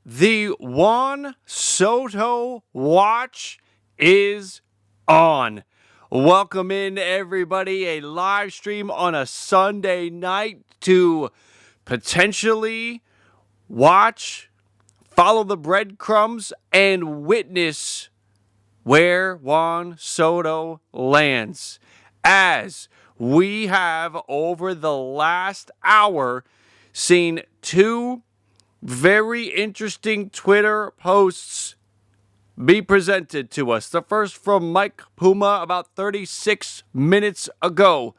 The Juan Soto watch is on. Welcome in, everybody. A live stream on a Sunday night to potentially watch, follow the breadcrumbs, and witness where Juan Soto lands. As we have, over the last hour, seen two very interesting Twitter posts be presented to us. The first from Mike Puma about 36 minutes ago.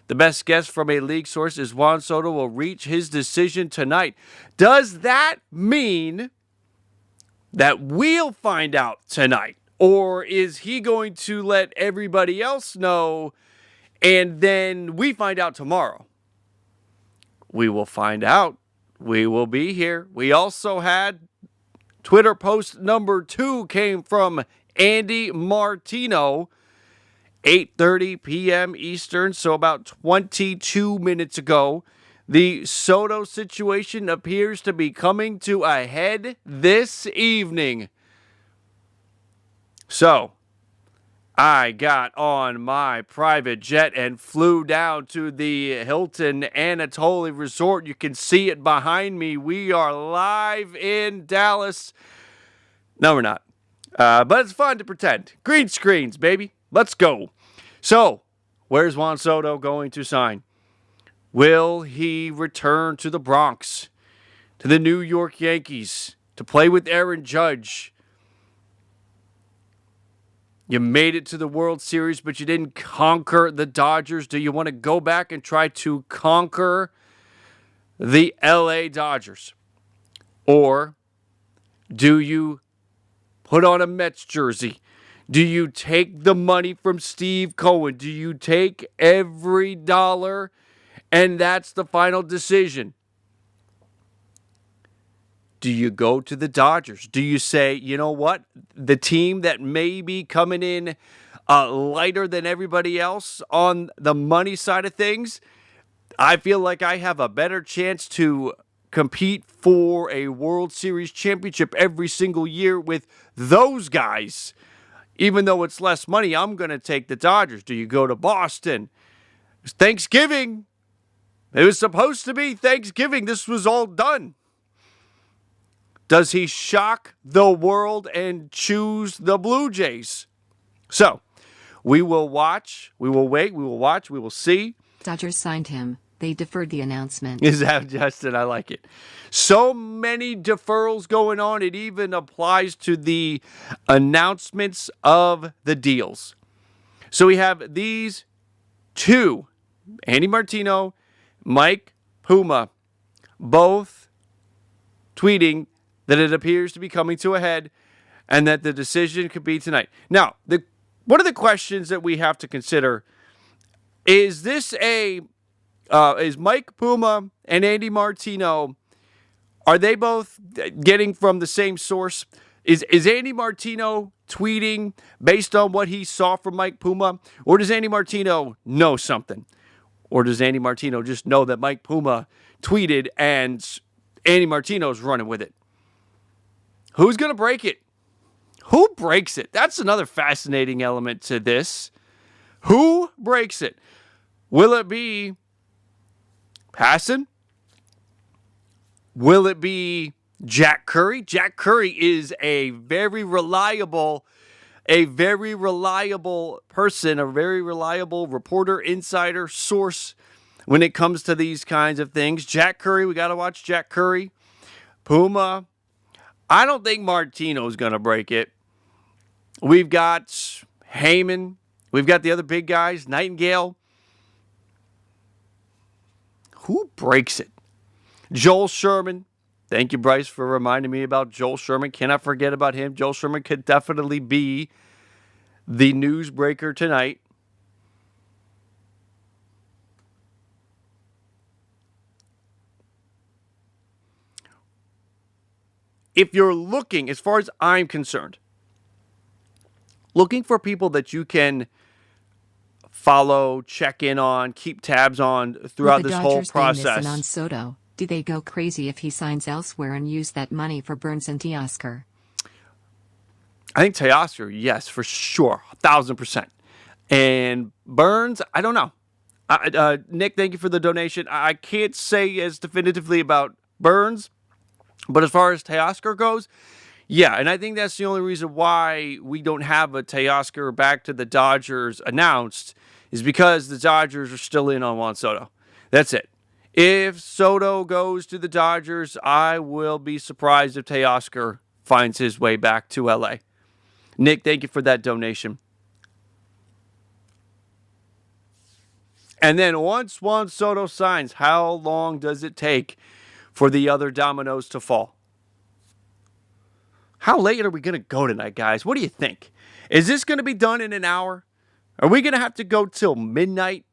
The best guess from a league source is Juan Soto will reach his decision tonight. Does that mean that we'll find out tonight? Or is he going to let everybody else know and then we find out tomorrow? We will find out. We will be here. We also had Twitter post number 2 came from Andy Martino, 8:30 p.m. Eastern, so about 22 minutes ago. The Soto situation appears to be coming to a head this evening. So, I got on my private jet and flew down to the Hilton Anatoly Resort. You can see it behind me. We are live in Dallas. No, we're not. But it's fun to pretend. Green screens, baby. Let's go. So, where's Juan Soto going to sign? Will he return to the Bronx, to the New York Yankees, to play with Aaron Judge? You made it to the World Series, but you didn't conquer the Dodgers. Do you want to go back and try to conquer the LA Dodgers? Or do you put on a Mets jersey? Do you take the money from Steve Cohen? Do you take every dollar and that's the final decision? Do you go to the Dodgers? Do you say, you know what, the team that may be coming in lighter than everybody else on the money side of things, I feel like I have a better chance to compete for a World Series championship every single year with those guys. Even though it's less money, I'm going to take the Dodgers. Do you go to Boston? It's Thanksgiving. It was supposed to be Thanksgiving. This was all done. Does he shock the world and choose the Blue Jays? So, we will watch, we will wait, we will watch, we will see. Dodgers signed him. They deferred the announcement. Is that Justin? I like it. So many deferrals going on. It even applies to the announcements of the deals. So we have these two, Andy Martino, Mike Puma, both tweeting that it appears to be coming to a head and that the decision could be tonight. Now, one of the questions that we have to consider is this is Mike Puma and Andy Martino, are they both getting from the same source? Is Andy Martino tweeting based on what he saw from Mike Puma? Or does Andy Martino know something? Or does Andy Martino just know that Mike Puma tweeted and Andy Martino's running with it? Who's going to break it? Who breaks it? That's another fascinating element to this. Who breaks it? Will it be Passan? Will it be Jack Curry? Jack Curry is a very reliable person, a very reliable reporter, insider, source when it comes to these kinds of things. Jack Curry, we got to watch Jack Curry. Puma, I don't think Martino's going to break it. We've got Heyman. We've got the other big guys, Nightingale. Who breaks it? Joel Sherman. Thank you, Bryce, for reminding me about Joel Sherman. Cannot forget about him. Joel Sherman could definitely be the newsbreaker tonight. If you're looking, as far as I'm concerned, looking for people that you can follow, check in on, keep tabs on throughout this whole process. On Soto, Do they go crazy if he signs elsewhere and use that money for Burns and Teoscar? I think Teoscar, yes, for sure, 1,000%. And Burns, I don't know. Nick, thank you for the donation. I can't say as definitively about Burns, but as far as Teoscar goes, yeah, and I think that's the only reason why we don't have a Teoscar back to the Dodgers announced is because the Dodgers are still in on Juan Soto. That's it. If Soto goes to the Dodgers, I will be surprised if Teoscar finds his way back to LA. Nick, thank you for that donation. And then once Juan Soto signs, how long does it take for the other dominoes to fall? How late are we going to go tonight, guys? What do you think? Is this going to be done in an hour? Are we going to have to go till midnight?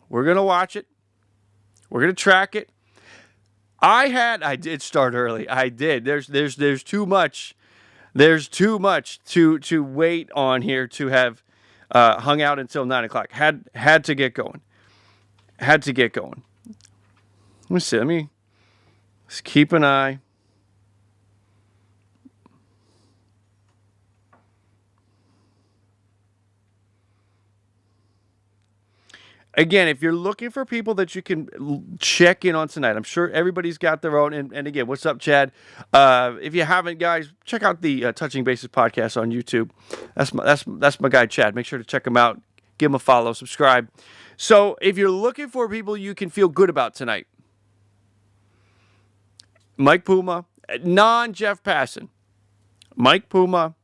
We're going to watch it. We're going to track it. I did start early. I did. There's too much. There's too much to wait on here to have hung out until 9 o'clock. Had to get going. Had to get going. Let me see. Let's keep an eye. Again, if you're looking for people that you can check in on tonight, I'm sure everybody's got their own. And again, what's up, Chad? If you haven't, guys, check out the Touching Bases podcast on YouTube. That's my guy, Chad. Make sure to check him out. Give him a follow, subscribe. So if you're looking for people you can feel good about tonight, Mike Puma, non-Jeff Passan, Mike Puma,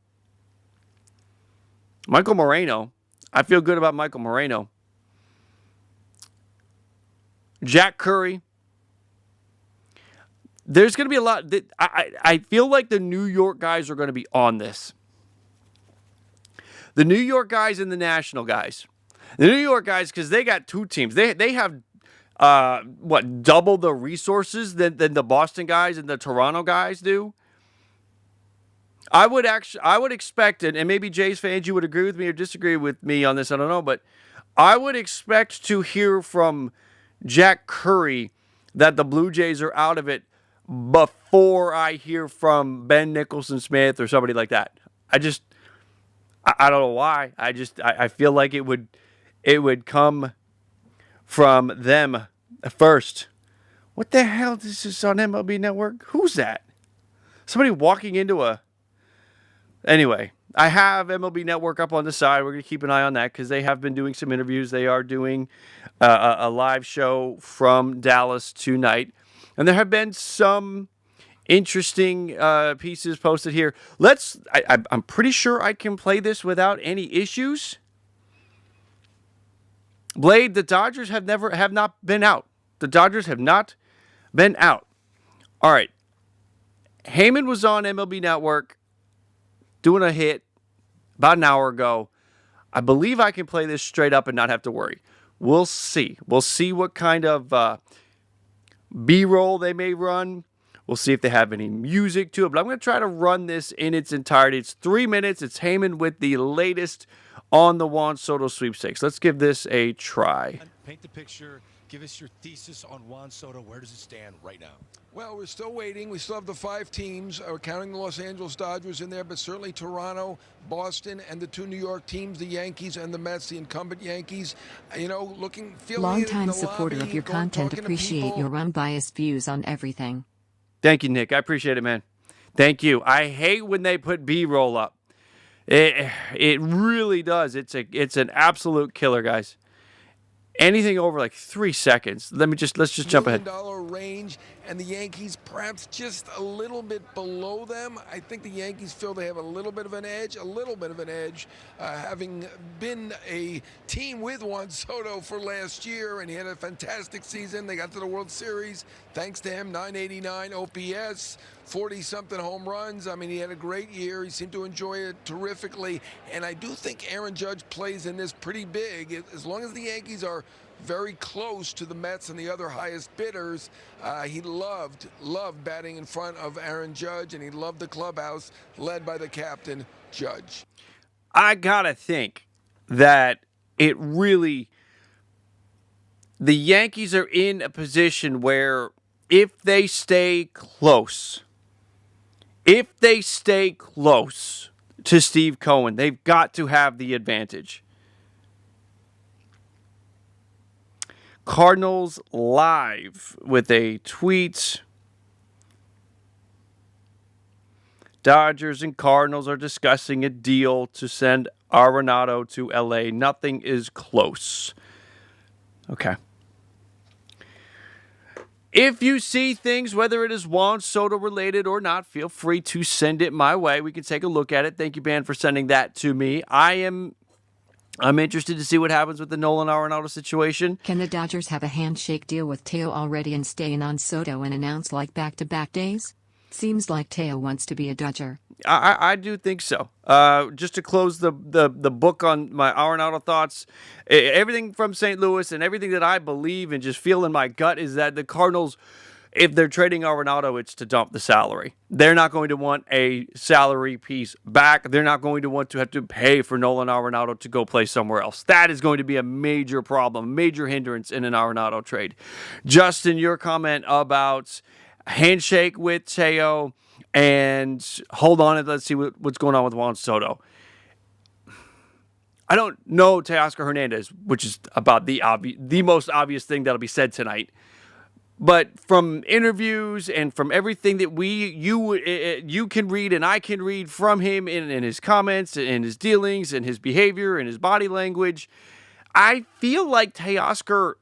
Michael Moreno. I feel good about Michael Moreno. Jack Curry. There's going to be a lot. I feel like the New York guys are going to be on this. The New York guys and the national guys. The New York guys, because they got two teams. They have, double the resources than the Boston guys and the Toronto guys do. I would expect it, and maybe Jays fans, you would agree with me or disagree with me on this, I don't know, but I would expect to hear from Jack Curry that the Blue Jays are out of it before I hear from Ben Nicholson Smith or somebody like that. I don't know why. I feel like it would come from them first. What the hell is this on MLB Network? Who's that? Somebody walking into a... Anyway, I have MLB Network up on the side. We're going to keep an eye on that because they have been doing some interviews. They are doing a live show from Dallas tonight. And there have been some interesting pieces posted here. I'm pretty sure I can play this without any issues. Blade, the Dodgers have not been out. The Dodgers have not been out. All right. Heyman was on MLB Network doing a hit about an hour ago. I believe I can play this straight up and not have to worry. We'll see. We'll see what kind of B-roll they may run. We'll see if they have any music to it. But I'm going to try to run this in its entirety. It's 3 minutes. It's Heyman with the latest on the Juan Soto sweepstakes. Let's give this a try. Paint the picture. Give us your thesis on Juan Soto. Where does it stand right now? Well, we're still waiting. We still have the 5 teams. We're counting the Los Angeles Dodgers in there, but certainly Toronto, Boston, and the 2 New York teams, the Yankees and the Mets, the incumbent Yankees. Feeling Longtime supporter of your content, appreciate your unbiased views on everything. Thank you, Nick. I appreciate it, man. Thank you. I hate when they put B-roll up. It really does. It's an absolute killer, guys. Anything over like 3 seconds. Let's just jump ahead. $1 million range, and the Yankees perhaps just a little bit below them. I think the Yankees feel they have a little bit of an edge, having been a team with Juan Soto for last year, and he had a fantastic season. They got to the World Series thanks to him. 989 OPS, 40-something home runs. I mean, he had a great year. He seemed to enjoy it terrifically, and I do think Aaron Judge plays in this pretty big. As long as the Yankees are very close to the Mets and the other highest bidders, he loved batting in front of Aaron Judge, and he loved the clubhouse led by the captain, Judge. I gotta think that it really the Yankees are in a position where if they stay close to Steve Cohen, they've got to have the advantage. Cardinals Live with a tweet. Dodgers and Cardinals are discussing a deal to send Arenado to LA. Nothing is close. Okay. If you see things, whether it is Juan Soto related or not, feel free to send it my way. We can take a look at it. Thank you, Ben, for sending that to me. I'm interested to see what happens with the Nolan Arenado situation. Can the Dodgers have a handshake deal with Teo already and stay in on Soto and announce like back-to-back days? Seems like Teo wants to be a Dodger. I do think so. Just to close the book on my Arenado thoughts, everything from St. Louis and everything that I believe and just feel in my gut is that the Cardinals, if they're trading Arenado, it's to dump the salary. They're not going to want a salary piece back. They're not going to want to have to pay for Nolan Arenado to go play somewhere else. That is going to be a major problem, major hindrance in an Arenado trade. Justin, your comment about handshake with Teo and hold on and let's see what's going on with Juan Soto. I don't know Teoscar Hernandez, which is about the most obvious thing that'll be said tonight. But from interviews and from everything that you can read and I can read from him in his comments and his dealings and his behavior and his body language, I feel like Teoscar,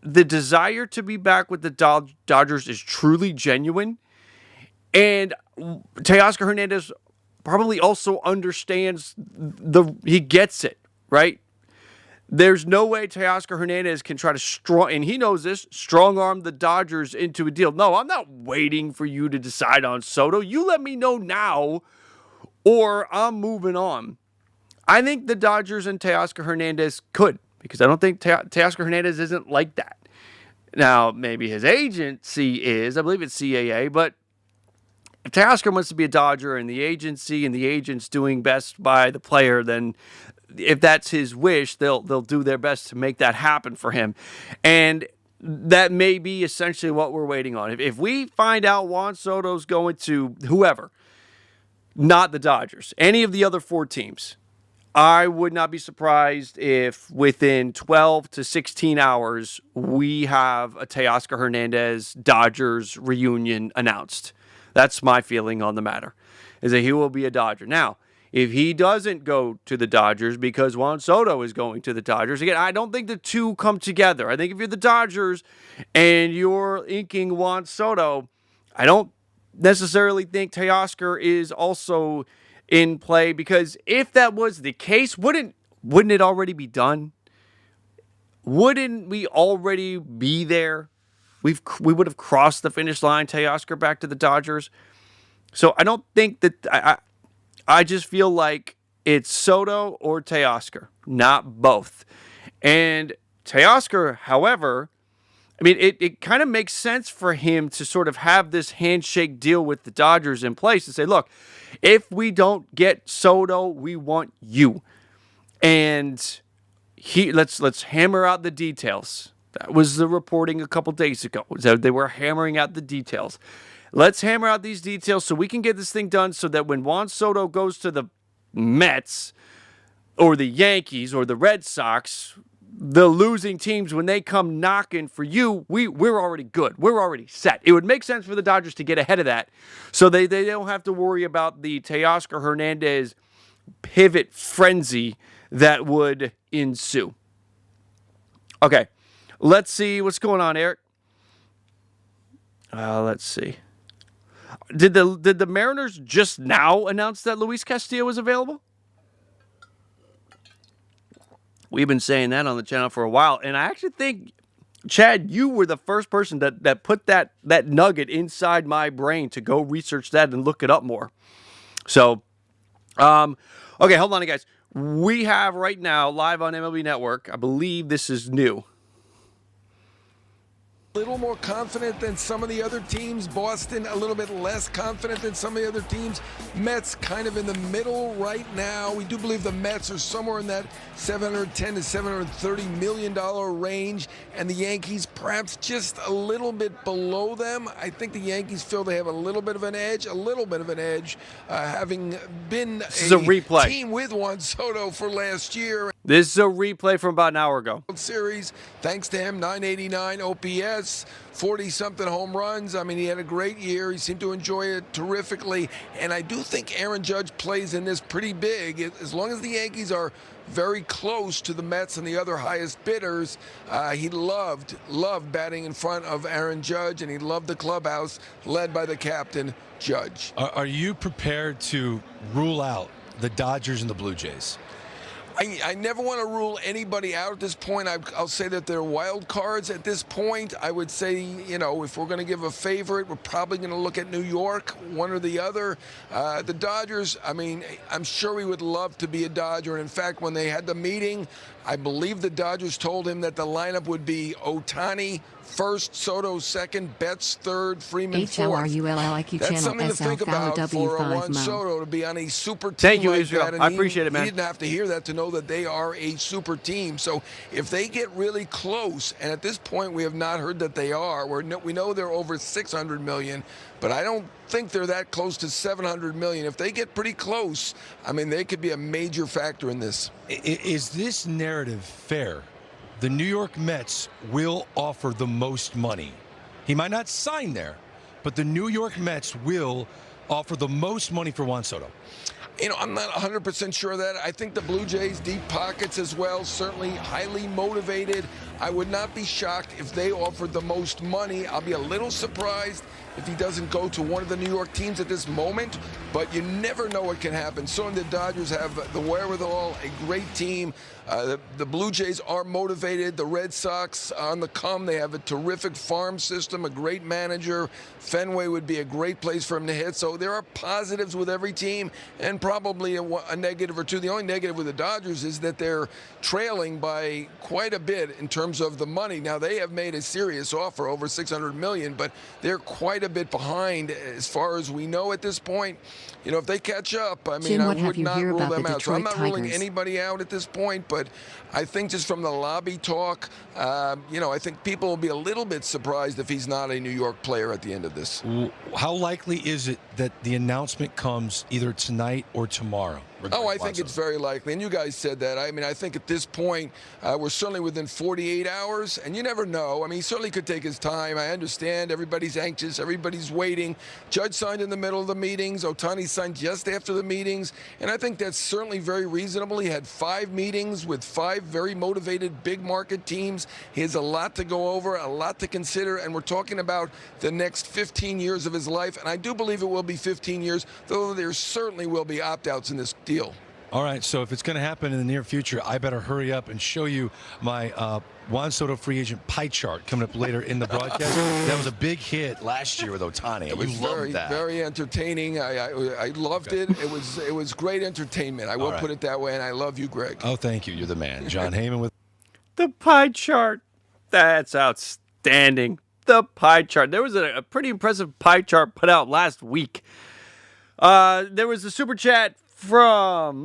the desire to be back with the Dodgers is truly genuine. And Teoscar Hernandez probably also understands he gets it, right? There's no way Teoscar Hernandez can try to and he knows this, strong-arm the Dodgers into a deal. No, I'm not waiting for you to decide on Soto. You let me know now or I'm moving on. I think the Dodgers and Teoscar Hernandez could, because I don't think Teoscar Hernandez isn't like that. Now, maybe his agency is. I believe it's CAA, but if Teoscar wants to be a Dodger and the agency and the agent's doing best by the player, then if that's his wish, they'll do their best to make that happen for him. And that may be essentially what we're waiting on. If we find out Juan Soto's going to whoever, not the Dodgers, any of the other 4 teams, I would not be surprised if within 12 to 16 hours we have a Teoscar Hernandez Dodgers reunion announced. That's my feeling on the matter, is that he will be a Dodger. Now, if he doesn't go to the Dodgers because Juan Soto is going to the Dodgers, again, I don't think the two come together. I think if you're the Dodgers and you're inking Juan Soto, I don't necessarily think Teoscar is also in play, because if that was the case, wouldn't it already be done? Wouldn't we already be there? We would have crossed the finish line, Teoscar back to the Dodgers. So I don't think that I just feel like it's Soto or Teoscar, not both. And Teoscar, however, I mean, it kind of makes sense for him to sort of have this handshake deal with the Dodgers in place to say, look, if we don't get Soto, we want you. And let's hammer out the details. That was the reporting a couple days ago. They were hammering out the details. Let's hammer out these details so we can get this thing done so that when Juan Soto goes to the Mets or the Yankees or the Red Sox, the losing teams, when they come knocking for you, we're already good. We're already set. It would make sense for the Dodgers to get ahead of that so they don't have to worry about the Teoscar Hernandez pivot frenzy that would ensue. Okay. Let's see what's going on, Eric. Let's see. Did the Mariners just now announce that Luis Castillo was available? We've been saying that on the channel for a while, and I actually think, Chad, you were the first person that put that nugget inside my brain to go research that and look it up more. So, okay, hold on, guys. We have right now live on MLB Network. I believe this is new. little more confident than some of the other teams. Boston a little bit less confident than some of the other teams. Mets kind of in the middle right now. We do believe the Mets are somewhere in that $710 to $730 million range, and the Yankees perhaps just a little bit below them. I think the Yankees feel they have a little bit of an edge, having been This is a replay. Team with Juan Soto for last year. This is a replay from about an hour ago. Series, thanks to him, 989 OPS, 40-something home runs. I mean, he had a great year. He seemed to enjoy it terrifically. And I do think Aaron Judge plays in this pretty big. As long as the Yankees are very close to the Mets and the other highest bidders, he loved batting in front of Aaron Judge, and he loved the clubhouse led by the captain, Judge. Are you prepared to rule out the Dodgers and the Blue Jays? I never want to rule anybody out at this point. I'll say that they're wild cards at this point. I would say, if we're going to give a favorite, we're probably going to look at New York, one or the other. The Dodgers, I mean, I'm sure we would love to be a Dodger. And in fact, when they had the meeting, I believe the Dodgers told him that the lineup would be Ohtani first, Soto second, Betts third, Freeman fourth. HLRULLIQ That's channel something to SL think about Fowler for Juan W5 Soto to be on a super team. Thank you, like Israel. that, and I appreciate it, man. He didn't have to hear that to know that they are a super team. So if they get really close, and at this point we have not heard that they are, we know they're over 600 million, but I don't think they're that close to 700 million. If they get pretty close, I mean, they could be a major factor in this. Is this narrative fair? The New York Mets will offer the most money. He might not sign there, but the New York Mets will offer the most money for Juan Soto. I'm not 100% sure of that. I think the Blue Jays, deep pockets as well, certainly highly motivated. I would not be shocked if they offered the most money. I'll be a little surprised if he doesn't go to one of the New York teams at this moment, but you never know what can happen. Certainly the Dodgers have the wherewithal, a great team. The Blue Jays are motivated. The Red Sox on the come. They have a terrific farm system, a great manager. Fenway would be a great place for him to hit. So there are positives with every team and probably a negative or two. The only negative with the Dodgers is that they're trailing by quite a bit in terms of the money. Now, they have made a serious offer, over $600 million, but they're quite a bit behind as far as we know at this point. If they catch up, I mean, Jim, I what have would you not heard rule about the them out. So I'm not Detroit ruling Tigers? anybody out at this point, but I think just from the lobby talk, I think people will be a little bit surprised if he's not a New York player at the end of this. How likely is it that the announcement comes either tonight or tomorrow? Oh, I think it's very likely. And you guys said that. I mean, I think at this point, we're certainly within 48 hours, and you never know. I mean, he certainly could take his time. I understand. Everybody's anxious. Everybody's waiting. Judge signed in the middle of the meetings. Ohtani signed just after the meetings. And I think that's certainly very reasonable. He had 5 meetings with 5 very motivated big market teams. He has a lot to go over, a lot to consider, and we're talking about the next 15 years of his life. And I do believe it will be 15 years, though there certainly will be opt-outs in this deal. All right, so if it's going to happen in the near future, I better hurry up and show you my Juan Soto free agent pie chart coming up later in the broadcast. That was a big hit last year with Ohtani. It was very entertaining. I loved it. It was great entertainment. I will put it that way, and I love you, Greg. Oh, thank you. You're the man. John Heyman with The pie chart. That's outstanding. The pie chart. There was a pretty impressive pie chart put out last week. There was a super chat from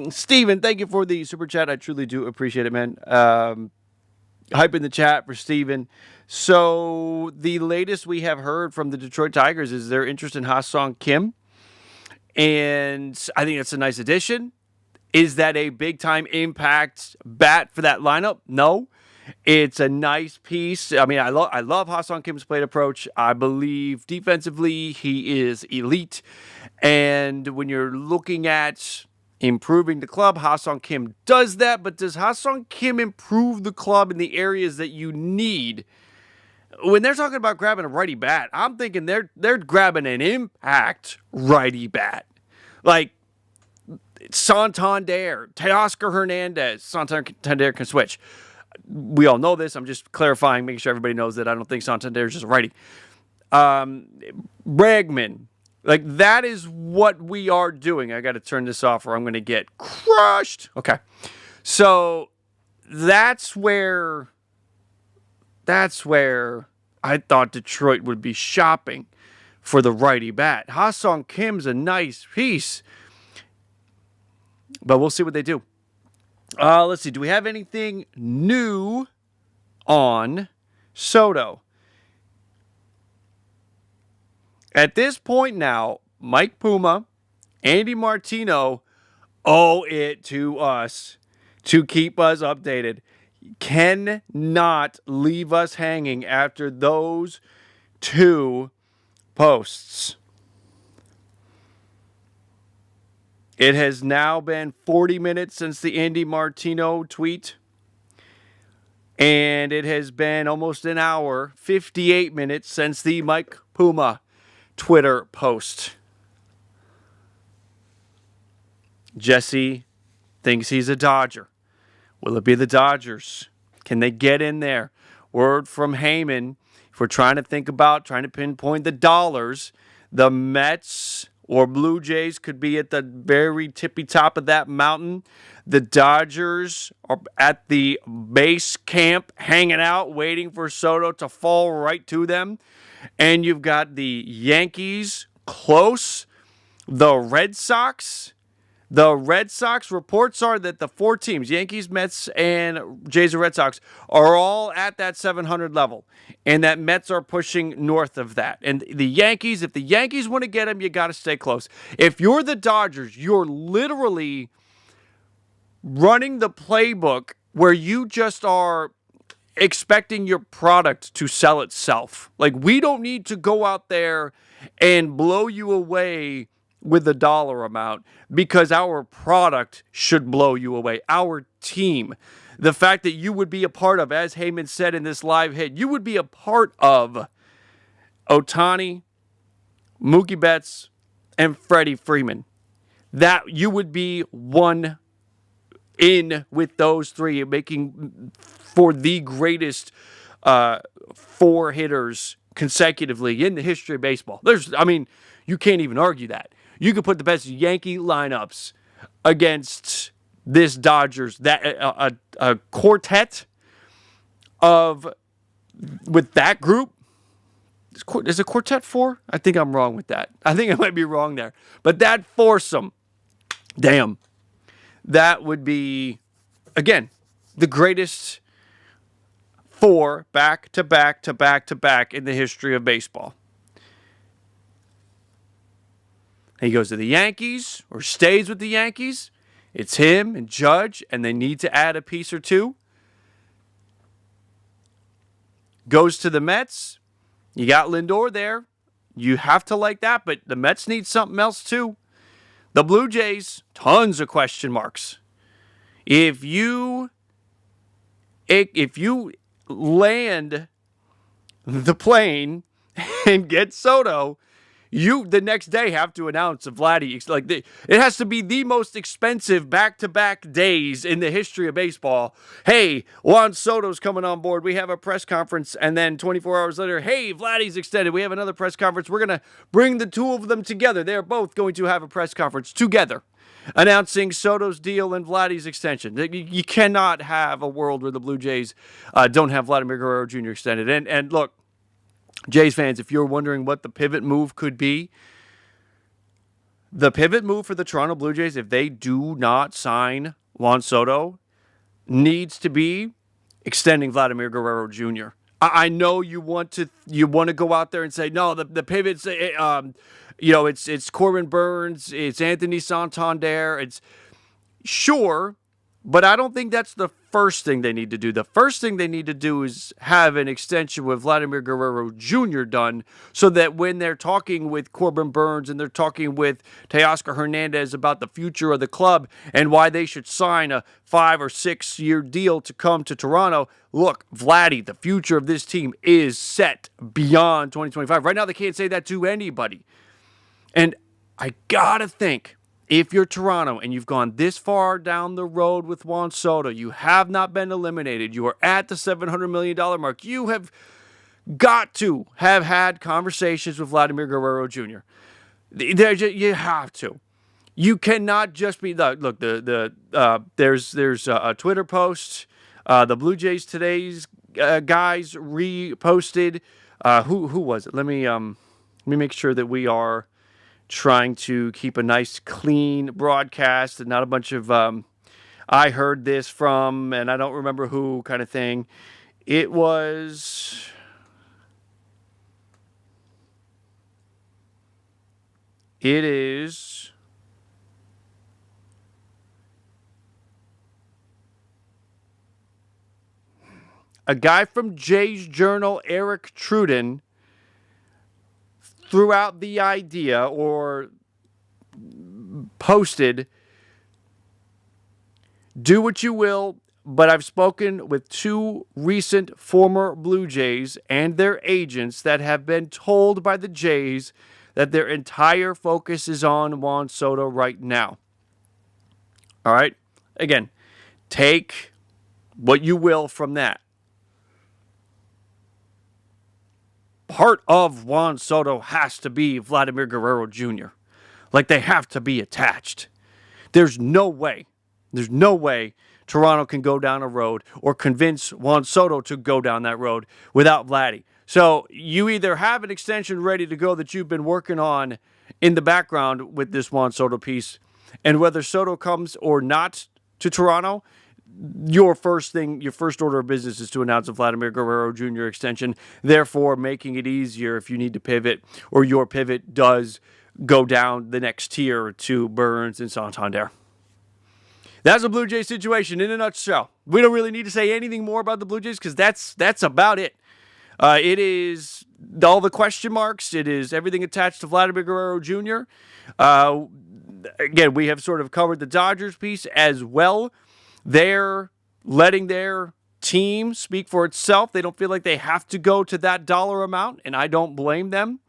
Steven. Thank you for the super chat. I truly do appreciate it, man. Hype in the chat for Steven. So the latest we have heard from the Detroit Tigers is their interest in Ha-Sung Kim. And I think that's a nice addition. Is that a big-time impact bat for that lineup? No. It's a nice piece. I mean, I love Ha-Sung Kim's plate approach. I believe defensively he is elite. And when you're looking at improving the club, Ha-Sung Kim does that. But does Ha-Sung Kim improve the club in the areas that you need? When they're talking about grabbing a righty bat, I'm thinking they're grabbing an impact righty bat. Like Santander, Teoscar Hernandez. Santander can switch. We all know this. I'm just clarifying, making sure everybody knows that I don't think Santander is just a righty. Bregman. Like, that is what we are doing. I got to turn this off or I'm going to get crushed. Okay. So that's where That's where I thought Detroit would be shopping for the righty bat. Ha-Sung Kim's a nice piece, but we'll see what they do. Let's see. Do we have anything new on Soto? At this point now, Mike Puma, Andy Martino owe it to us to keep us updated. Cannot leave us hanging after those two posts. It has now been 40 minutes since the Andy Martino tweet. And it has been almost an hour, 58 minutes since the Mike Puma Twitter post. Jesse thinks he's a Dodger. Will it be the Dodgers? Can they get in there? Word from Heyman, if we're trying to pinpoint the dollars, the Mets or Blue Jays could be at the very tippy top of that mountain. The Dodgers are at the base camp, hanging out, waiting for Soto to fall right to them. And you've got the Yankees close. The Red Sox. Reports are that the four teams, Yankees, Mets, and Jays and Red Sox, are all at that 700 level. And that Mets are pushing north of that. And the Yankees, if the Yankees want to get them, you got to stay close. If you're the Dodgers, you're literally running the playbook where you just are expecting your product to sell itself. Like, we don't need to go out there and blow you away with the dollar amount, because our product should blow you away. Our team, the fact that you would be a part of, as Heyman said in this live hit, you would be a part of Ohtani, Mookie Betts, and Freddie Freeman. That you would be one in with those three, making for the greatest four hitters consecutively in the history of baseball. You can't even argue that. You could put the best Yankee lineups against this Dodgers, that a quartet of with that group. Is a quartet four? I think I'm wrong with that. I think I might be wrong there. But that foursome, damn, that would be, again, the greatest four back to back to back to back in the history of baseball. He goes to the Yankees or stays with the Yankees. It's him and Judge, and they need to add a piece or two. Goes to the Mets. You got Lindor there. You have to like that, but the Mets need something else too. The Blue Jays, tons of question marks. If you land the plane and get Soto, you the next day have to announce a Vladdy. It has to be the most expensive back-to-back days in the history of baseball. Hey, Juan Soto's coming on board. We have a press conference, and then 24 hours later, hey, Vladdy's extended. We have another press conference. We're going to bring the two of them together. They're both going to have a press conference together, announcing Soto's deal and Vladdy's extension. You cannot have a world where the Blue Jays don't have Vladimir Guerrero Jr. extended. And look, Jays fans, if you're wondering what the pivot move could be, the pivot move for the Toronto Blue Jays, if they do not sign Juan Soto, needs to be extending Vladimir Guerrero Jr. I know you want to go out there and say, no, the pivots, it's Corbin Burns, it's Anthony Santander, it's sure, but I don't think that's the first thing they need to do. The first thing they need to do is have an extension with Vladimir Guerrero Jr. done, so that when they're talking with Corbin Burns and they're talking with Teoscar Hernandez about the future of the club and why they should sign a 5 or 6 year deal to come to Toronto, look, Vladdy, the future of this team is set beyond 2025. Right now, they can't say that to anybody. And I gotta think, if you're Toronto and you've gone this far down the road with Juan Soto, you have not been eliminated, you are at the $700 million mark, you have got to have had conversations with Vladimir Guerrero Jr. You have to. You cannot just be there's a Twitter post. The Blue Jays today's guys reposted. Who was it? Let me make sure that we are trying to keep a nice, clean broadcast and not a bunch of I heard this from and I don't remember who kind of thing. It is a guy from Jay's Journal, Eric Truden, threw out the idea or posted, do what you will, but I've spoken with two recent former Blue Jays and their agents that have been told by the Jays that their entire focus is on Juan Soto right now. All right? Again, take what you will from that. Part of Juan Soto has to be Vladimir Guerrero Jr. Like, they have to be attached. There's no way Toronto can go down a road or convince Juan Soto to go down that road without Vladdy. So you either have an extension ready to go that you've been working on in the background with this Juan Soto piece, and whether Soto comes or not to Toronto, your first order of business is to announce a Vladimir Guerrero Jr. extension, therefore making it easier if you need to pivot or your pivot does go down the next tier to Burns and Santander. That's a Blue Jays situation in a nutshell. We don't really need to say anything more about the Blue Jays because that's about it. It is all the question marks. It is everything attached to Vladimir Guerrero Jr. Again, we have sort of covered the Dodgers piece as well. They're letting their team speak for itself. They don't feel like they have to go to that dollar amount, and I don't blame them.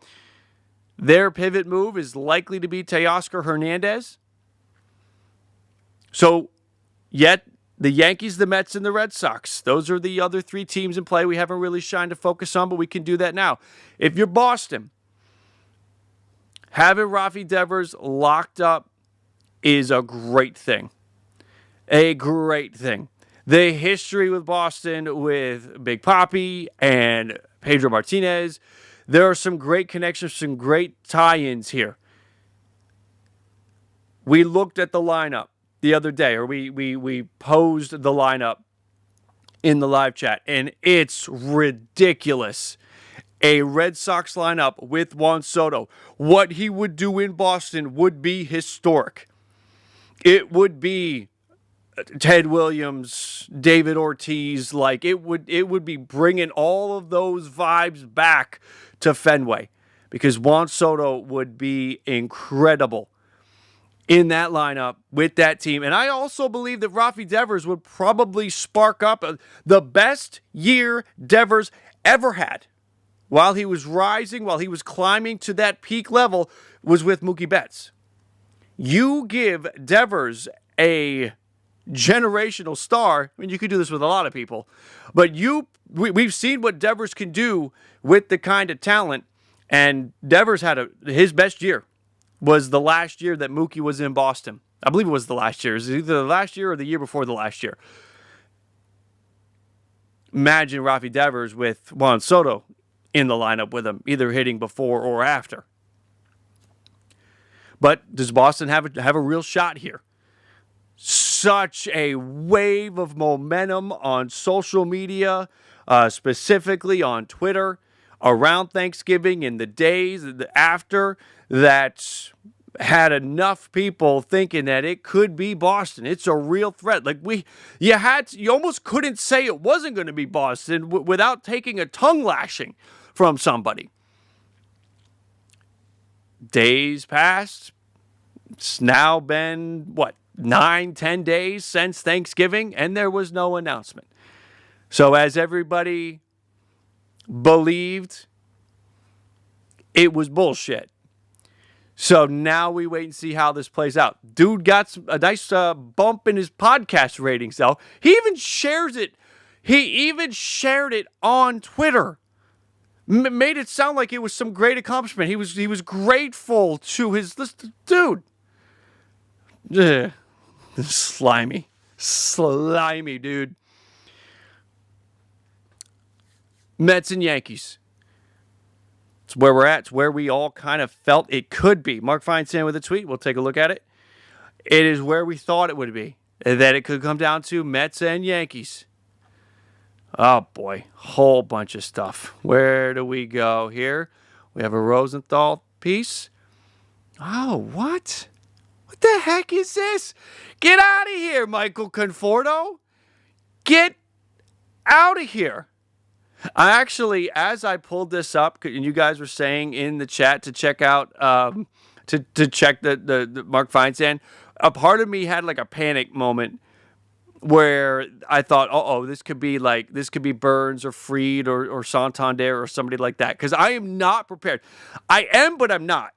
Their pivot move is likely to be Teoscar Hernandez. So, yet, the Yankees, the Mets, and the Red Sox. Those are the other three teams in play we haven't really shined a focus on, but we can do that now. If you're Boston, having Rafi Devers locked up is a great thing. A great thing. The history with Boston with Big Papi and Pedro Martinez, there are some great connections, some great tie-ins here. We looked at the lineup the other day, or we posed the lineup in the live chat, and it's ridiculous. A Red Sox lineup with Juan Soto. What he would do in Boston would be historic. It would be Ted Williams, David Ortiz, like it would be bringing all of those vibes back to Fenway, because Juan Soto would be incredible in that lineup with that team. And I also believe that Rafi Devers would probably spark up the best year Devers ever had while he was rising, while he was climbing to that peak level, was with Mookie Betts. You give Devers a generational star. I mean, you could do this with a lot of people, but we've seen what Devers can do with the kind of talent, and Devers had his best year was the last year that Mookie was in Boston. I believe it was the last year. It was either the last year or the year before the last year. Imagine Rafi Devers with Juan Soto in the lineup with him, either hitting before or after. But does Boston have a real shot here? Such a wave of momentum on social media, specifically on Twitter, around Thanksgiving and the days after, that had enough people thinking that it could be Boston. It's a real threat. Like you almost couldn't say it wasn't going to be Boston without taking a tongue lashing from somebody. Days passed. It's now been, 9-10 days since Thanksgiving, and there was no announcement. So as everybody believed, it was bullshit. So now we wait and see how this plays out. Dude got a nice bump in his podcast ratings, though. He even shares it. He even shared it on Twitter. Made it sound like it was some great accomplishment. He was grateful to his list. Dude. Ugh. Slimy, dude. Mets and Yankees. It's where we're at. It's where we all kind of felt it could be. Mark Feinstein with a tweet. We'll take a look at it. It is where we thought it would be. That it could come down to Mets and Yankees. Oh, boy. Whole bunch of stuff. Where do we go here? We have a Rosenthal piece. Oh, what? What the heck is this? Get out of here, Michael Conforto. Get out of here. I actually, as I pulled this up, and you guys were saying in the chat to check out, to check the Mark Feinstein, a part of me had like a panic moment where I thought, this could be Burns or Fried or Santander or somebody like that. Because I am not prepared. I am, but I'm not.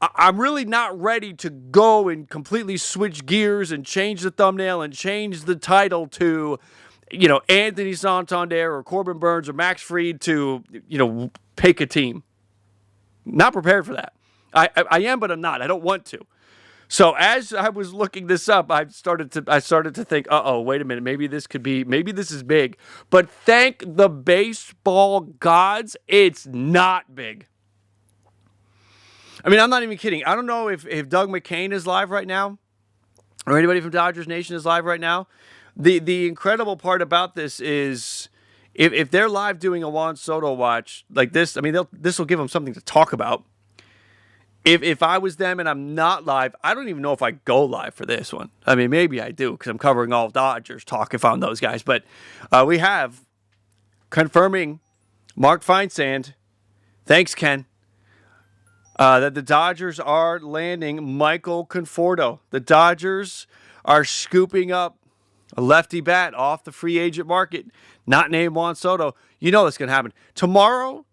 I'm really not ready to go and completely switch gears and change the thumbnail and change the title to, Anthony Santander or Corbin Burns or Max Fried to, pick a team. Not prepared for that. I am, but I'm not. I don't want to. So as I was looking this up, I started to think, wait a minute, maybe this is big. But thank the baseball gods, it's not big. I mean, I'm not even kidding. I don't know if Doug McCain is live right now or anybody from Dodgers Nation is live right now. The incredible part about this is if they're live doing a Juan Soto watch like this, I mean, this will give them something to talk about. If I was them and I'm not live, I don't even know if I go live for this one. I mean, maybe I do because I'm covering all Dodgers talk if I'm those guys. But we have confirming Mark Feinstein. Thanks, Ken. That the Dodgers are landing Michael Conforto. The Dodgers are scooping up a lefty bat off the free agent market, not named Juan Soto. You know that's going to happen. Tomorrow,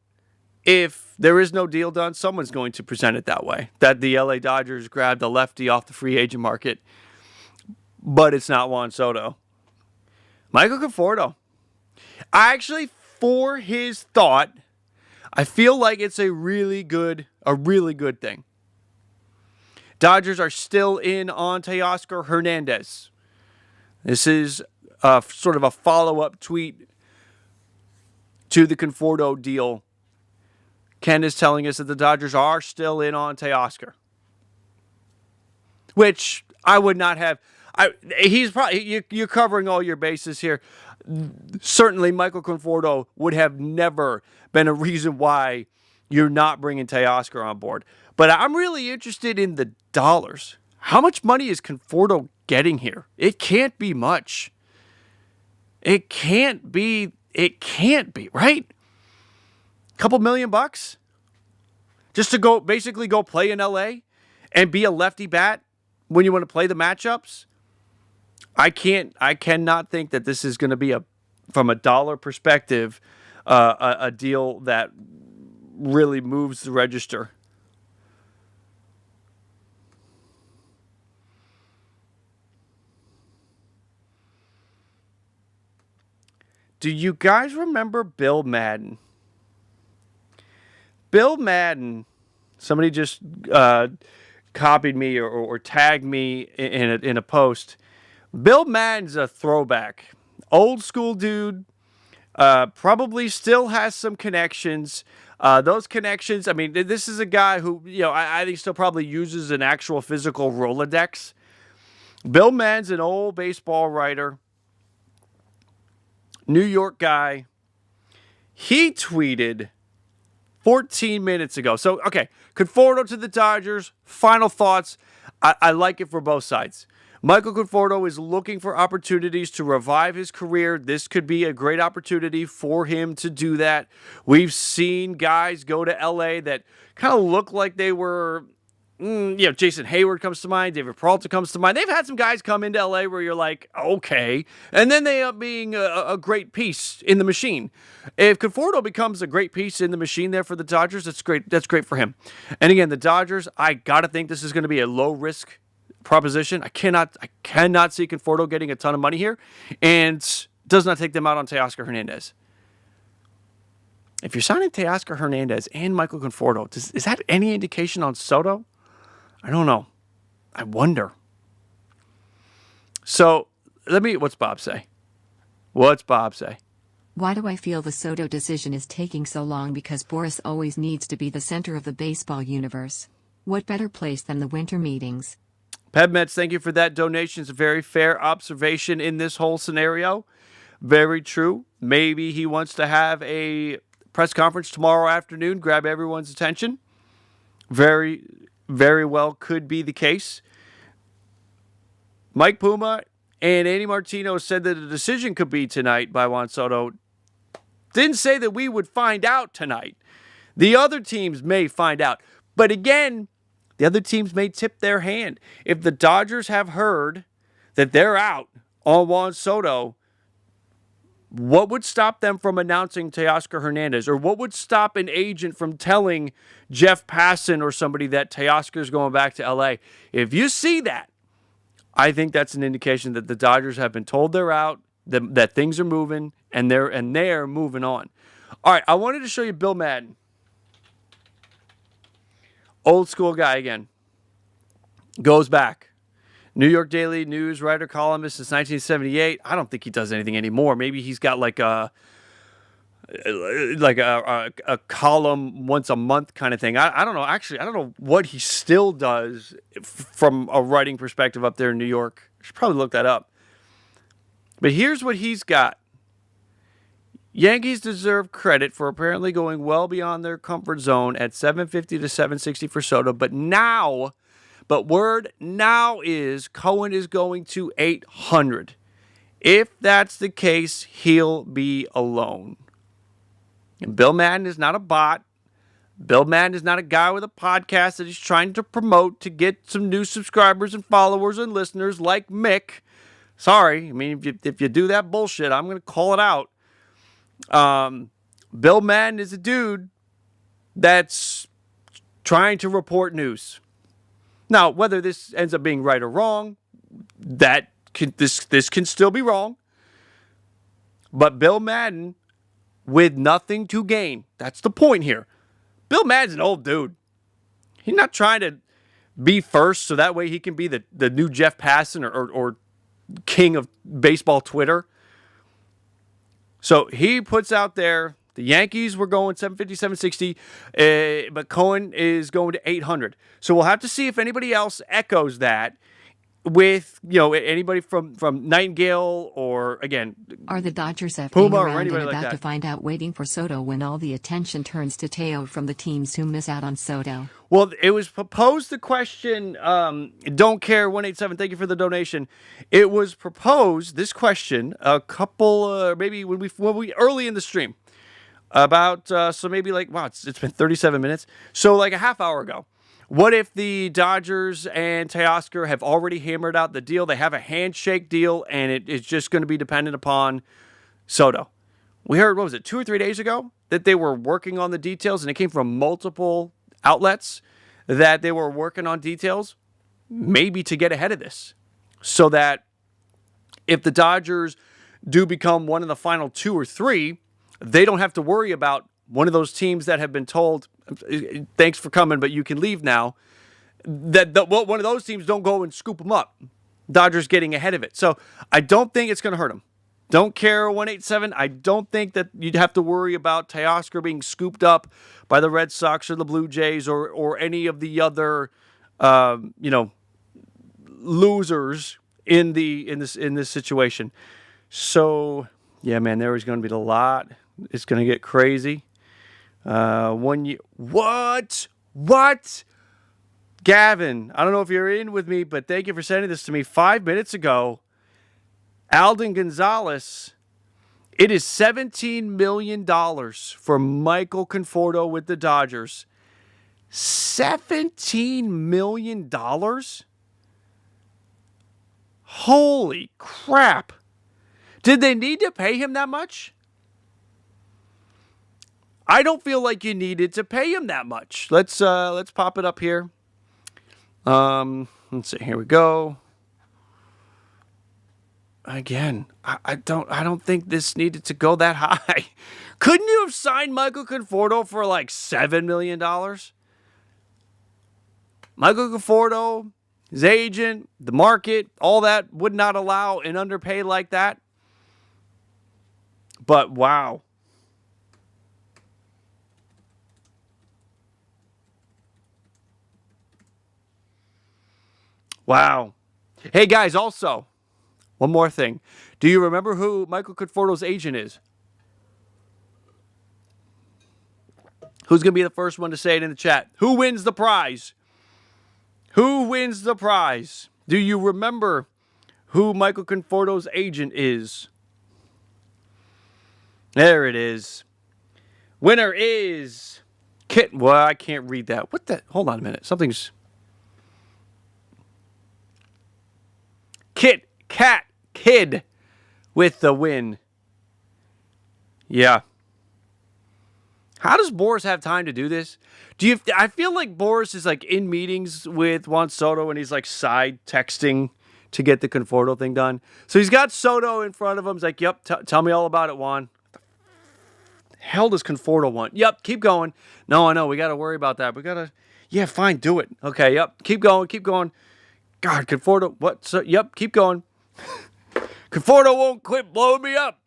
if there is no deal done, someone's going to present it that way, that the LA Dodgers grabbed a lefty off the free agent market, but it's not Juan Soto. Michael Conforto. Actually, for his thought, I feel like it's a really good thing. Dodgers are still in on Teoscar Hernandez. This is sort of a follow-up tweet to the Conforto deal. Ken is telling us that the Dodgers are still in on Teoscar, which I would not have. He's probably you're covering all your bases here. Certainly, Michael Conforto would have never been a reason why you're not bringing Teoscar on board. But I'm really interested in the dollars. How much money is Conforto getting here? It can't be much. It can't be, right? Couple $1,000,000 just to basically go play in LA and be a lefty bat when you want to play the matchups. I cannot think that this is going to be from a dollar perspective, a deal that really moves the register. Do you guys remember Bill Madden? Bill Madden, somebody just copied me or tagged me in a post. Bill Madden's a throwback. Old school dude. Probably still has some connections. Those connections, I mean, this is a guy who, I think still probably uses an actual physical Rolodex. Bill Madden's an old baseball writer. New York guy. He tweeted 14 minutes ago. So, okay, Conforto to the Dodgers. Final thoughts. I like it for both sides. Michael Conforto is looking for opportunities to revive his career. This could be a great opportunity for him to do that. We've seen guys go to LA that kind of look like they were, Jason Hayward comes to mind, David Peralta comes to mind. They've had some guys come into LA where you're like, okay, and then they end up being a great piece in the machine. If Conforto becomes a great piece in the machine there for the Dodgers, that's great. That's great for him. And again, the Dodgers, I got to think this is going to be a low risk proposition. I cannot see Conforto getting a ton of money here, and does not take them out on Teoscar Hernandez. If you're signing Teoscar Hernandez and Michael Conforto, is that any indication on Soto? I don't know. I wonder. So what's Bob say? Why do I feel the Soto decision is taking so long? Because Boris always needs to be the center of the baseball universe. What better place than the winter meetings? Pebmets, thank you for that donation. It's a very fair observation in this whole scenario. Very true. Maybe he wants to have a press conference tomorrow afternoon, grab everyone's attention. Very, very well could be the case. Mike Puma and Andy Martino said that a decision could be tonight by Juan Soto. Didn't say that we would find out tonight. The other teams may find out. But again, the other teams may tip their hand. If the Dodgers have heard that they're out on Juan Soto, what would stop them from announcing Teoscar Hernandez? Or what would stop an agent from telling Jeff Passan or somebody that Teoscar's going back to LA? If you see that, I think that's an indication that the Dodgers have been told they're out, that things are moving, and they're moving on. All right, I wanted to show you Bill Madden. Old school guy again. Goes back. New York Daily News writer, columnist since 1978. I don't think he does anything anymore. Maybe he's got like a column once a month kind of thing. I don't know. Actually, I don't know what he still does from a writing perspective up there in New York. I should probably look that up. But here's what he's got. Yankees deserve credit for apparently going well beyond their comfort zone at 750 to 760 for Soto. But word now is Cohen is going to 800. If that's the case, he'll be alone. And Bill Madden is not a bot. Bill Madden is not a guy with a podcast that he's trying to promote to get some new subscribers and followers and listeners like Mick. Sorry, I mean, if you do that bullshit, I'm going to call it out. Bill Madden is a dude that's trying to report news. Now, whether this ends up being right or wrong, this can still be wrong. But Bill Madden, with nothing to gain, that's the point here. Bill Madden's an old dude. He's not trying to be first so that way he can be the new Jeff Passan or king of baseball Twitter. So he puts out there, the Yankees were going 750, 760, but Cohen is going to 800. So we'll have to see if anybody else echoes that with, anybody from Nightingale or, again, Are the Dodgers effing Puma or around anybody and like about that. to find out, waiting for Soto when all the attention turns to Teo from the teams who miss out on Soto? Well, it was proposed, the question, don't care, 187, thank you for the donation. It was proposed, this question, a couple, maybe when we early in the stream, about, so maybe like, wow, it's been 37 minutes. So like a half hour ago. What if the Dodgers and Teoscar have already hammered out the deal? They have a handshake deal, and it's just going to be dependent upon Soto. We heard, 2 or 3 days ago, that they were working on the details, and it came from multiple outlets that they were working on details, maybe to get ahead of this, so that if the Dodgers do become one of the final 2 or 3, they don't have to worry about one of those teams that have been told, thanks for coming, but you can leave now, that one of those teams don't go and scoop them up. Dodgers getting ahead of it. So I don't think it's going to hurt them. Don't care, 187. I don't think that you'd have to worry about Teoscar being scooped up by the Red Sox or the Blue Jays or any of the other losers in this situation. So yeah, man, there is going to be a lot. It's going to get crazy. 1 year. What? Gavin, I don't know if you're in with me, but thank you for sending this to me 5 minutes ago. Alden Gonzalez, it is $17 million for Michael Conforto with the Dodgers. $17 million? Holy crap. Did they need to pay him that much? I don't feel like you needed to pay him that much. Let's pop it up here. Let's see. Here we go. Again, I don't think this needed to go that high. Couldn't you have signed Michael Conforto for like $7 million? Michael Conforto, his agent, the market, all that would not allow an underpay like that. But wow. Wow. Hey, guys, also, one more thing. Do you remember who Michael Conforto's agent is? Who's going to be the first one to say it in the chat? Who wins the prize? Who wins the prize? Do you remember who Michael Conforto's agent is? There it is. Winner is Kit. Well, I can't read that. What the? Hold on a minute. Something's. Kid with the win. Yeah. How does Boris have time to do this? I feel like Boris is like in meetings with Juan Soto and he's like side texting to get the Conforto thing done. So he's got Soto in front of him. He's like, yep, tell me all about it, Juan. The hell does Conforto want? Yep, keep going. No, I know. We got to worry about that. Yeah, fine, do it. Okay, yep, keep going. God, Conforto, what? So, yep, keep going. Conforto won't quit blowing me up.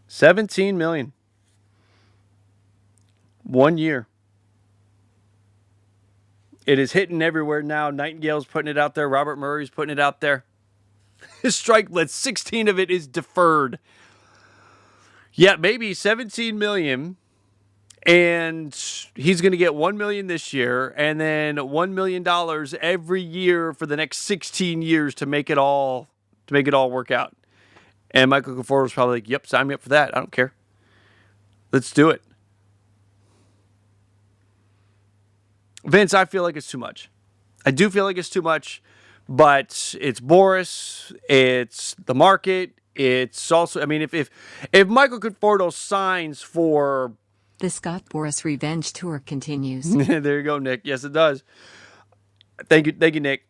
17 million. 1 year. It is hitting everywhere now. Nightingale's putting it out there. Robert Murray's putting it out there. His strike list, 16 of it is deferred. Yeah, maybe 17 million. And he's going to get $1 million this year, and then $1 million every year for the next 16 years to make it all work out. And Michael Conforto was probably like, "Yep, sign me up for that. I don't care. Let's do it." Vince, I feel like it's too much. I do feel like it's too much, but it's Boris, it's the market, it's also. I mean, if Michael Conforto signs for. The Scott Boras Revenge Tour continues. There you go, Nick. Yes, it does. Thank you, Nick.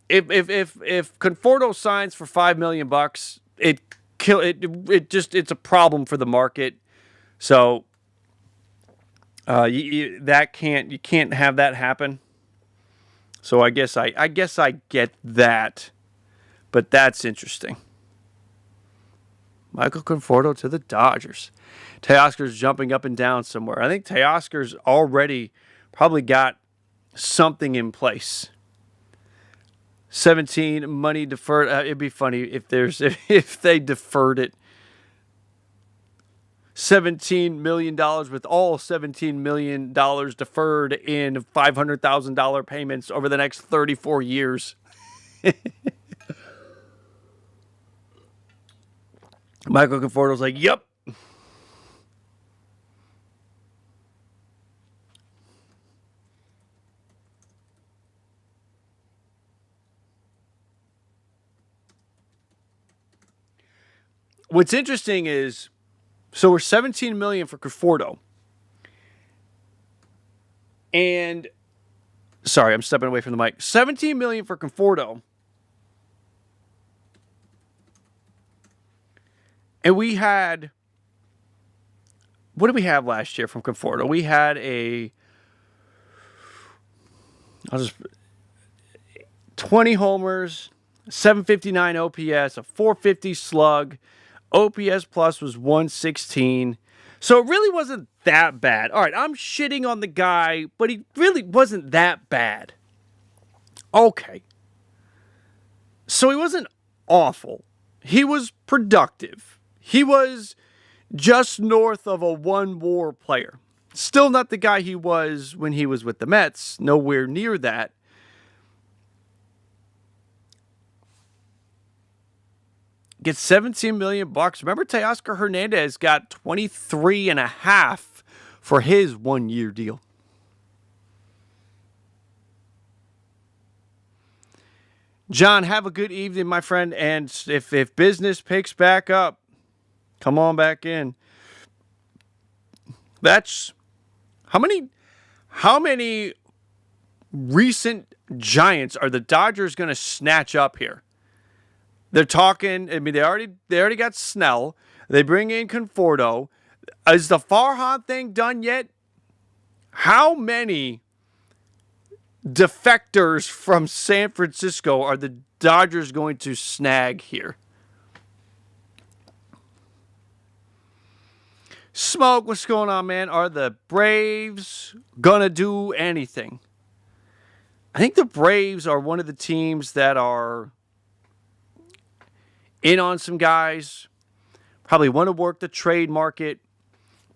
If Conforto signs for $5 million, it's a problem for the market. So you can't have that happen. So I guess I get that, but that's interesting. Michael Conforto to the Dodgers. Teoscar's jumping up and down somewhere. I think Teoscar's already probably got something in place. 17 money deferred. It'd be funny if they deferred it. $17 million with all $17 million deferred in $500,000 payments over the next 34 years. Michael Conforto's like, yep. What's interesting is, so we're $17 million for Conforto. And, sorry, I'm stepping away from the mic. $17 million for Conforto. And we had, what did we have last year from Conforto? We had 20 homers, 759 OPS, a 450 slug. OPS plus was 116. So it really wasn't that bad. All right, I'm shitting on the guy, but he really wasn't that bad. Okay. So he wasn't awful. He was productive. He was just north of a one-WAR player. Still not the guy he was when he was with the Mets. Nowhere near that. Gets $17 million. Remember, Teoscar Hernandez got 23.5 for his 1 year deal. John, have a good evening, my friend. And if business picks back up, come on back in. That's how many recent Giants are the Dodgers going to snatch up here? They're talking. I mean, they already got Snell. They bring in Conforto. Is the Farhan thing done yet? How many defectors from San Francisco are the Dodgers going to snag here? Smoke, what's going on, man? Are the Braves gonna do anything? I think the Braves are one of the teams that are in on some guys, probably want to work the trade market,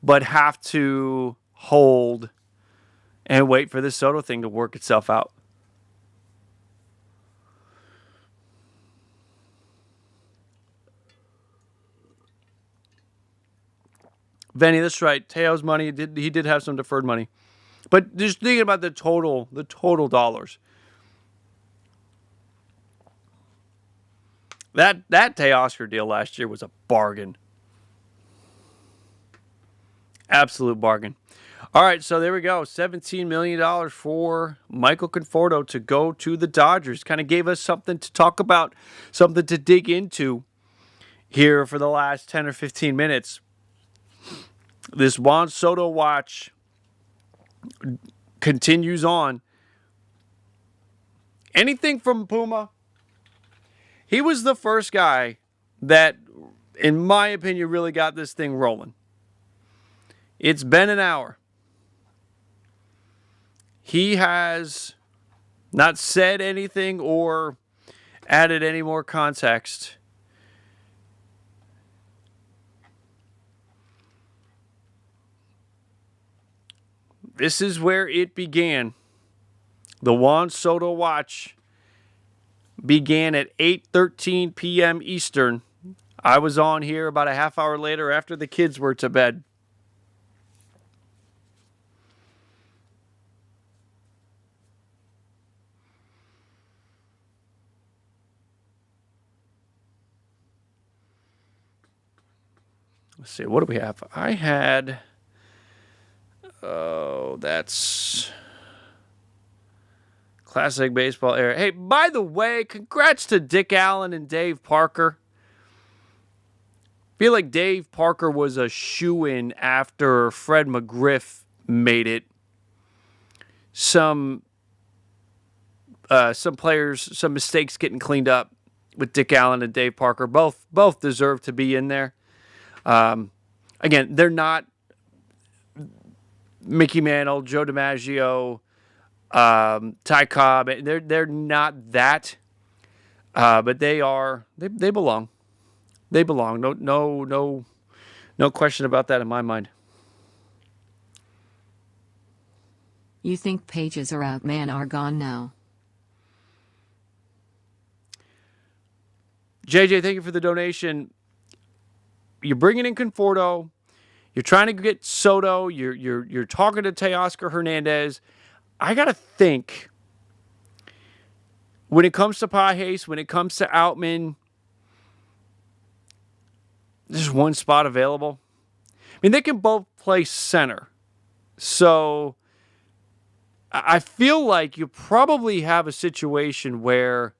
but have to hold and wait for this Soto thing to work itself out. Venny, that's right. Teo's money, he did have some deferred money. But just thinking about the total dollars. That Teoscar deal last year was a bargain. Absolute bargain. All right, so there we go. $17 million for Michael Conforto to go to the Dodgers. Kind of gave us something to talk about, something to dig into here for the last 10 or 15 minutes. This Juan Soto watch continues on. Anything from Puma? He was the first guy that, in my opinion, really got this thing rolling. It's been an hour. He has not said anything or added any more context. This is where it began. The Juan Soto watch began at 8:13 p.m. Eastern. I was on here about a half hour later after the kids were to bed. Let's see, what do we have? I had... Oh, that's classic baseball era. Hey, by the way, congrats to Dick Allen and Dave Parker. I feel like Dave Parker was a shoo-in after Fred McGriff made it. Some players, some mistakes getting cleaned up with Dick Allen and Dave Parker. Both deserve to be in there. Again, they're not Mickey Mantle, Joe DiMaggio, Ty Cobb. They're not that, but they are. They belong. They belong. No question about that in my mind. You think pages are out, man, are gone now. JJ, thank you for the donation. You're bringing in Conforto. You're trying to get Soto. You're talking to Teoscar Hernandez. I gotta think. When it comes to Pages, when it comes to Outman, there's one spot available. I mean, they can both play center, so I feel like you probably have a situation where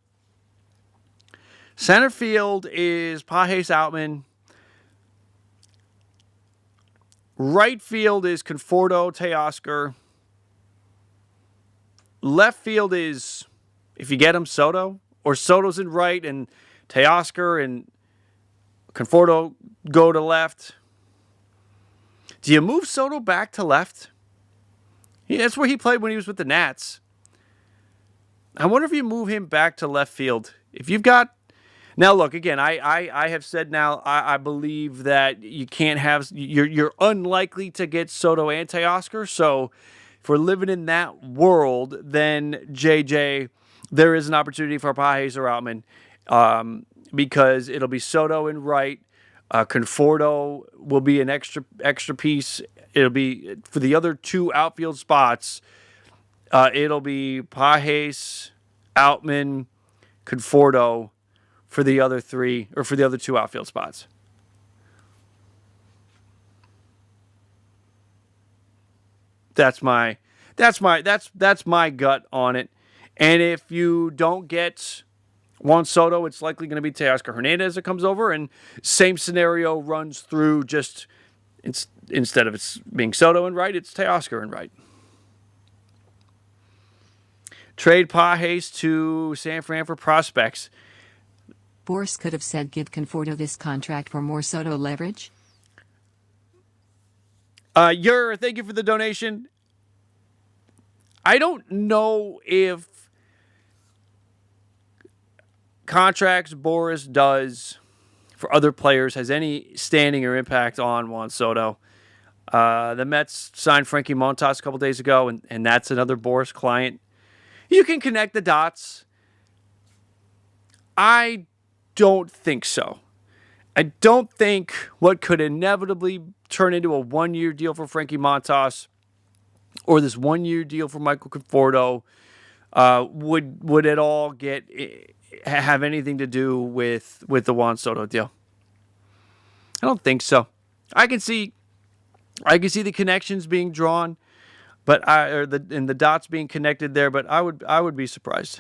center field is Pages, Outman. Right field is Conforto, Teoscar. Left field is, if you get him, Soto. Or Soto's in right and Teoscar and Conforto go to left. Do you move Soto back to left? Yeah, that's where he played when he was with the Nats. I wonder if you move him back to left field. If you've got... Now, look, again, I have said now, I believe that you can't have... You're unlikely to get Soto and Teoscar, so if we're living in that world, then, JJ, there is an opportunity for Pages or Outman, because it'll be Soto in right, Conforto will be an extra piece. It'll be, for the other two outfield spots, it'll be Pages, Outman, Conforto, for the other three, or for the other two outfield spots. That's my gut on it. And if you don't get Juan Soto, it's likely going to be Teoscar Hernandez that comes over, and same scenario runs through. Just instead of it's being Soto in right, it's Teoscar in right. Trade Pages to San Fran for prospects. Boris could have said give Conforto this contract for more Soto leverage. Thank you for the donation. I don't know if contracts Boris does for other players has any standing or impact on Juan Soto. The Mets signed Frankie Montas a couple days ago, and that's another Boris client. You can connect the dots. I don't think so. I don't think what could inevitably turn into a one-year deal for Frankie Montas or this one-year deal for Michael Conforto would at all have anything to do with the Juan Soto deal. I don't think so. I can see the connections being drawn, but the dots being connected there. But I would be surprised.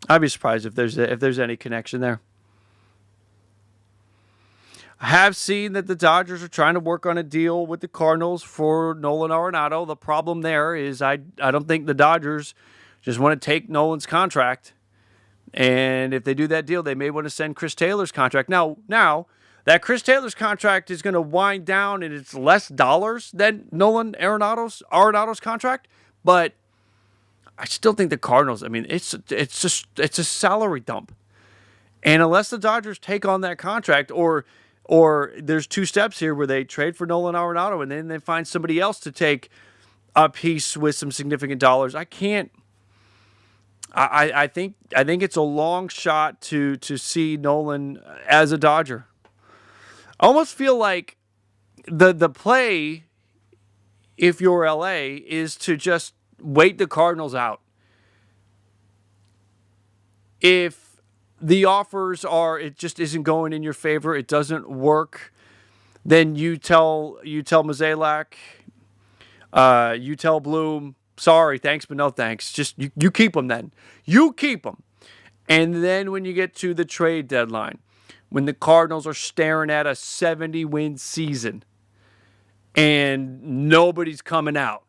I'd be surprised if there's any connection there. I have seen that the Dodgers are trying to work on a deal with the Cardinals for Nolan Arenado. The problem there is I don't think the Dodgers just want to take Nolan's contract. And if they do that deal, they may want to send Chris Taylor's contract. Now that Chris Taylor's contract is going to wind down and it's less dollars than Nolan Arenado's contract, but I still think the Cardinals, I mean, it's a salary dump. And unless the Dodgers take on that contract or there's two steps here where they trade for Nolan Arenado and then they find somebody else to take a piece with some significant dollars, I think it's a long shot to see Nolan as a Dodger. I almost feel like the play, if you're LA, is to just wait the Cardinals out. If the offers it just isn't going in your favor, it doesn't work, then you tell Mozeliak, you tell Bloom, sorry, thanks, but no thanks. Just you keep them then. You keep them. And then when you get to the trade deadline, when the Cardinals are staring at a 70-win season and nobody's coming out,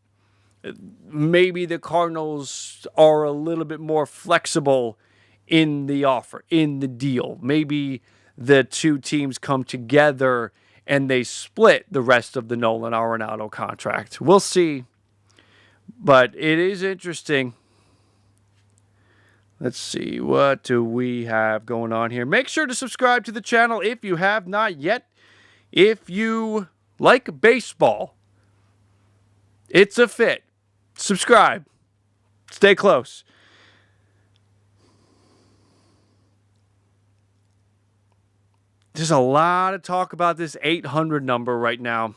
maybe the Cardinals are a little bit more flexible in the offer, in the deal. Maybe the two teams come together and they split the rest of the Nolan Arenado contract. We'll see. But it is interesting. Let's see. What do we have going on here? Make sure to subscribe to the channel if you have not yet. If you like baseball, it's a fit. Subscribe. Stay close. There's a lot of talk about this 800 number right now.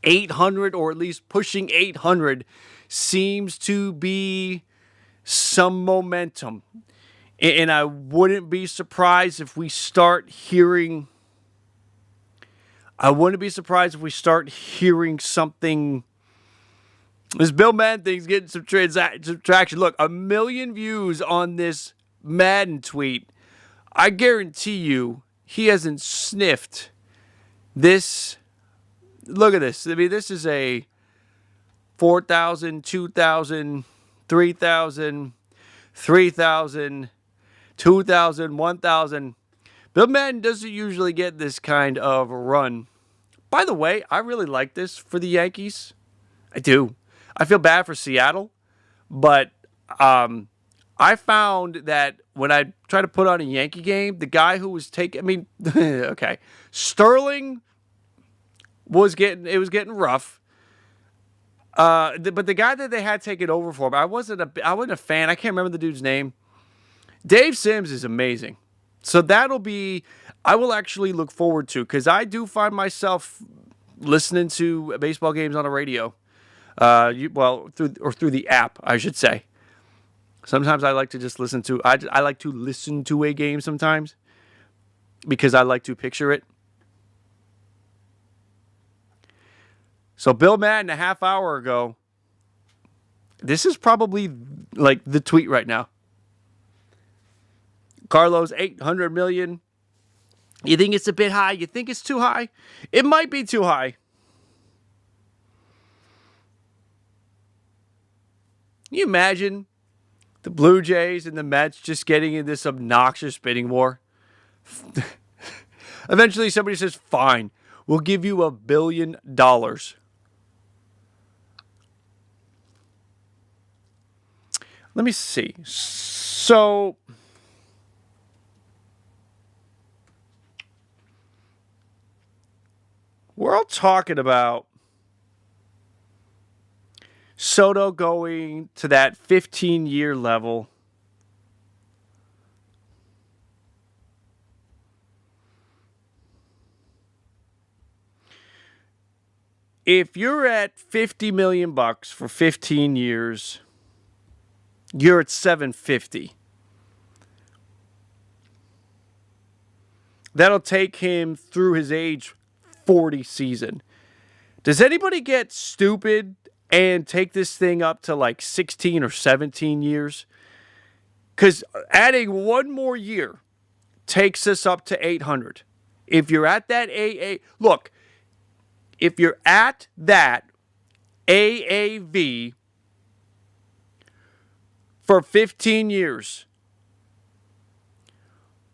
800, or at least pushing 800, seems to be some momentum. And I wouldn't be surprised if we start hearing... something... This Bill Madden thing's getting some traction. Look, 1 million views on this Madden tweet. I guarantee you he hasn't sniffed this. Look at this. I mean, this is a 4,000, 2,000, 3,000, 3,000, 2,000, 1,000. Bill Madden doesn't usually get this kind of run. By the way, I really like this for the Yankees. I do. I feel bad for Seattle, but I found that when I try to put on a Yankee game, the guy who was taking, I mean, okay, Sterling was getting rough. But the guy that they had taken over for him, I wasn't a fan. I can't remember the dude's name. Dave Sims is amazing. So I will actually look forward to, because I do find myself listening to baseball games on the radio. Through the app, I should say. Sometimes I like to just listen to. I like to listen to a game sometimes because I like to picture it. So Bill Madden a half hour ago. This is probably like the tweet right now. Carlos, 800 million. You think it's a bit high? You think it's too high? It might be too high. Can you imagine the Blue Jays and the Mets just getting in this obnoxious bidding war? Eventually somebody says, fine, we'll give you $1 billion. Let me see. So we're all talking about Soto going to that 15-year level. If you're at $50 million for 15 years, you're at $750. That'll take him through his age 40 season. Does anybody get stupid and take this thing up to like 16 or 17 years? Because adding one more year takes us up to 800. If you're at that look, if you're at that AAV for 15 years,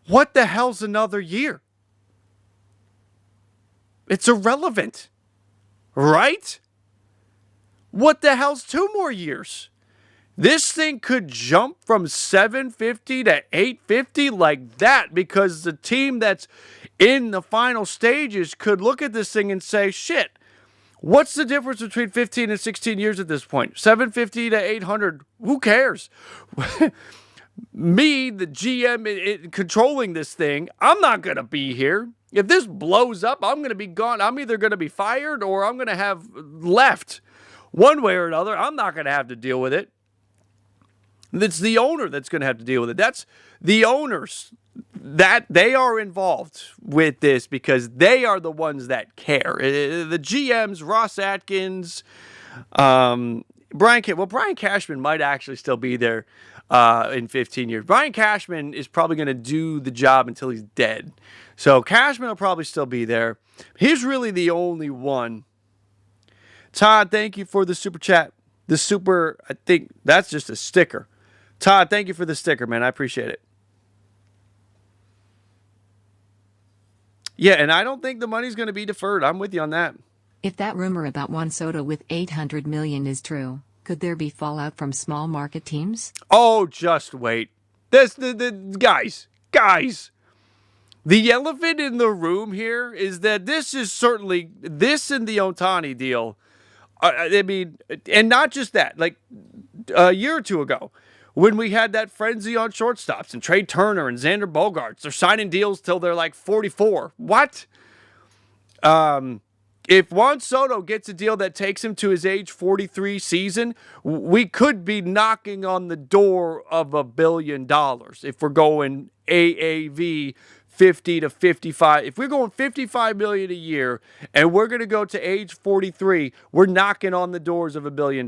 what the hell's another year? It's irrelevant, right? What the hell's 2 more years? This thing could jump from 750 to 850 like that, because the team that's in the final stages could look at this thing and say, shit, what's the difference between 15 and 16 years at this point? 750 to 800, who cares? Me, the GM controlling this thing, I'm not going to be here. If this blows up, I'm going to be gone. I'm either going to be fired or I'm going to have left. One way or another, I'm not going to have to deal with it. It's the owner that's going to have to deal with it. That's the owners, that they are involved with this because they are the ones that care. The GMs, Ross Atkins, Brian Cashman might actually still be there in 15 years. Brian Cashman is probably going to do the job until he's dead. So Cashman will probably still be there. He's really the only one. Todd, thank you for the super chat. I think that's just a sticker. Todd, thank you for the sticker, man. I appreciate it. Yeah, and I don't think the money's going to be deferred. I'm with you on that. If that rumor about Juan Soto with $800 million is true, could there be fallout from small market teams? Oh, just wait. Guys. The elephant in the room here is that this is certainly, this and the Ohtani deal, I mean, and not just that, like a year or two ago, when we had that frenzy on shortstops and Trey Turner and Xander Bogaerts, they're signing deals till they're like 44. What? If Juan Soto gets a deal that takes him to his age 43 season, we could be knocking on the door of $1 billion if we're going AAV 50 to 55. If we're going $55 million a year and we're going to go to age 43, we're knocking on the doors of $1 billion.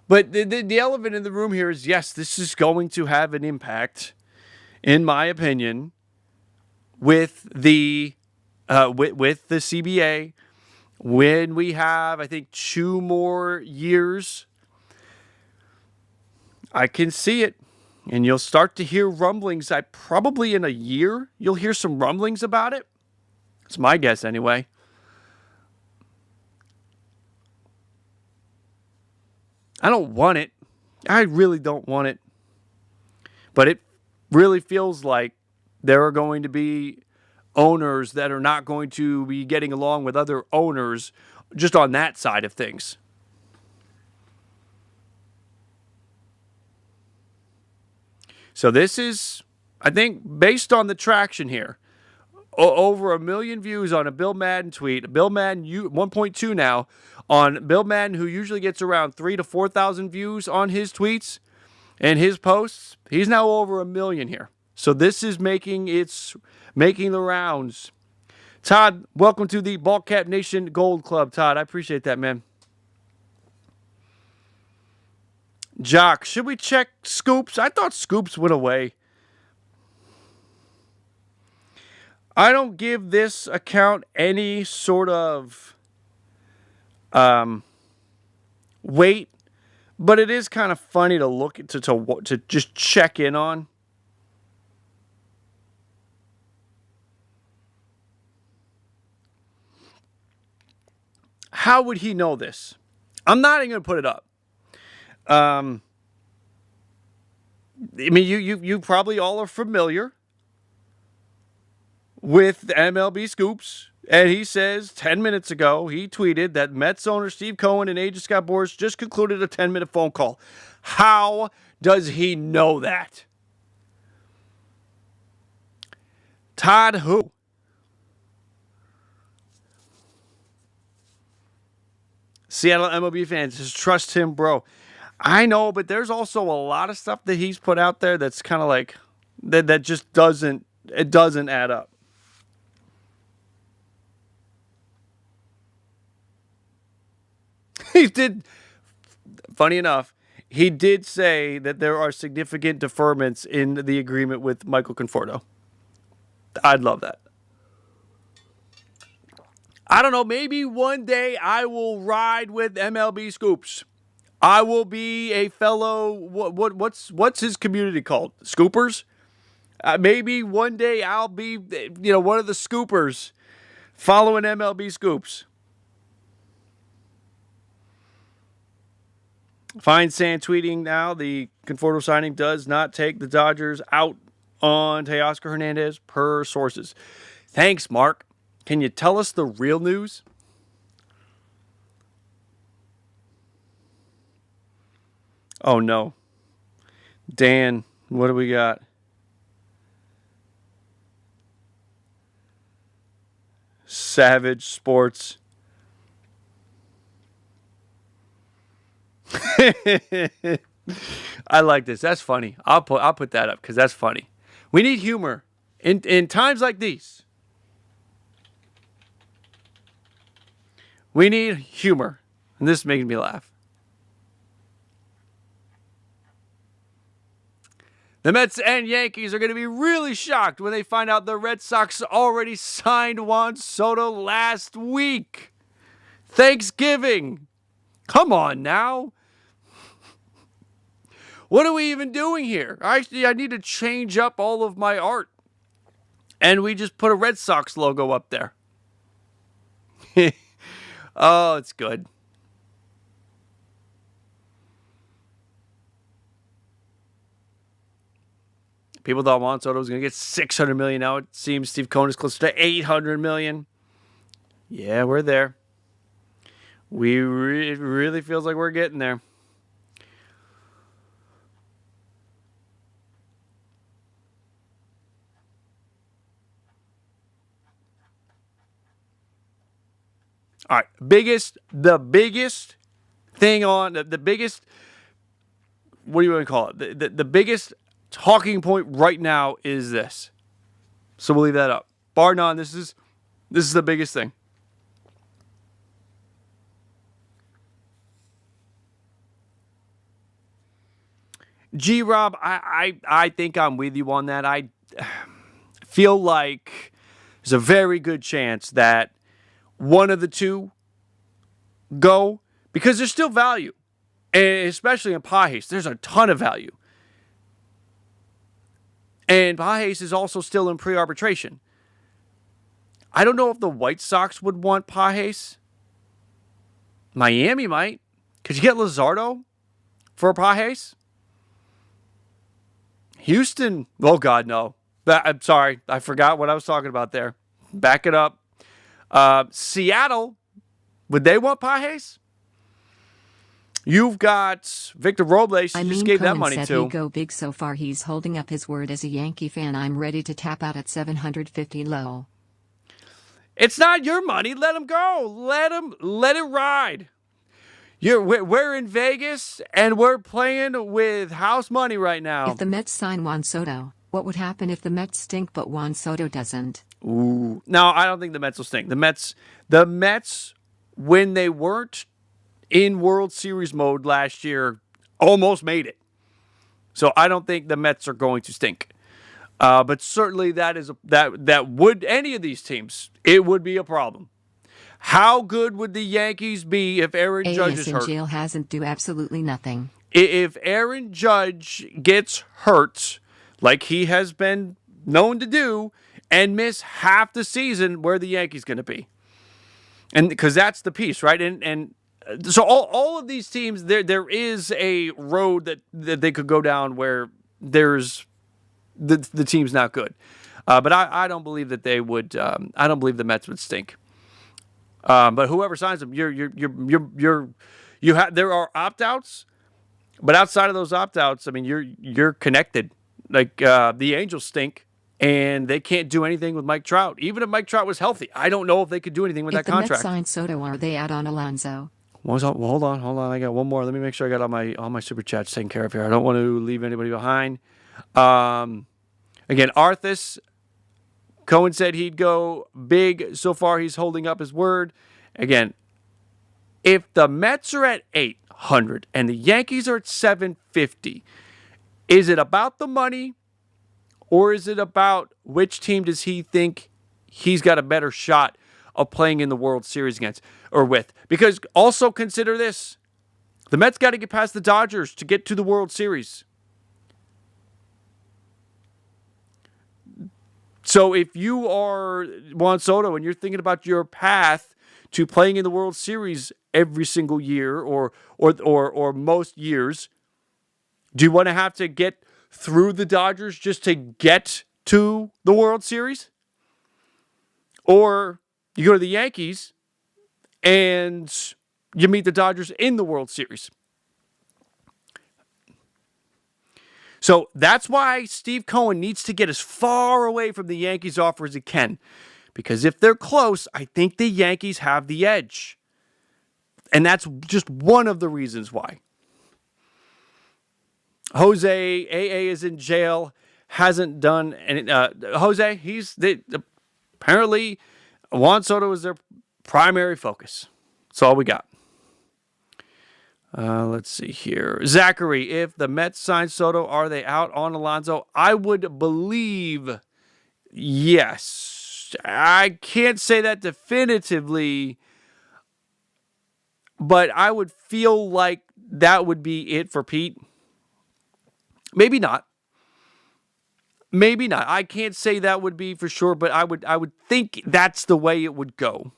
But the elephant in the room here is, yes, this is going to have an impact, in my opinion, with the CBA. When we have, I think, 2 more years, I can see it. And you'll start to hear rumblings. Probably in a year, you'll hear some rumblings about it. It's my guess anyway. I don't want it. I really don't want it. But it really feels like there are going to be owners that are not going to be getting along with other owners just on that side of things. So this is, I think, based on the traction here, over 1 million views on a Bill Madden tweet. Bill Madden 1.2 now on Bill Madden, who usually gets around 3,000 to 4,000 views on his tweets and his posts. He's now over 1 million here. So this is making the rounds. Todd, welcome to the BALLCAP Nation Gold Club. Todd, I appreciate that, man. Jock, should we check Scoops? I thought Scoops went away. I don't give this account any sort of weight, but it is kind of funny to look at, to just check in on. How would he know this? I'm not even going to put it up. I mean, you probably all are familiar with the MLB Scoops. And he says 10 minutes ago, he tweeted that Mets owner Steve Cohen and agent Scott Boras just concluded a 10-minute phone call. How does he know that? Todd who? Seattle MLB fans, just trust him, bro. I know, but there's also a lot of stuff that he's put out there that's kind of like, that just doesn't add up. He did, funny enough, he did say that there are significant deferments in the agreement with Michael Conforto. I'd love that. I don't know, maybe one day I will ride with MLB Scoops. I will be a fellow, what's his community called? Scoopers? Maybe one day I'll be, one of the scoopers following MLB Scoops. Fine Sand tweeting now, the Conforto signing does not take the Dodgers out on Teoscar Hernandez per sources. Thanks, Mark. Can you tell us the real news? Oh, no. Dan, what do we got? Savage Sports. I like this. That's funny. I'll put that up because that's funny. We need humor in times like these. We need humor, and this is making me laugh. The Mets and Yankees are going to be really shocked when they find out the Red Sox already signed Juan Soto last week. Thanksgiving. Come on now. What are we even doing here? I need to change up all of my art. And we just put a Red Sox logo up there. Oh, it's good. People thought Juan Soto was going to get $600 million. Now it seems Steve Cohen is closer to $800 million. Yeah, we're there. It really feels like we're getting there. All right, the biggest thing on the biggest, what do you want to call it? The biggest talking point right now is this. So we'll leave that up. Bar none, this is the biggest thing. G-Rob, I think I'm with you on that. I feel like there's a very good chance that one of the two go, because there's still value, and especially in Pages, there's a ton of value. And Pages is also still in pre-arbitration. I don't know if the White Sox would want Pages. Miami might. Could you get Luzardo for Pages? Houston, oh God, no. I'm sorry, I forgot what I was talking about there. Back it up. Seattle, would they want Pages? You've got Victor Robles. You just gave Cohen that money said to. He'd go big so far. He's holding up his word. As a Yankee fan, I'm ready to tap out at 750 low. It's not your money. Let him go. Let it ride. We're in Vegas and we're playing with house money right now. If the Mets sign Juan Soto, what would happen if the Mets stink but Juan Soto doesn't? Ooh. No, I don't think the Mets will stink. The Mets, when they weren't in World Series mode last year, almost made it. So I don't think the Mets are going to stink. But certainly that would, any of these teams, it would be a problem. How good would the Yankees be if Aaron Judge is hurt? in jail hasn't do absolutely nothing. If Aaron Judge gets hurt, like he has been known to do, and miss half the season, where are the Yankees going to be? And because that's the piece, right? And so all of these teams, there is a road that they could go down where there's the team's not good. But I don't believe that they would. I don't believe the Mets would stink. But whoever signs them, you have, there are opt-outs, but outside of those opt-outs, I mean, you're connected. Like the Angels stink, and they can't do anything with Mike Trout. Even if Mike Trout was healthy, I don't know if they could do anything with that contract. If the Mets signed Soto, are they out on Alonso? Well, hold on. I got one more. Let me make sure I got all my super chats taken care of here. I don't want to leave anybody behind. Again, Arthas. Cohen said he'd go big. So far, he's holding up his word. Again, if the Mets are at 800 and the Yankees are at 750, is it about the money, or is it about which team does he think he's got a better shot of playing in the World Series against or with? Because also consider this. The Mets got to get past the Dodgers to get to the World Series. So if you are Juan Soto and you're thinking about your path to playing in the World Series every single year or most years, do you want to have to get through the Dodgers just to get to the World Series? Or you go to the Yankees and you meet the Dodgers in the World Series? So that's why Steve Cohen needs to get as far away from the Yankees offer as he can. Because if they're close, I think the Yankees have the edge. And that's just one of the reasons why. Jose, AA is in jail, hasn't done any. Jose, apparently Juan Soto is their primary focus. That's all we got. Let's see here. Zachary, if the Mets sign Soto, are they out on Alonso? I would believe yes. I can't say that definitively, but I would feel like that would be it for Pete. Maybe not. Maybe not. I can't say that would be for sure, but I would think that's the way it would go.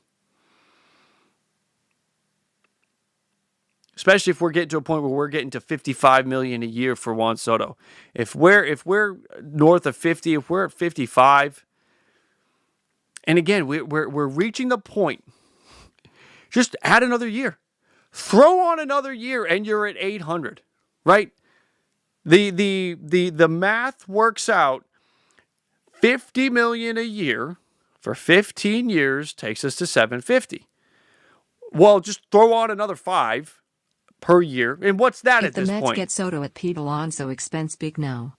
Especially if we're getting to a point where we're getting to $55 million a year for Juan Soto. If we're north of 50, if we're at 55, and again we're reaching the point. Just add another year, throw on another year, and you're at 800, right? The math works out. $50 million a year for 15 years takes us to 750. Well, just throw on another 5 per year. And what's that at this point? If the Mets get Soto at Pete Alonso expense, big no.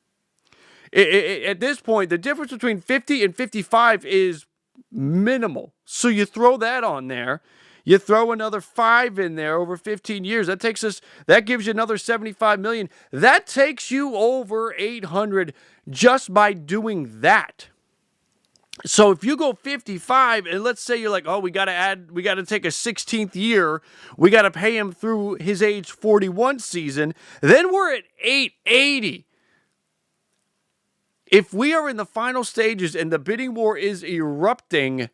At this point, the difference between 50 and 55 is minimal. So you throw that on there. You throw another 5 in there over 15 years. That gives you another 75 million. That takes you over 800 just by doing that. So if you go 55, and let's say you're like, oh, we got to take a 16th year, we got to pay him through his age 41 season, then we're at 880. If we are in the final stages and the bidding war is erupting,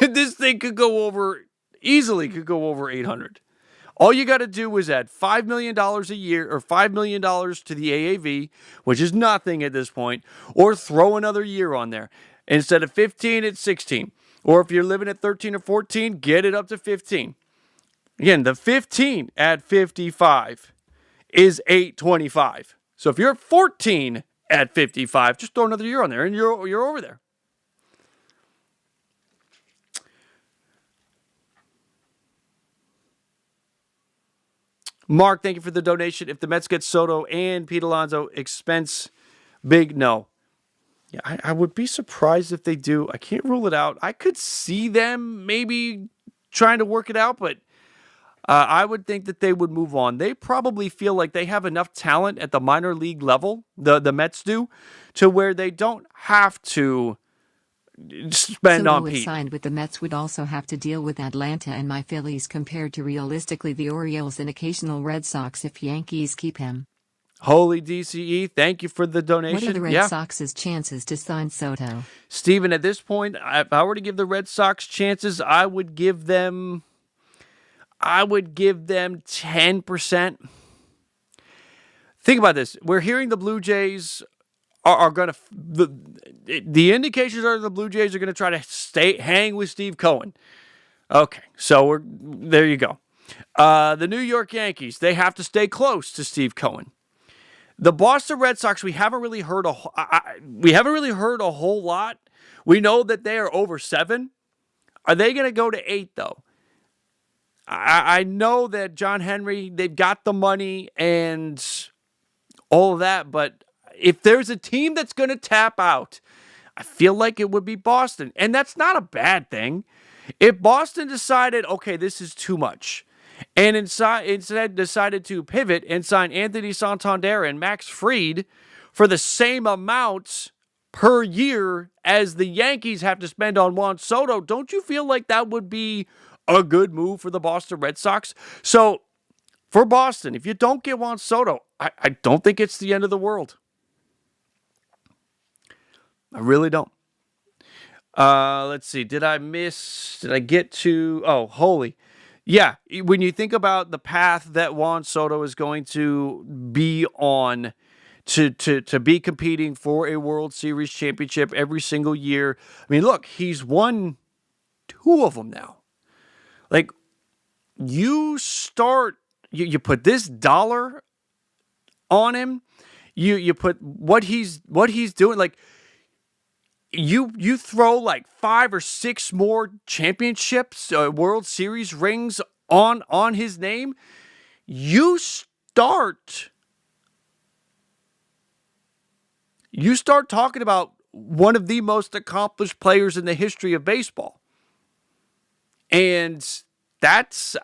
this thing could go over 800. All you got to do is add $5 million a year or $5 million to the AAV, which is nothing at this point, or throw another year on there. Instead of 15, it's 16. Or if you're living at 13 or 14, get it up to 15. Again, the 15 at 55 is 825. So if you're at 14 at 55, just throw another year on there and you're over there. Mark, thank you for the donation. If the Mets get Soto and Pete Alonso, expense big no. Yeah, I would be surprised if they do. I can't rule it out. I could see them maybe trying to work it out, but I would think that they would move on. They probably feel like they have enough talent at the minor league level, the Mets do, to where they don't have to spend on Pete. Soto, if signed with the Mets, would also have to deal with Atlanta and my Phillies compared to realistically the Orioles and occasional Red Sox if Yankees keep him. Holy DCE, thank you for the donation. What are the Red yeah. Sox's chances to sign Soto? Steven, at this point, if I were to give the Red Sox chances, I would give them 10%. Think about this. We're hearing the Blue Jays are going to the indications are the Blue Jays are going to try to hang with Steve Cohen. Okay, so there you go. The New York Yankees, they have to stay close to Steve Cohen. The Boston Red Sox, we haven't really heard a whole lot. We know that they are over 7. Are they going to go to 8 though? I know that John Henry, they've got the money and all of that, but if there's a team that's going to tap out, I feel like it would be Boston. And that's not a bad thing. If Boston decided, okay, this is too much, and instead decided to pivot and sign Anthony Santander and Max Fried for the same amount per year as the Yankees have to spend on Juan Soto, don't you feel like that would be a good move for the Boston Red Sox? So for Boston, if you don't get Juan Soto, I don't think it's the end of the world. I really don't. Let's see. Did I get to... Oh, holy. Yeah, when you think about the path that Juan Soto is going to be on to be competing for a World Series championship every single year. I mean, look, he's won 2 of them now. Like, you put this dollar on him, you put what he's doing, like, you throw like 5 or 6 more championships, World Series rings on his name. You start talking about one of the most accomplished players in the history of baseball. And that's,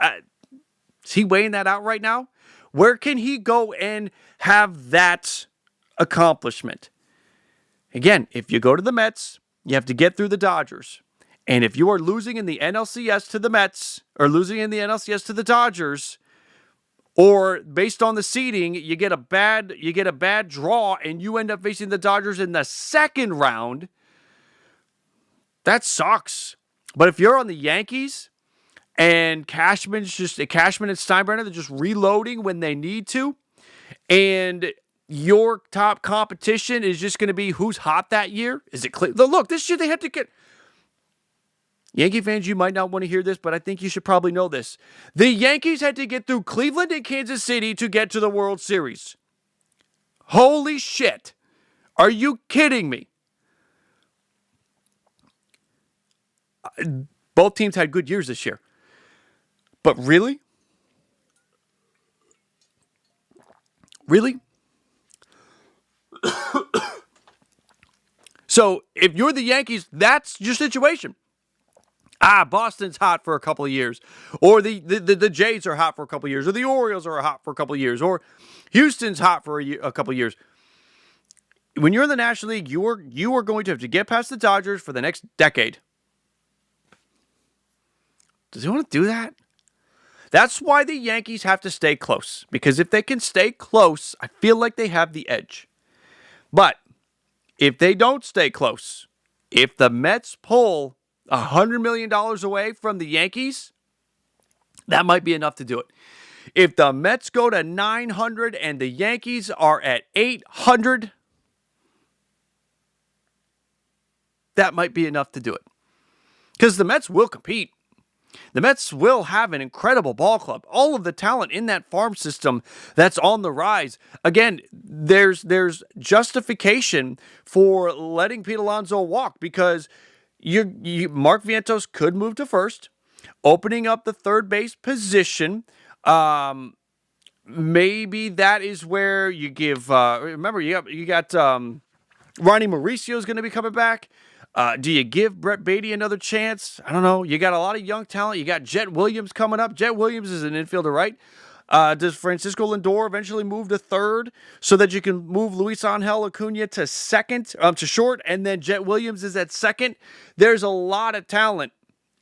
is he weighing that out right now? Where can he go and have that accomplishment? Again, if you go to the Mets, you have to get through the Dodgers. And if you are losing in the NLCS to the Mets, or losing in the NLCS to the Dodgers, or based on the seeding, you get a bad draw and you end up facing the Dodgers in the second round, that sucks. But if you're on the Yankees and Cashman and Steinbrenner, they're just reloading when they need to, and your top competition is just going to be who's hot that year. Is it Cleveland? Look, this year they had to get... Yankee fans, you might not want to hear this, but I think you should probably know this. The Yankees had to get through Cleveland and Kansas City to get to the World Series. Holy shit. Are you kidding me? Both teams had good years this year. But really? Really? So, if you're the Yankees, that's your situation. Boston's hot for a couple of years. Or the Jays are hot for a couple of years. Or the Orioles are hot for a couple of years. Or Houston's hot for a couple of years. When you're in the National League, you are going to have to get past the Dodgers for the next decade. Does he want to do that? That's why the Yankees have to stay close. Because if they can stay close, I feel like they have the edge. But if they don't stay close, if the Mets pull $100 million away from the Yankees, that might be enough to do it. If the Mets go to 900 and the Yankees are at 800, that might be enough to do it. Because the Mets will compete. The Mets will have an incredible ball club. All of the talent in that farm system that's on the rise. Again, there's justification for letting Pete Alonso walk because Mark Vientos could move to first, opening up the third base position. Maybe that is where you give. Remember, you got Ronnie Mauricio is going to be coming back. Do you give Brett Beatty another chance? I don't know. You got a lot of young talent. You got Jet Williams coming up. Jet Williams is an infielder, right? Does Francisco Lindor eventually move to third so that you can move Luis Angel Acuna to short, and then Jet Williams is at second? There's a lot of talent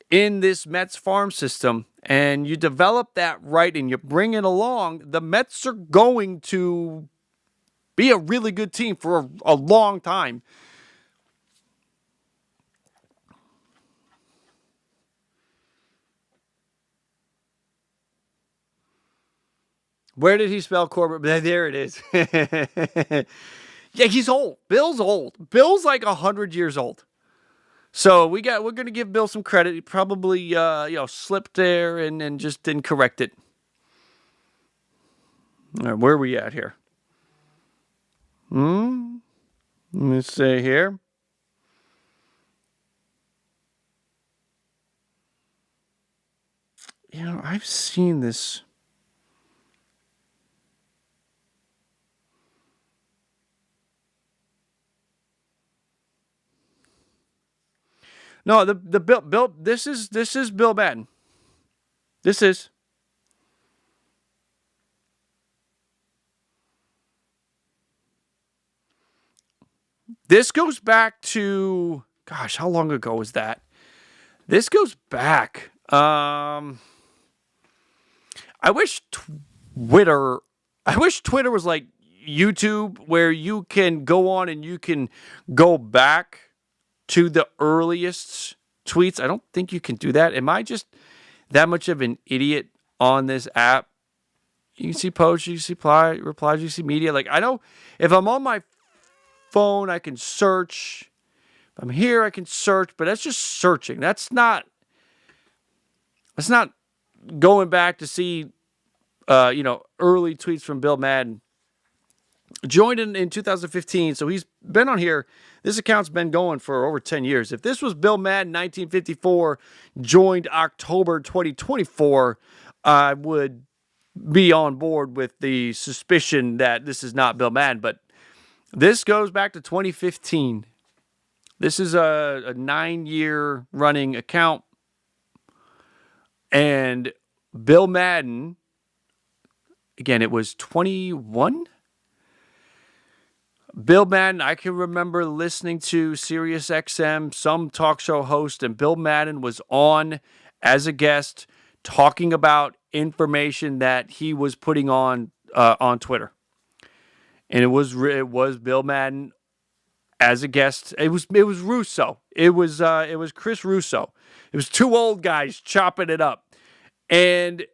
in this Mets farm system, and you develop that right and you bring it along. The Mets are going to be a really good team for a long time. Where did he spell Corbett? There it is. Yeah, he's old. Bill's old. Bill's like 100 years old. So we're gonna give Bill some credit. He probably slipped there and just didn't correct it. All right, where are we at here? Let me see here. I've seen this. No, the Bill. This is Bill Madden. This is. This goes back to, gosh, how long ago was that? This goes back. I wish Twitter was like YouTube, where you can go on and you can go back to the earliest tweets. I don't think you can do that. Am I just that much of an idiot on this app? You can see posts, you can see replies, you can see media. Like, I know if I'm on my phone, I can search. If I'm here, I can search, but that's just searching. That's not going back to see early tweets from Bill Madden. Joined in 2015, so he's been on here. This account's been going for over 10 years. If this was Bill Madden 1954, joined October 2024, I would be on board with the suspicion that this is not Bill Madden. But this goes back to 2015. This is a 9-year running account. And Bill Madden, again, it was 21? Bill Madden, I can remember listening to Sirius XM, some talk show host, and Bill Madden was on as a guest talking about information that he was putting on Twitter. And it was Bill Madden as a guest. It was Russo. It was Chris Russo. It was two old guys chopping it up. And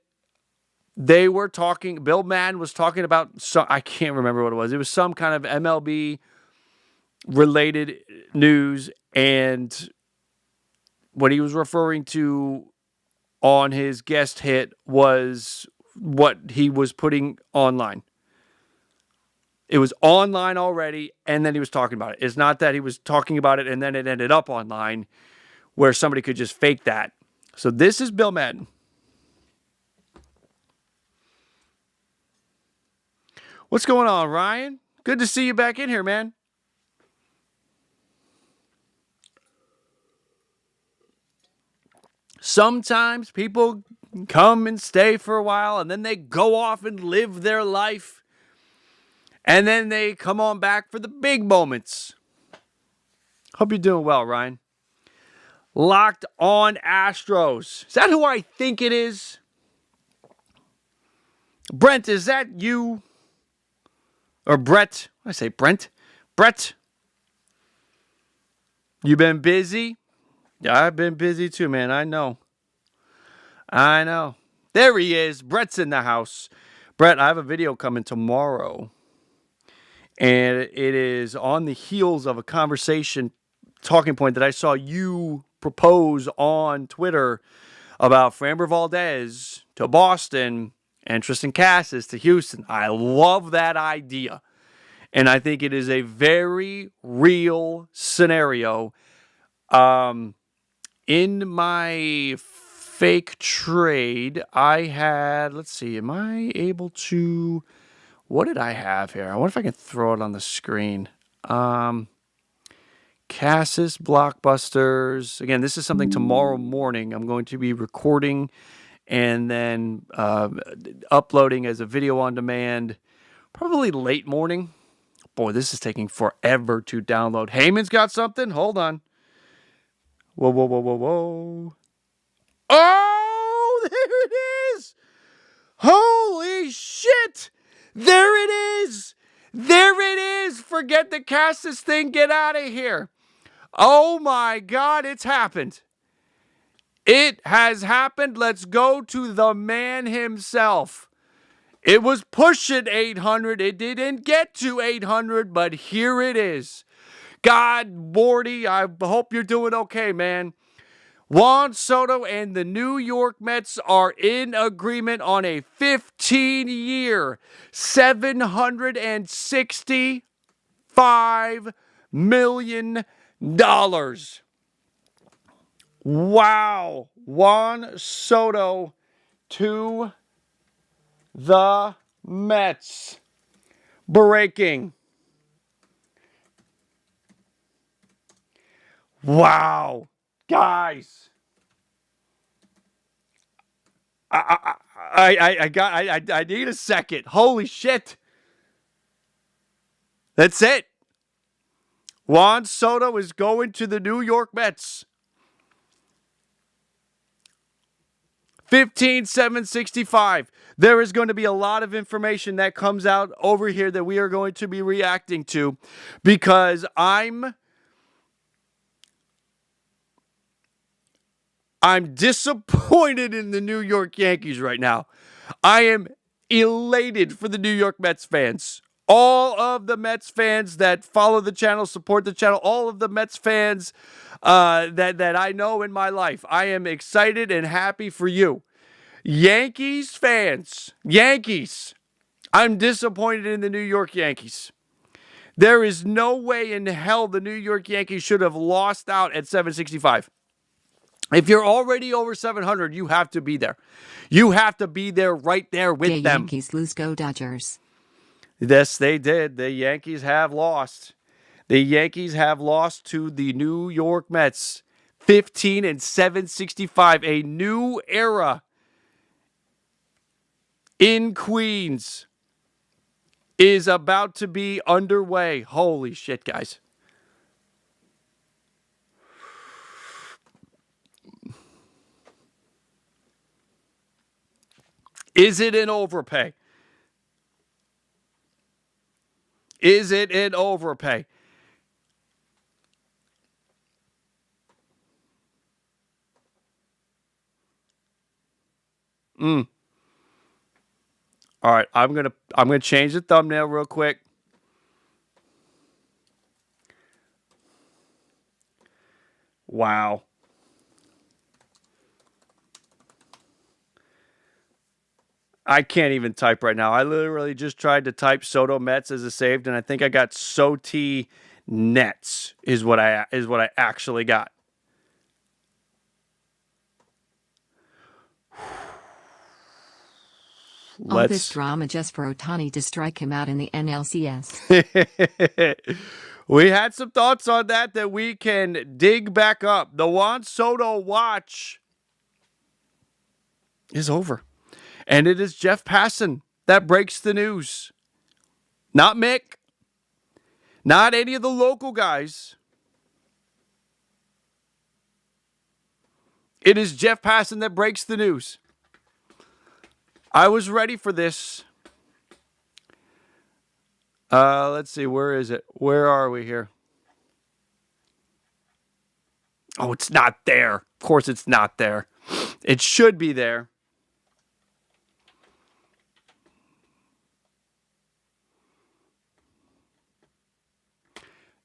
they were talking, Bill Madden was talking about, I can't remember what it was. It was some kind of MLB related news. And what he was referring to on his guest hit was what he was putting online. It was online already, and then he was talking about it. It's not that he was talking about it and then it ended up online where somebody could just fake that. So this is Bill Madden. What's going on, Ryan? Good to see you back in here, man. Sometimes people come and stay for a while, and then they go off and live their life. And then they come on back for the big moments. Hope you're doing well, Ryan. Locked on Astros. Is that who I think it is? Brent, is that you? Or Brett? I say Brent. Brett. You been busy? Yeah, I've been busy too, man. I know. There he is. Brett's in the house. Brett, I have a video coming tomorrow. And it is on the heels of a conversation talking point that I saw you propose on Twitter about Framber Valdez to Boston and Tristan Casas to Houston. I love that idea. And I think it is a very real scenario. In my fake trade, I had, let's see, am I able to, what did I have here? I wonder if I can throw it on the screen. Casas Blockbusters. Again, this is something tomorrow morning I'm going to be recording and then uploading as a video on demand, probably late morning. Boy, this is taking forever to download. Heyman's got something? Hold on. Whoa. Oh, there it is. Holy shit. There it is. There it is. Forget the Casas thing. Get out of here. Oh my God, it's happened. It has happened. Let's go to the man himself. It was pushing 800. It didn't get to 800, but here it is. God, Morty, I hope you're doing okay, man. Juan Soto and the New York Mets are in agreement on a 15-year, $765 million. Wow. Juan Soto to the Mets. Breaking. Wow. Guys. I need a second. Holy shit. That's it. Juan Soto is going to the New York Mets. 15,765. There is going to be a lot of information that comes out over here that we are going to be reacting to because I'm disappointed in the New York Yankees right now. I am elated for the New York Mets fans. All of the Mets fans that follow the channel, support the channel, all of the Mets fans that I know in my life. I am excited and happy for you. Yankees fans, Yankees, I'm disappointed in the New York Yankees. There is no way in hell the New York Yankees should have lost out at 765. If you're already over 700, you have to be there. You have to be there right there with The them. Yankees lose, go Dodgers. Yes, they did. The Yankees have lost. The Yankees have lost to the New York Mets. 15,765. A new era in Queens is about to be underway. Holy shit, guys. Is it an overpay? Is it an overpay? All right, I'm gonna change the thumbnail real quick. Wow. I can't even type right now. I literally just tried to type Soto Mets as a saved, and I think I got Soti Nets is what I actually got. All this drama just for Ohtani to strike him out in the NLCS. We had some thoughts on that we can dig back up. The Juan Soto watch is over. And it is Jeff Passan that breaks the news. Not Mick. Not any of the local guys. It is Jeff Passan that breaks the news. I was ready for this. Let's see. Where is it? Where are we here? Oh, it's not there. Of course it's not there. It should be there.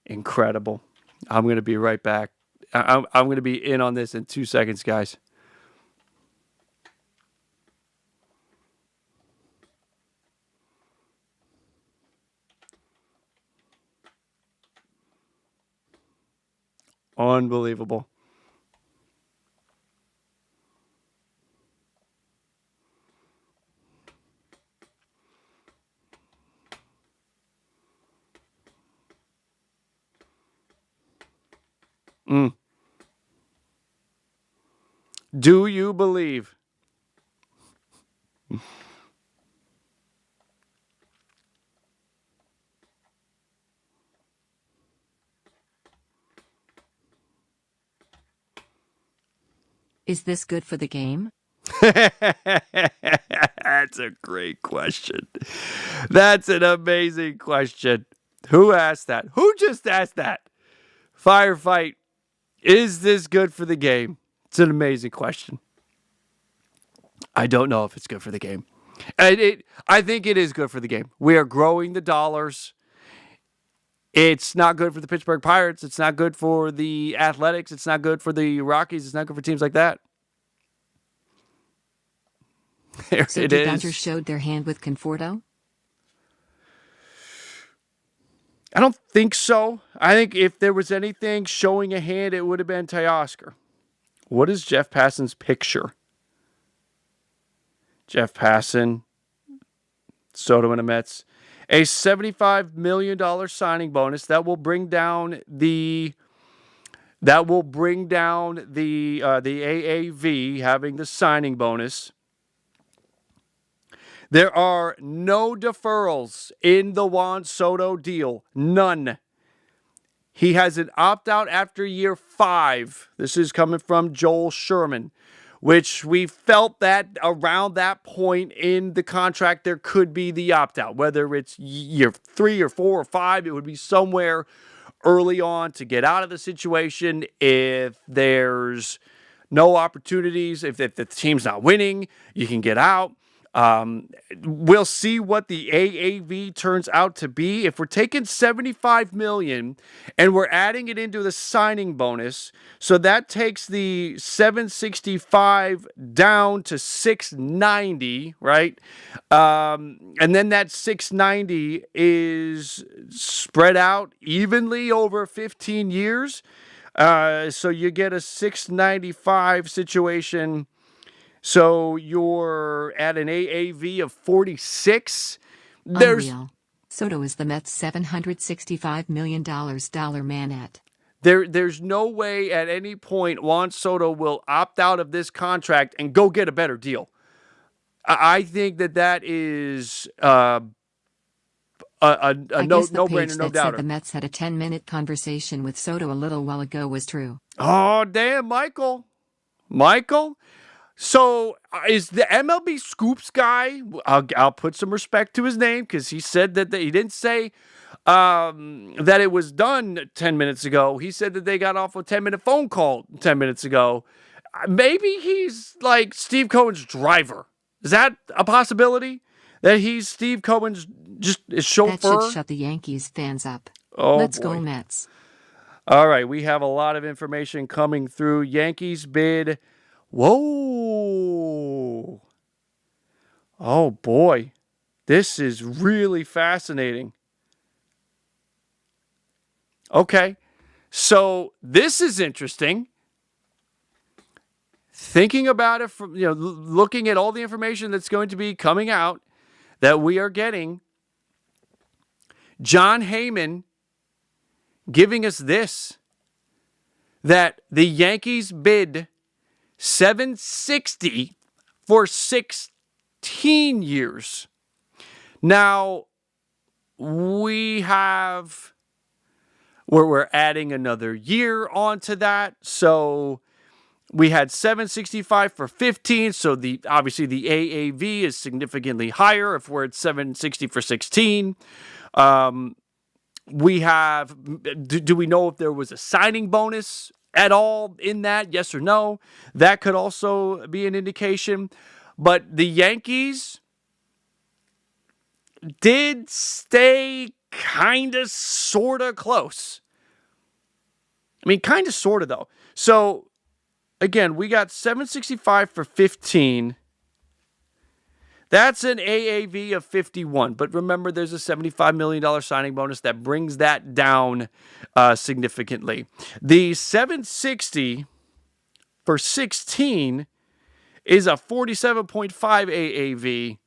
Incredible. I'm going to be right back. I'm going to be in on this in 2 seconds, guys. Unbelievable. Do you believe? Is this good for the game? That's a great question. That's an amazing question. Who asked that? Who just asked that? Firefight. Is this good for the game? It's an amazing question. I don't know if it's good for the game. I think it is good for the game. We are growing the dollars. It's not good for the Pittsburgh Pirates. It's not good for the Athletics. It's not good for the Rockies. It's not good for teams like that. There So it the is. Dodgers showed their hand with Conforto? I don't think so. I think if there was anything showing a hand, it would have been Teoscar. What is Jeff Passan's picture? Jeff Passan, Soto and the Mets. A $75 million signing bonus that will bring down the AAV having the signing bonus. There are no deferrals in the Juan Soto deal. None. He has an opt-out after year 5. This is coming from Joel Sherman, which we felt that around that point in the contract there could be the opt-out. Whether it's year 3 or 4 or 5, it would be somewhere early on to get out of the situation. If there's no opportunities, if the team's not winning, you can get out. We'll see what the AAV turns out to be. If we're taking $75 million and we're adding it into the signing bonus, so that takes the $765 down to $690, right? And then that $690 is spread out evenly over 15 years. So you get a $695 situation. So you're at an AAV of 46. Unreal. Soto is the Mets' $765 million dollar man at. There's no way at any point Juan Soto will opt out of this contract and go get a better deal. I think that is a no-brainer, no doubter. The Mets had a 10-minute conversation with Soto a little while ago was true. Oh, damn, Michael. So is the MLB Scoops guy, I'll put some respect to his name because he said that he didn't say that it was done 10 minutes ago. He said that they got off a 10-minute phone call 10 minutes ago. Maybe he's like Steve Cohen's driver. Is that a possibility? That he's Steve Cohen's just his chauffeur? That should shut the Yankees fans up. Oh, Let's boy. go Mets. All right, we have a lot of information coming through. Yankees bid. Whoa. Oh, boy. This is really fascinating. Okay. So this is interesting. Thinking about it from, looking at all the information that's going to be coming out that we are getting, John Heyman giving us this, that the Yankees bid $760 for 16 years. Now, we're adding another year onto that. So we had $765 for 15. So obviously the AAV is significantly higher if we're at $760 for 16. We have, do we know if there was a signing bonus at all in that? Yes or no? That could also be an indication. But the Yankees did stay kind of, sort of close. I mean, kind of, sort of, though. So, again, we got $765 for 15. That's an AAV of 51. But remember, there's a $75 million signing bonus that brings that down significantly. The $760 for 16 is a 47.5 AAV.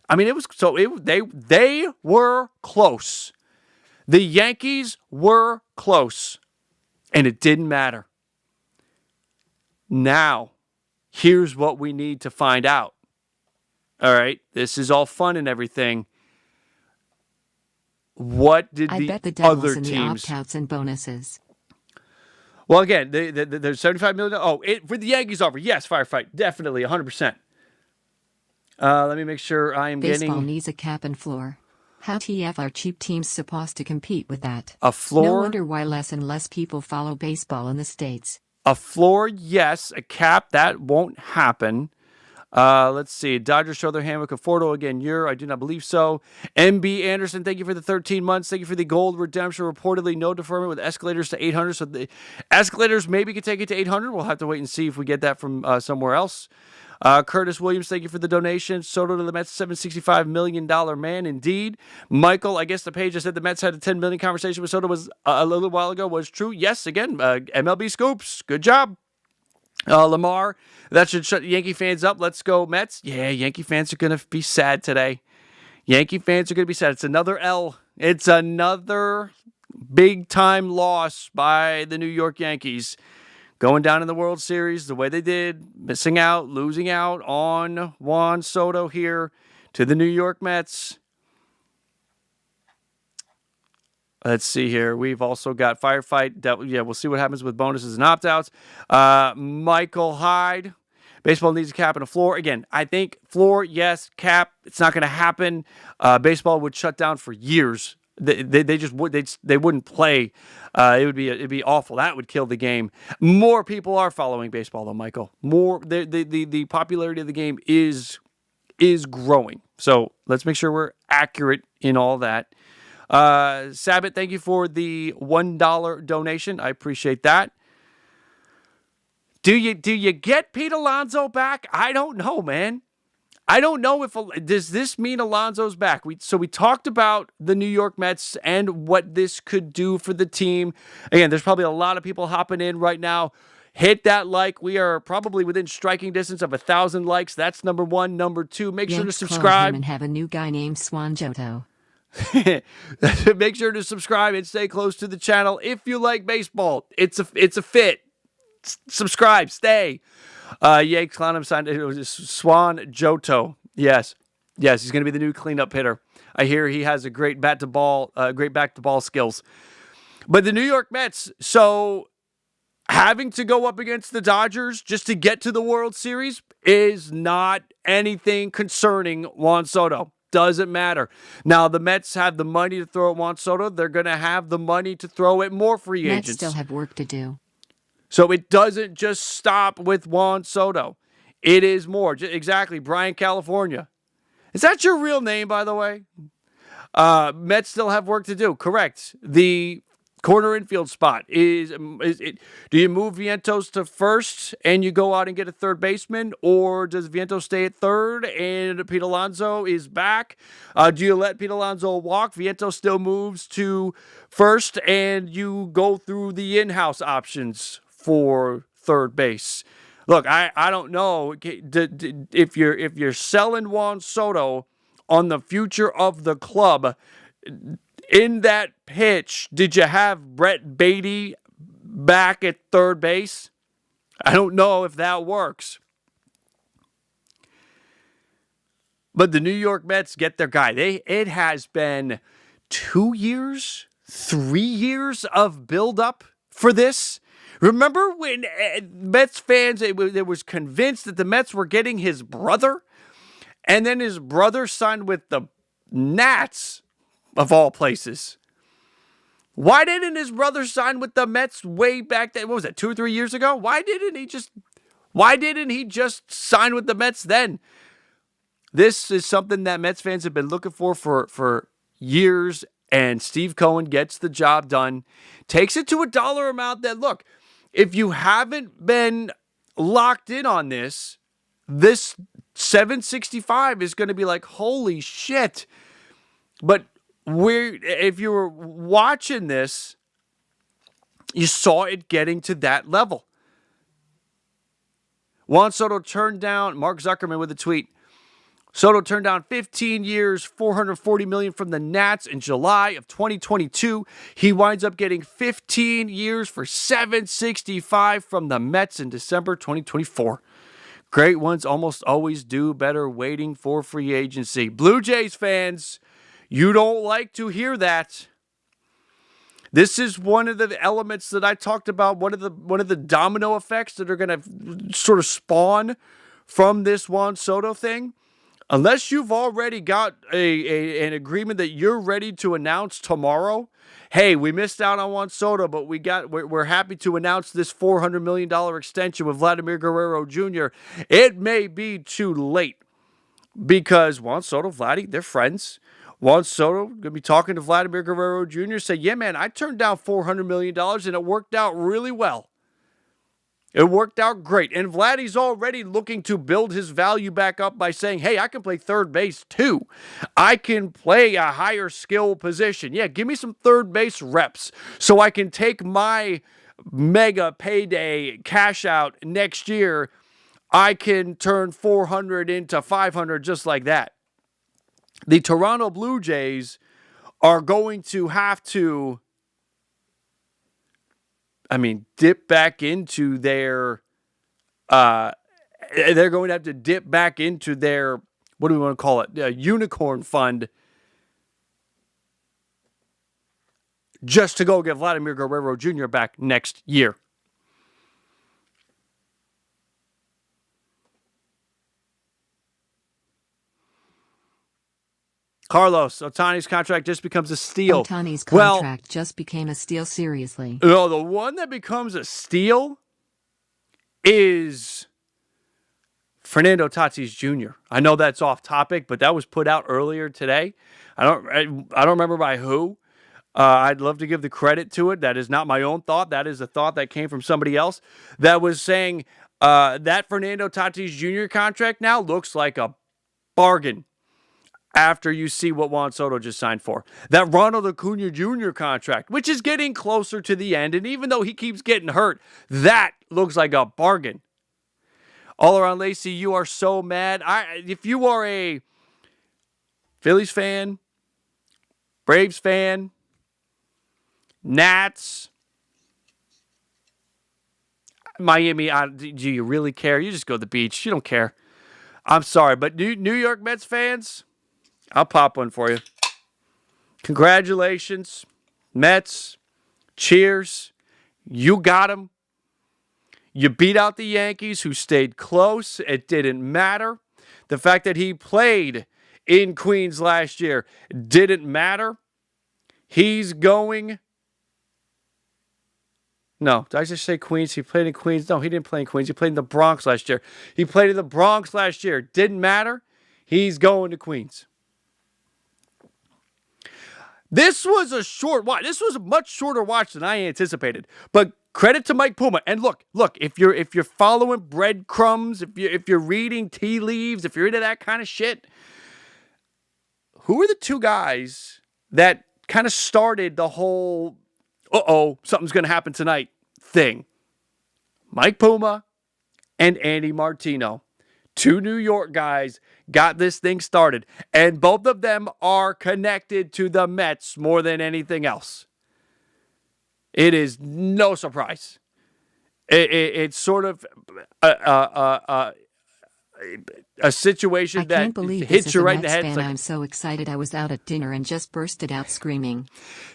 I mean, they were close. The Yankees were close. And it didn't matter. Now, here's what we need to find out. All right, this is all fun and everything. What did I bet the other Devils and teams? the opt-outs and bonuses. Well, again, there's $75 million. Oh, for the Yankees offer, yes, firefight, definitely, 100%. Let me make sure I am Baseball getting needs a cap and floor. How TF are cheap teams supposed to compete with that? a floor. No wonder why less and less people follow baseball in the States. A floor, yes. A cap, that won't happen. Let's see. Dodgers show their hand with Conforto again. I do not believe so. MB Anderson, thank you for the 13 months. Thank you for the gold redemption. Reportedly, no deferment with escalators to 800. So the escalators maybe could take it to 800. We'll have to wait and see if we get that from somewhere else. Curtis Williams, thank you for the donation. Soto to the Mets, $765 million man, indeed. Michael, I guess the page that said the Mets had a $10 million conversation with Soto was a little while ago was true. Yes, again, MLB Scoops. Good job. Lamar, that should shut Yankee fans up. Let's go, Mets. Yeah, Yankee fans are going to be sad today. Yankee fans are going to be sad. It's another L. It's another big-time loss by the New York Yankees. Going down in the World Series the way they did, missing out, losing out on Juan Soto here to the New York Mets. Let's see here. We've also got Firefight. We'll see what happens with bonuses and opt-outs. Michael Hyde. Baseball needs a cap and a floor. Again, I think floor, yes. Cap, it's not going to happen. Baseball would shut down for years. They just would. They wouldn't play. It'd be awful. That would kill the game. More people are following baseball though, Michael. The popularity of the game is growing. So let's make sure we're accurate in all that. Sabbath, thank you for the $1 donation. I appreciate that. Do you get Pete Alonso back? I don't know, man. I don't know does this mean Alonso's back? We talked about the New York Mets and what this could do for the team. Again, there's probably a lot of people hopping in right now. Hit that like. We are probably within striking distance of 1,000 likes. That's number one. Number two, make sure to subscribe. And have a new guy named Juan Soto. Make sure to subscribe and stay close to the channel if you like baseball. It's a fit. Subscribe, stay. Yanks Clownham signed Juan Soto. Yes, he's going to be the new cleanup hitter. I hear he has a great back to ball skills. But the New York Mets, so having to go up against the Dodgers just to get to the World Series is not anything concerning Juan Soto. Doesn't matter. Now, the Mets have the money to throw at Juan Soto. They're going to have the money to throw at more free agents. Mets still have work to do. So it doesn't just stop with Juan Soto. It is more. Exactly. Brian California. Is that your real name, by the way? Mets still have work to do. Correct. The corner infield spot is do you move Vientos to first and you go out and get a third baseman, or does Vientos stay at third and Pete Alonso is back? Do you let Pete Alonso walk? Vientos still moves to first and you go through the in-house options for third base. Look, I don't know if you're selling Juan Soto on the future of the club. In that pitch, did you have Brett Beatty back at third base? I don't know if that works. But the New York Mets get their guy. It has been 2 years, 3 years of build-up for this. Remember when Mets fans they was convinced that the Mets were getting his brother? And then his brother signed with the Nats, of all places. Why didn't his brother sign with the Mets way back then? What was that, 2 or 3 years ago? Why didn't he just sign with the Mets then? This is something that Mets fans have been looking for years, and Steve Cohen gets the job done. Takes it to a dollar amount that, look, if you haven't been locked in on this 765 is going to be like, holy shit. But if you were watching this, you saw it getting to that level. Juan Soto turned down, Mark Zuckerman with a tweet, Soto turned down 15 years, $440 million from the Nats in July of 2022. He winds up getting 15 years for $765 from the Mets in December 2024. Great ones almost always do better waiting for free agency. Blue Jays fans, you don't like to hear that. This is one of the elements that I talked about, one of the domino effects that are going to sort of spawn from this Juan Soto thing. unless you've already got an agreement that you're ready to announce tomorrow, hey, we missed out on Juan Soto, but we're happy to announce this $400 million extension with Vladimir Guerrero Jr. It may be too late because Juan Soto, Vladdy, they're friends. Juan Soto going to be talking to Vladimir Guerrero Jr. Say, yeah, man, I turned down $400 million and it worked out really well. It worked out great. And Vladdy's already looking to build his value back up by saying, hey, I can play third base too. I can play a higher skill position. Yeah, give me some third base reps so I can take my mega payday cash out next year. I can turn 400 into 500 just like that. The Toronto Blue Jays are going to have to dip back into their, they're going to have to dip back into their, what do we want to call it, unicorn fund, just to go get Vladimir Guerrero Jr. back next year. Carlos, Ohtani's contract just becomes a steal. Ohtani's contract just became a steal, seriously. No, the one that becomes a steal is Fernando Tatis Jr. I know that's off topic, but that was put out earlier today. I don't remember by who. I'd love to give the credit to it. That is not my own thought. That is a thought that came from somebody else that was saying that Fernando Tatis Jr. contract now looks like a bargain after you see what Juan Soto just signed for. That Ronald Acuna Jr. contract, which is getting closer to the end, and even though he keeps getting hurt, that looks like a bargain. All around, Lacey, you are so mad. If you are a Phillies fan, Braves fan, Nats, Miami, do you really care? You just go to the beach. You don't care. I'm sorry, but New York Mets fans, I'll pop one for you. Congratulations, Mets. Cheers. You got them. You beat out the Yankees, who stayed close. It didn't matter. The fact that he played in Queens last year didn't matter. He's going... No, did I just say Queens? He played in Queens. No, he didn't play in Queens. He played in the Bronx last year. He played in the Bronx last year. Didn't matter. He's going to Queens. This was a short watch. This was a much shorter watch than I anticipated. But credit to Mike Puma. And look, if you're following breadcrumbs, if you're reading tea leaves, if you're into that kind of shit, who are the two guys that kind of started the whole something's going to happen tonight thing? Mike Puma and Andy Martino. Two New York guys got this thing started, and both of them are connected to the Mets more than anything else. It is no surprise. It's sort of a situation that hits you right in the head. I'm so excited. I was out at dinner and just bursted out screaming.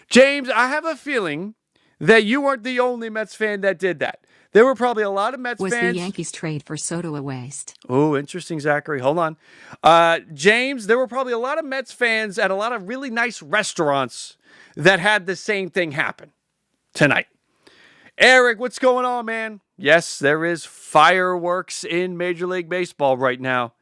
James, I have a feeling that you weren't the only Mets fan that did that. There were probably a lot of Mets fans. Was the Yankees trade for Soto a waste? Oh, interesting, Zachary. Hold on. James, there were probably a lot of Mets fans at a lot of really nice restaurants that had the same thing happen tonight. Eric, what's going on, man? Yes, there is fireworks in Major League Baseball right now.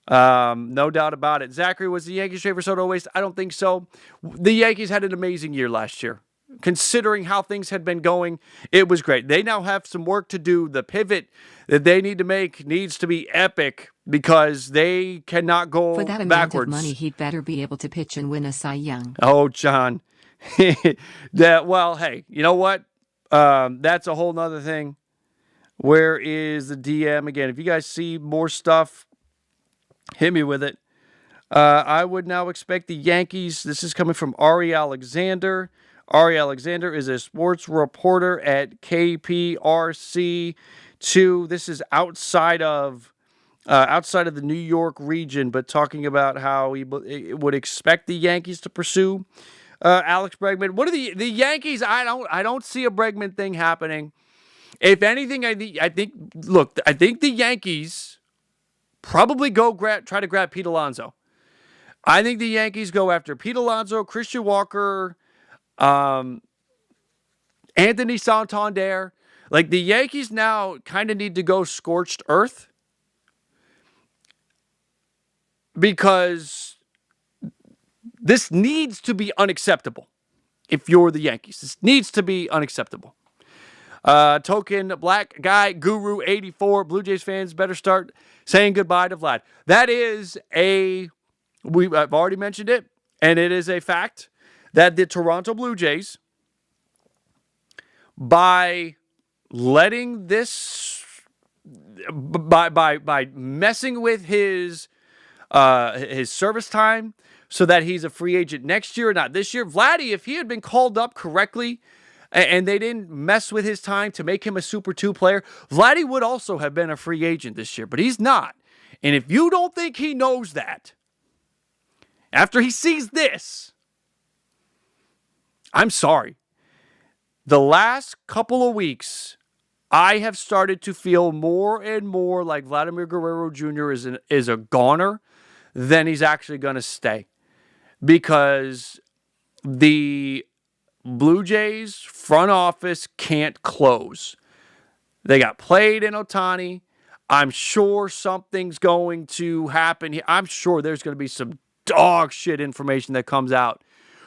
No doubt about it. Zachary, was the Yankees trade for Soto a waste? I don't think so. The Yankees had an amazing year last year. Considering how things had been going, it was great. They now have some work to do. The pivot that they need to make needs to be epic because they cannot go backwards. For that amount of money, he'd better be able to pitch and win a Cy Young. Oh, John. Well, hey, you know what? That's a whole nother thing. Where is the DM again? If you guys see more stuff, hit me with it. I would now expect the Yankees. This is coming from Ari Alexander. Ari Alexander is a sports reporter at KPRC2. This is outside of the New York region, but talking about how he would expect the Yankees to pursue Alex Bregman. What are the Yankees? I don't see a Bregman thing happening. If anything, I think the Yankees probably try to grab Pete Alonso. I think the Yankees go after Pete Alonso, Christian Walker, Anthony Santander. Like, the Yankees now kind of need to go scorched earth because this needs to be unacceptable if you're the Yankees. This needs to be unacceptable. Token Black Guy Guru 84. Blue Jays fans better start saying goodbye to Vlad. That is I've already mentioned it, and it is a fact that the Toronto Blue Jays, by letting this, by messing with his service time so that he's a free agent next year, not this year. Vladdy, if he had been called up correctly and they didn't mess with his time to make him a Super 2 player, Vladdy would also have been a free agent this year, but he's not. And if you don't think he knows that, after he sees this, I'm sorry. The last couple of weeks, I have started to feel more and more like Vladimir Guerrero Jr. is a goner than he's actually going to stay. Because the Blue Jays front office can't close. They got played in Ohtani. I'm sure something's going to happen here. I'm sure there's going to be some dog shit information that comes out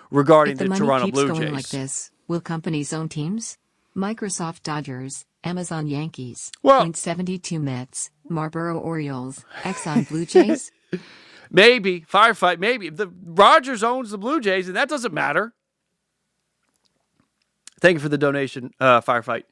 regarding the Toronto Blue Jays. If the money keeps going like this, will companies own teams? Microsoft Dodgers, Amazon Yankees, .72 Mets, Marlboro Orioles, Exxon Blue Jays? Maybe. Firefight, maybe. The Rogers owns the Blue Jays, and that doesn't matter. Thank you for the donation, Firefight.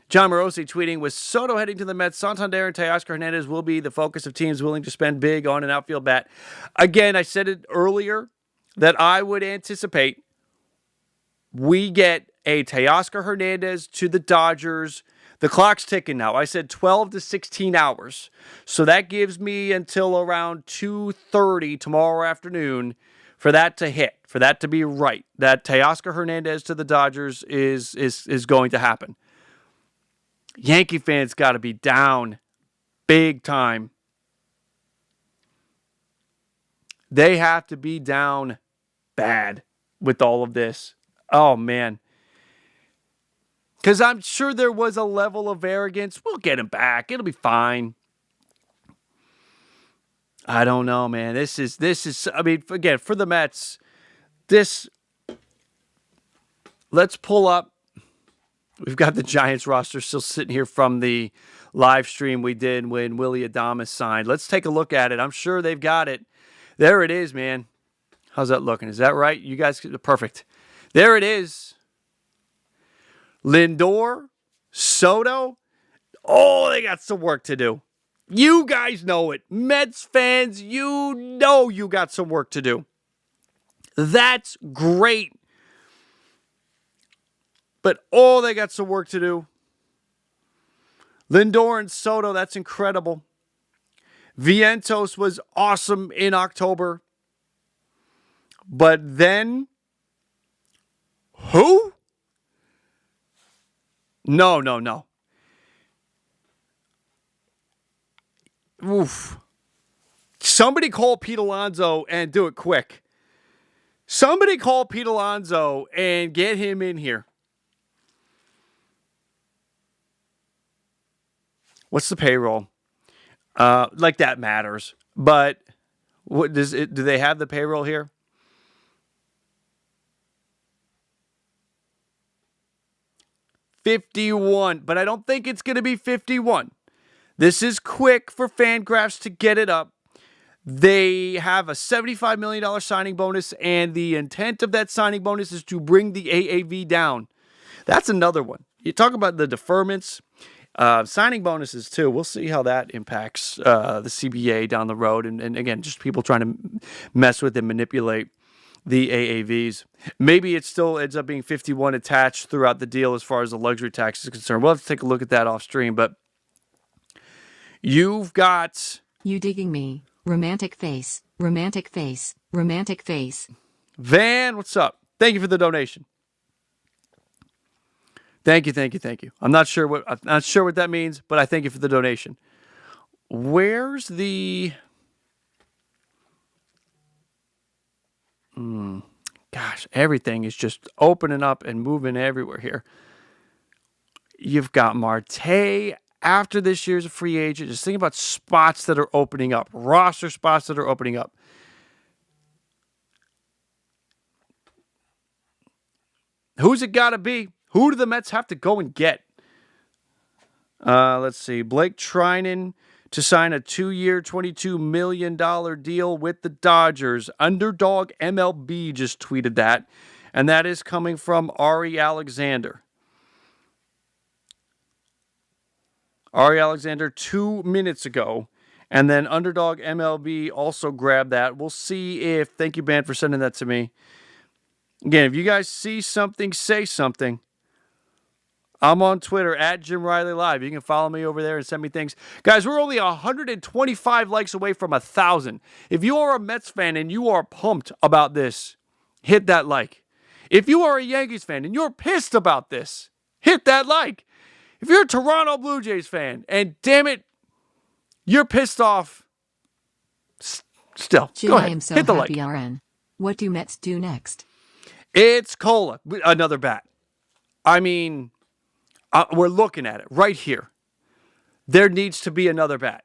John Morosi tweeting, with Soto heading to the Mets, Santander and Teoscar Hernandez will be the focus of teams willing to spend big on an outfield bat. Again, I said it earlier that I would anticipate we get a Teoscar Hernandez to the Dodgers. The clock's ticking now. I said 12 to 16 hours. So that gives me until around 2:30 tomorrow afternoon for that to hit, for that to be right. That Teoscar Hernandez to the Dodgers is going to happen. Yankee fans got to be down big time. They have to be down bad with all of this. Oh, man. Because I'm sure there was a level of arrogance. We'll get him back. It'll be fine. I don't know, man. This is, I mean, again, for the Mets, let's pull up. We've got the Giants roster still sitting here from the live stream we did when Willy Adames signed. Let's take a look at it. I'm sure they've got it. There it is, man. How's that looking? Is that right? You guys, perfect. There it is. Lindor, Soto. Oh, they got some work to do. You guys know it. Mets fans, you know you got some work to do. That's great. But they got some work to do. Lindor and Soto, that's incredible. Vientos was awesome in October. But then, who? No. Oof. Somebody call Pete Alonso and do it quick. Somebody call Pete Alonso and get him in here. What's the payroll? Like that matters. But what does it? Do they have the payroll here? $51, but I don't think it's going to be 51. This is quick for Fangraphs to get it up. They have a $75 million signing bonus, and the intent of that signing bonus is to bring the AAV down. That's another one. You talk about the deferments, signing bonuses too. We'll see how that impacts the CBA down the road. And again, just people trying to mess with and manipulate the AAVs. Maybe it still ends up being 51 attached throughout the deal as far as the luxury tax is concerned. We'll have to take a look at that off stream, but you've got... You digging me? Romantic face, romantic face, romantic face. Van, what's up? Thank you for the donation. Thank you. I'm not sure what that means, but I thank you for the donation. Where's the? Gosh, everything is just opening up and moving everywhere here. You've got Marte after this year's a free agent. Just think about spots that are opening up, roster spots that are opening up. Who's it got to be? Who do the Mets have to go and get? Let's see. Blake Trinan to sign a 2-year, $22 million deal with the Dodgers. Underdog MLB just tweeted that. And that is coming from Ari Alexander. Ari Alexander 2 minutes ago. And then Underdog MLB also grabbed that. We'll see if... Thank you, Ben, for sending that to me. Again, if you guys see something, say something. I'm on Twitter at Jim Riley Live. You can follow me over there and send me things. Guys, we're only 125 likes away from 1,000. If you are a Mets fan and you are pumped about this, hit that like. If you are a Yankees fan and you're pissed about this, hit that like. If you're a Toronto Blue Jays fan and damn it, you're pissed off, still, Jim, go ahead. I am so hit the happy, like. RN. What do Mets do next? It's Cola, another bat. I mean, we're looking at it right here. There needs to be another bat.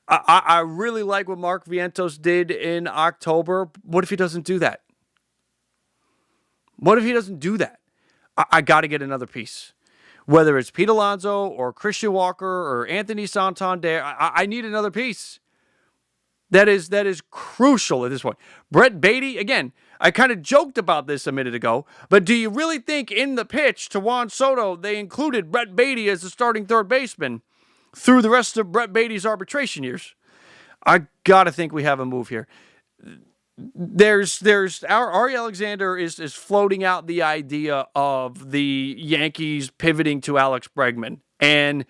I really like what Mark Vientos did in October. What if he doesn't do that? I got to get another piece. Whether it's Pete Alonso or Christian Walker or Anthony Santander, I need another piece. That is crucial at this point. Brett Beatty, again, I kind of joked about this a minute ago, but do you really think in the pitch to Juan Soto they included Brett Beatty as the starting third baseman through the rest of Brett Beatty's arbitration years? I got to think we have a move here. Ari Alexander is floating out the idea of the Yankees pivoting to Alex Bregman, and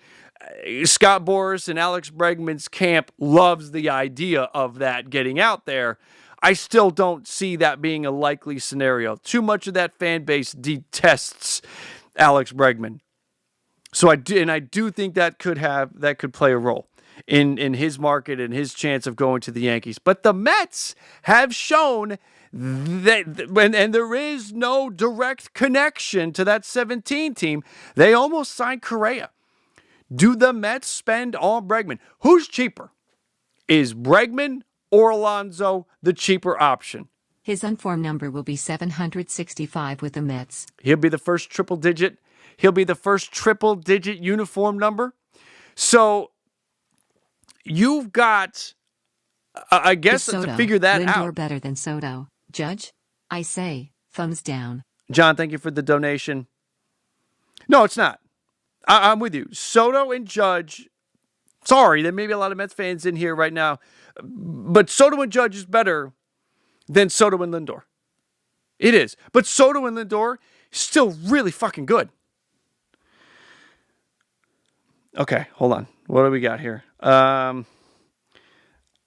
Scott Boras and Alex Bregman's camp loves the idea of that getting out there. I still don't see that being a likely scenario. Too much of that fan base detests Alex Bregman. So I do think that could play a role in his market and his chance of going to the Yankees. But the Mets have shown that, and there is no direct connection to that 17 team. They almost signed Correa. Do the Mets spend on Bregman? Who's cheaper? Is Bregman or Alonso the cheaper option? His unformed number will be 765 with the Mets. He'll be the first triple digit uniform number. So you've got, I guess, to figure that Lindor out. Better than Soto. Judge? I say, thumbs down. John, thank you for the donation. No, it's not. I'm with you. Soto and Judge. Sorry, there may be a lot of Mets fans in here right now, but Soto and Judge is better than Soto and Lindor. It is. But Soto and Lindor still really fucking good. Okay, hold on. What do we got here?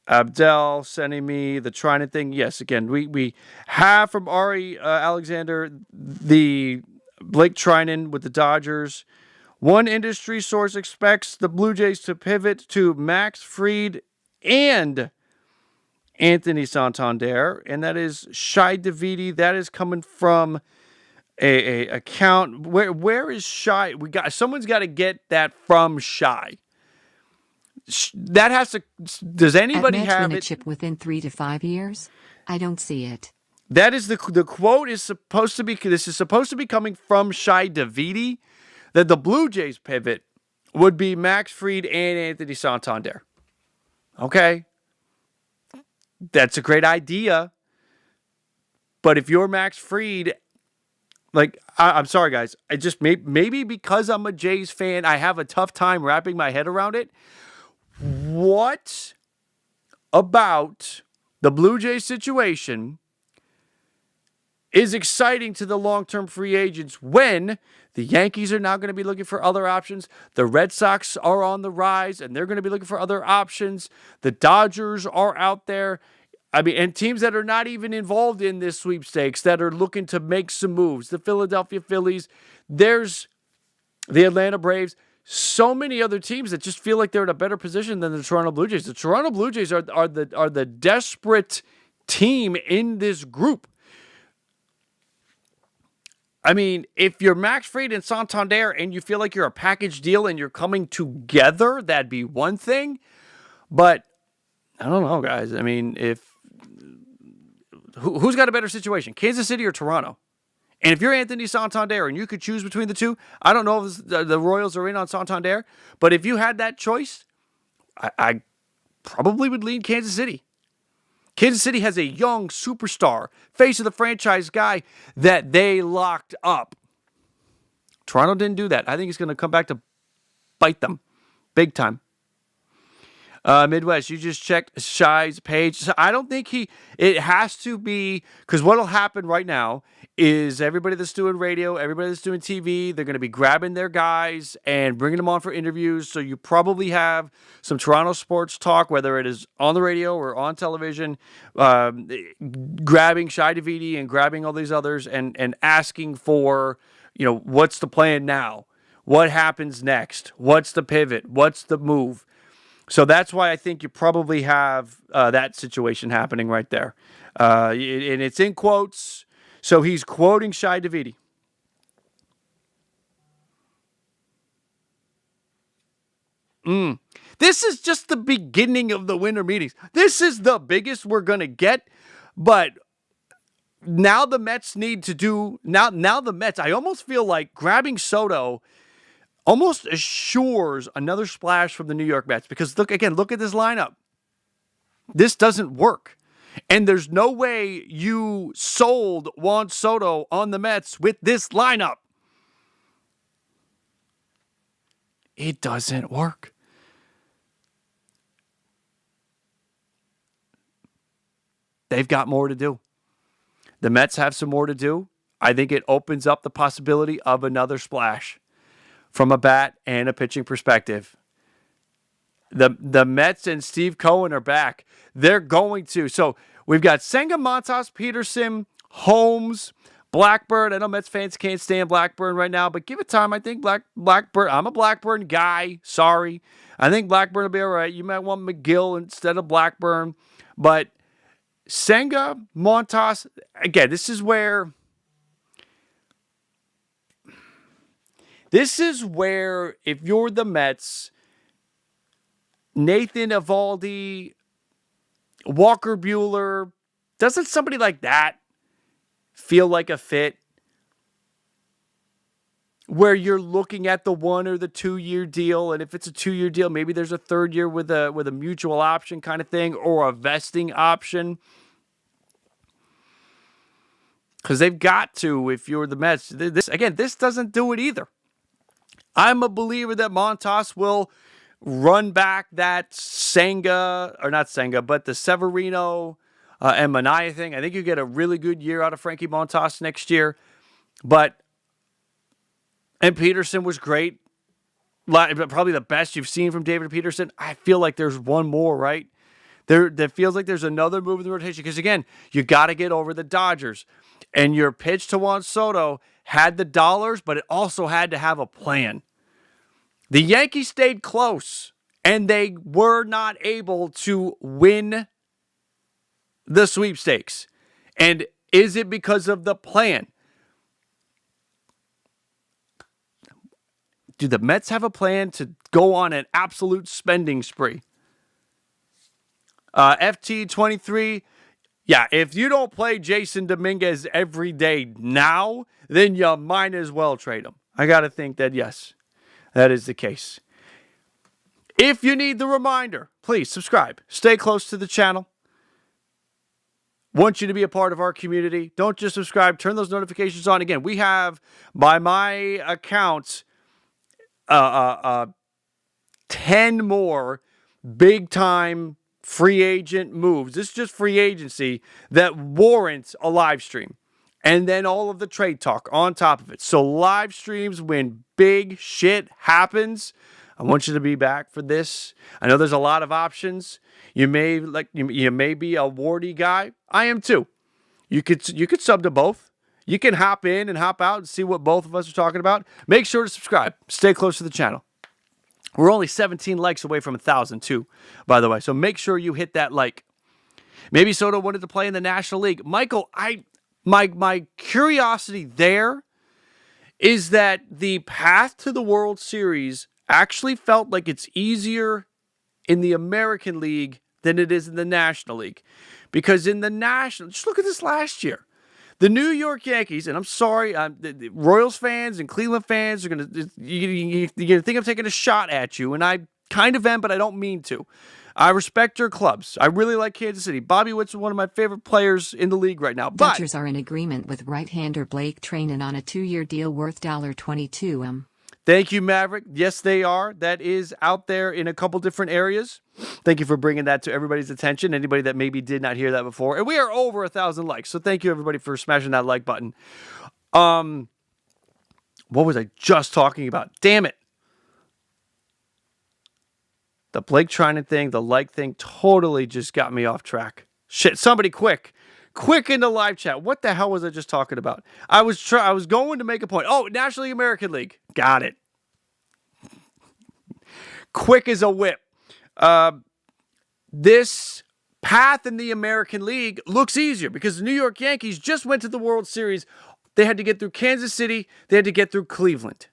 Abdel sending me the Trinan thing. Yes, again, we have from Ari Alexander the Blake Trinan with the Dodgers. One industry source expects the Blue Jays to pivot to Max Fried and Anthony Santander, and that is Shai Davidi. That is coming from a account. Where is Shai? Someone's got to get that from Shai. That has to. Does anybody have win a it? Chip within 3 to 5 years? I don't see it. That is the quote is supposed to be. This is supposed to be coming from Shai Davidi. That the Blue Jays pivot would be Max Fried and Anthony Santander. Okay. That's a great idea. But if you're Max Fried, I'm sorry, guys. I just maybe because I'm a Jays fan, I have a tough time wrapping my head around it. What about the Blue Jays situation is exciting to the long-term free agents when the Yankees are now going to be looking for other options. The Red Sox are on the rise, and they're going to be looking for other options. The Dodgers are out there. And teams that are not even involved in this sweepstakes that are looking to make some moves. The Philadelphia Phillies. There's the Atlanta Braves, so many other teams that just feel like they're in a better position than the Toronto Blue Jays. The Toronto Blue Jays are the desperate team in this group. I mean, if you're Max Fried and Santander and you feel like you're a package deal and you're coming together, that'd be one thing. But I don't know, guys. I mean, who's got a better situation, Kansas City or Toronto? And if you're Anthony Santander and you could choose between the two, I don't know if the Royals are in on Santander, but if you had that choice, I probably would lean Kansas City. Kansas City has a young superstar, face of the franchise guy that they locked up. Toronto didn't do that. I think it's going to come back to bite them big time. Midwest, you just checked Shy's page. So I don't think it has to be, because what will happen right now is everybody that's doing radio, everybody that's doing TV, they're going to be grabbing their guys and bringing them on for interviews. So you probably have some Toronto sports talk, whether it is on the radio or on television, grabbing Shy Davidi and grabbing all these others and asking for, what's the plan now? What happens next? What's the pivot? What's the move? So that's why I think you probably have that situation happening right there. And it's in quotes. So he's quoting Shy Davidi. This is just the beginning of the winter meetings. This is the biggest we're going to get. But now the Mets need to do... Now the Mets, I almost feel like grabbing Soto almost assures another splash from the New York Mets. Because look at this lineup. This doesn't work. And there's no way you sold Juan Soto on the Mets with this lineup. It doesn't work. They've got more to do. The Mets have some more to do. I think it opens up the possibility of another splash from a bat and a pitching perspective. The Mets and Steve Cohen are back. They're going to. So we've got Senga, Montas, Peterson, Holmes, Blackburn. I know Mets fans can't stand Blackburn right now, but give it time. I think Blackburn. I'm a Blackburn guy. Sorry. I think Blackburn will be all right. You might want McGill instead of Blackburn. But Senga, Montas, again, this is where if you're the Mets, Nathan Eovaldi, Walker Buehler, doesn't somebody like that feel like a fit? Where you're looking at the 1 or the 2 year deal, and if it's a 2 year deal, maybe there's a third year with a mutual option kind of thing, or a vesting option. Because they've got to, if you're the Mets. This doesn't do it either. I'm a believer that Montas will run back that Senga, or not Senga, but the Severino and Manaea thing. I think you get a really good year out of Frankie Montas next year. And Peterson was great. Probably the best you've seen from David Peterson. I feel like there's one more, right? There feels like there's another move in the rotation. Because again, you got to get over the Dodgers. And your pitch to Juan Soto had the dollars, but it also had to have a plan. The Yankees stayed close, and they were not able to win the sweepstakes. And is it because of the plan? Do the Mets have a plan to go on an absolute spending spree? FT23, yeah, if you don't play Jason Dominguez every day now, then you might as well trade him. I got to think that, yes, that is the case. If you need the reminder, please subscribe. Stay close to the channel. Want you to be a part of our community. Don't just subscribe. Turn those notifications on. Again, we have, by my account, 10 more big-time free agent moves. This is just free agency that warrants a live stream. And then all of the trade talk on top of it. So live streams when big shit happens. I want you to be back for this. I know there's a lot of options. You may be a Wardy guy. I am too. You could sub to both. You can hop in and hop out and see what both of us are talking about. Make sure to subscribe. Stay close to the channel. We're only 17 likes away from 1,000 too, by the way. So make sure you hit that like. Maybe Soto wanted to play in the National League. Michael, my curiosity there is that the path to the World Series actually felt like it's easier in the American League than it is in the National League. Because in the National, just look at this last year. The New York Yankees, and I'm sorry, the Royals fans and Cleveland fans are going to, you're going to think I'm taking a shot at you, and I kind of am, but I don't mean to. I respect your clubs. I really like Kansas City. Bobby Witt's one of my favorite players in the league right now. But Dodgers are in agreement with right-hander Blake Treinen on a 2-year deal worth $22 million. Thank you, Maverick. Yes, they are. That is out there in a couple different areas. Thank you for bringing that to everybody's attention. Anybody that maybe did not hear that before. And we are over 1,000 likes. So thank you, everybody, for smashing that like button. What was I just talking about? Damn it. The Blake Treinen thing, the like thing, totally just got me off track. Shit, somebody quick in the live chat. What the hell was I just talking about? I was going to make a point. Oh, National League, American League. Got it. Quick as a whip. This path in the American League looks easier because the New York Yankees just went to the World Series. They had to get through Kansas City. They had to get through Cleveland.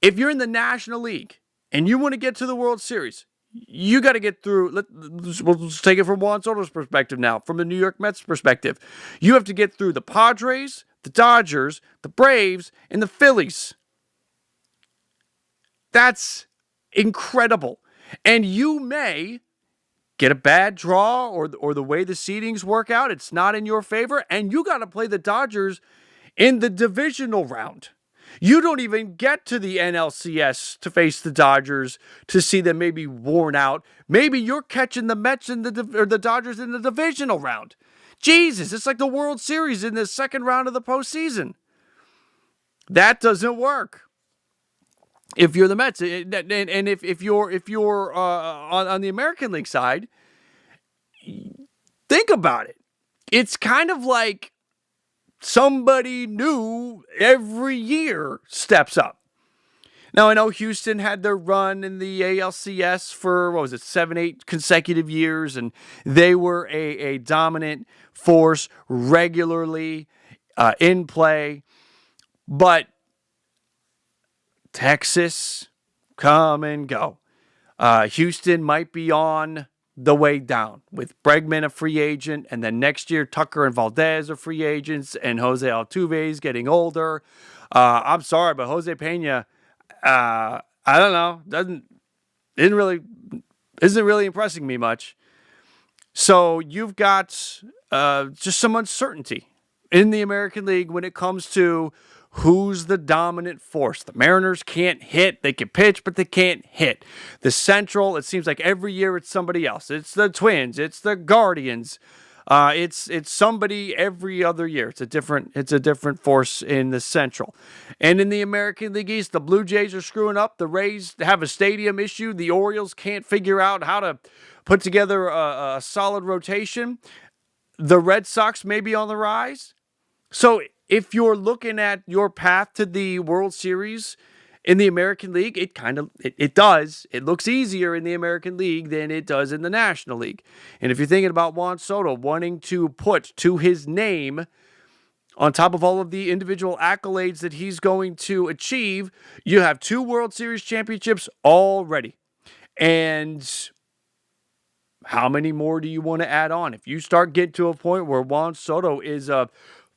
If you're in the National League and you want to get to the World Series, you got to get through. Let's take it from Juan Soto's perspective now, from the New York Mets perspective. You have to get through the Padres, the Dodgers, the Braves, and the Phillies. That's incredible. And you may get a bad draw or the way the seedings work out, it's not in your favor, and you got to play the Dodgers in the divisional round. You don't even get to the NLCS to face the Dodgers to see them maybe worn out. Maybe you're catching the Mets or the Dodgers in the divisional round. Jesus, it's like the World Series in the second round of the postseason. That doesn't work. If you're the Mets, and if you're on the American League side, think about it. It's kind of like somebody new every year steps up. Now, I know Houston had their run in the ALCS for, 7-8 consecutive years, and they were a dominant force regularly in play. But Texas, come and go. Houston might be on the way down with Bregman a free agent, and then next year Tucker and Valdez are free agents, and Jose Altuve is getting older. I'm sorry, but Jose Pena, I don't know, isn't really impressing me much. So you've got just some uncertainty in the American League when it comes to who's the dominant force. The Mariners can't hit. They can pitch, but they can't hit. The Central, it seems like every year it's somebody else. It's the Twins. It's the Guardians. It's somebody every other year. It's a different force in the Central. And in the American League East, the Blue Jays are screwing up. The Rays have a stadium issue. The Orioles can't figure out how to put together a solid rotation. The Red Sox may be on the rise. So if you're looking at your path to the World Series in the American League, it does. It looks easier in the American League than it does in the National League. And if you're thinking about Juan Soto wanting to put to his name, on top of all of the individual accolades that he's going to achieve, you have 2 World Series championships already. And how many more do you want to add on? If you start getting to a point where Juan Soto is a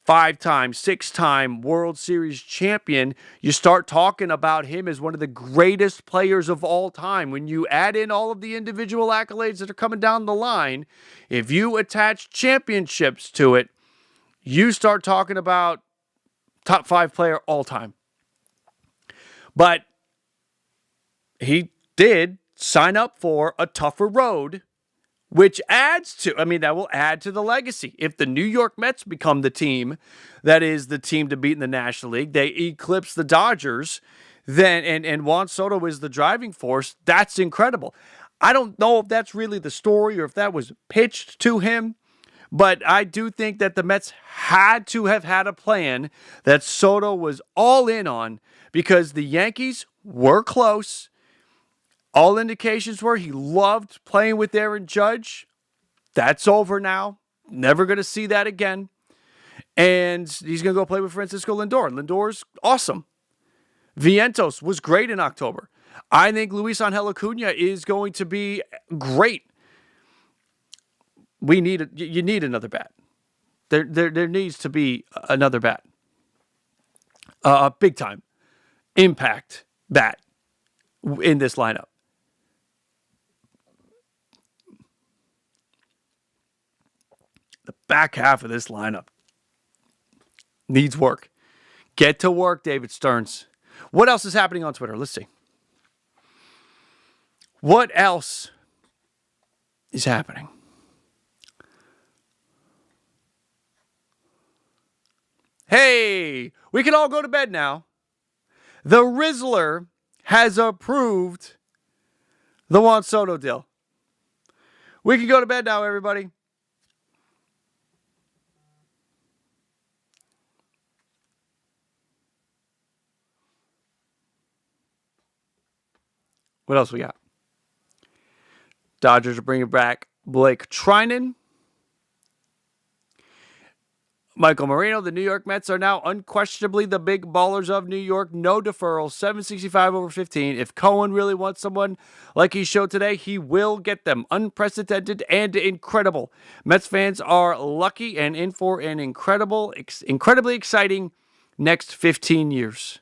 5-time, 6-time World Series champion, you start talking about him as one of the greatest players of all time. When you add in all of the individual accolades that are coming down the line, if you attach championships to it, you start talking about top 5 player all time. But he did sign up for a tougher road, which adds to, that will add to the legacy. If the New York Mets become the team that is the team to beat in the National League, they eclipse the Dodgers, then and Juan Soto is the driving force, that's incredible. I don't know if that's really the story or if that was pitched to him, But I do think that the Mets had to have had a plan that Soto was all in on because the Yankees were close. All indications were he loved playing with Aaron Judge. That's over now. Never going to see that again. And he's going to go play with Francisco Lindor. Lindor's awesome. Vientos was great in October. I think Luis Angel Acuna is going to be great. You need another bat. There needs to be another bat. A big time impact bat in this lineup. The back half of this lineup needs work. Get to work, David Stearns. What else is happening on Twitter? Let's see. What else is happening? Hey, we can all go to bed now. The Rizzler has approved the Juan Soto deal. We can go to bed now, everybody. What else we got? Dodgers are bringing back Blake Trinan. Michael Moreno, the New York Mets are now unquestionably the big ballers of New York. No deferral, 765 over 15. If Cohen really wants someone like he showed today, he will get them. Unprecedented and incredible. Mets fans are lucky and in for an incredibly exciting next 15 years.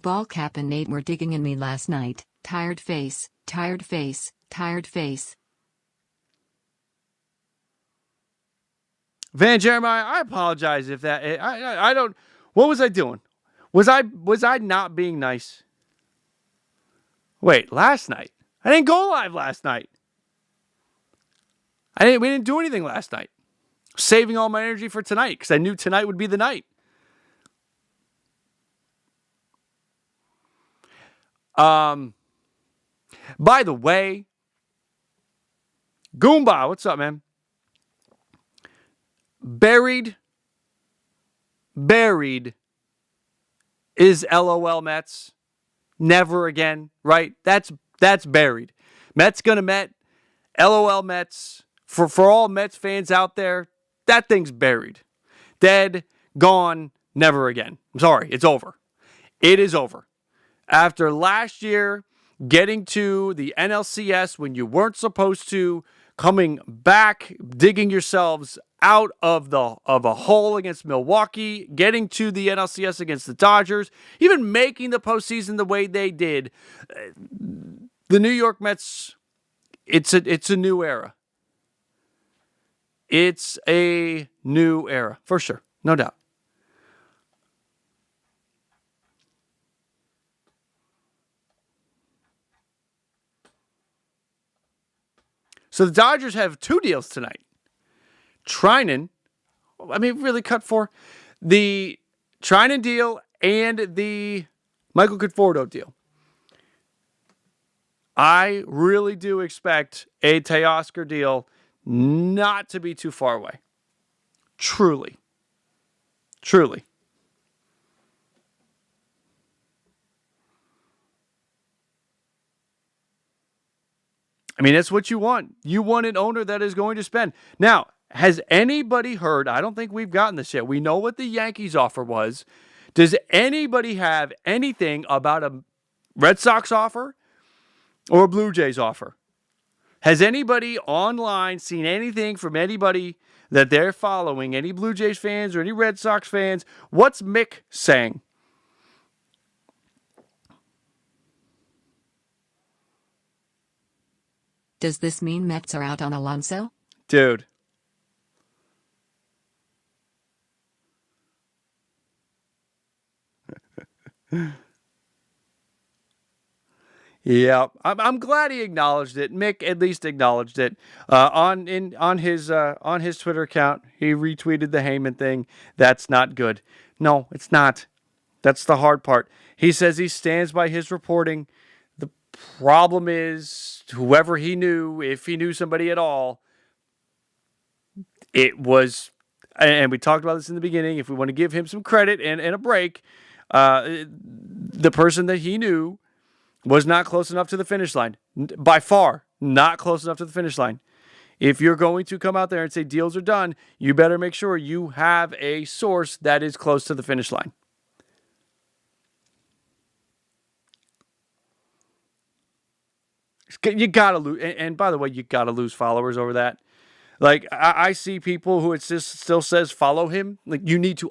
BALLCAP and Nate were digging in me last night. Tired face, tired face, tired face. Van Jeremiah, I apologize if that I don't. What was I doing? Was I not being nice? Wait, last night I didn't go live last night. We didn't do anything last night. Saving all my energy for tonight because I knew tonight would be the night. By the way, Goomba, what's up, man? Buried is LOL Mets. Never again, right? That's buried. Mets gonna Met. LOL Mets. For all Mets fans out there, that thing's buried. Dead, gone, never again. I'm sorry, it's over. It is over. After last year, getting to the NLCS when you weren't supposed to, coming back, digging yourselves out of a hole against Milwaukee, getting to the NLCS against the Dodgers, even making the postseason the way they did, the New York Mets, it's a new era. It's a new era, for sure, no doubt. So the Dodgers have two deals tonight. Trinan, really cut for the Trinan deal and the Michael Conforto deal. I really do expect a Teoscar deal not to be too far away. Truly. That's what you want. You want an owner that is going to spend. Now, has anybody heard? I don't think we've gotten this yet. We know what the Yankees offer was. Does anybody have anything about a Red Sox offer or a Blue Jays offer? Has anybody online seen anything from anybody that they're following? Any Blue Jays fans or any Red Sox fans? What's Mick saying? Does this mean Mets are out on Alonso? Dude. Yeah, I'm glad he acknowledged it. Mick at least acknowledged it on his Twitter account. He retweeted the Heyman thing. That's not good. No, it's not. That's the hard part. He says he stands by his reporting. The problem is, whoever he knew, if he knew somebody at all, it was, and we talked about this in the beginning, if we want to give him some credit and a break, the person that he knew was not close enough to the finish line. By far, not close enough to the finish line. If you're going to come out there and say deals are done, you better make sure you have a source that is close to the finish line. You gotta lose, and by the way, you gotta lose followers over that. Like, I see people who it just still says follow him. Like, you need to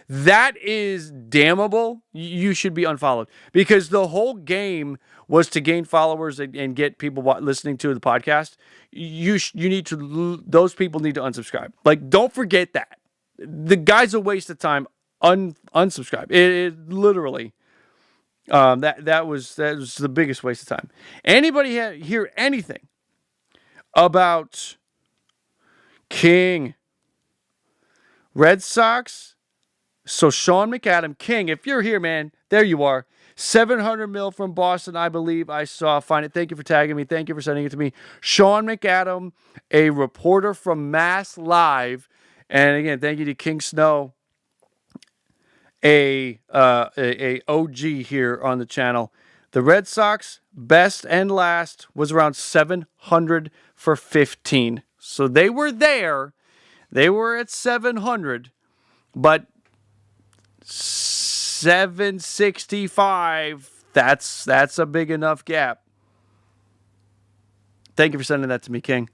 that is damnable. You should be unfollowed, because the whole game was to gain followers and get people listening to the podcast. You need to, those people need to unsubscribe. Like, don't forget that. The guy's a waste of time. Unsubscribe. It literally. That was the biggest waste of time. Anybody hear anything about King, Red Sox? So Sean McAdam, King, if you're here, man, there you are. $700 million from Boston, I believe I saw. Find it. Thank you for tagging me. Thank you for sending it to me. Sean McAdam, a reporter from Mass Live, and again, thank you to King Snow, a OG here on the channel. The Red Sox best and last was around 700 for 15. So they were there. They were at 700, but 765, that's a big enough gap. Thank you for sending that to me, King.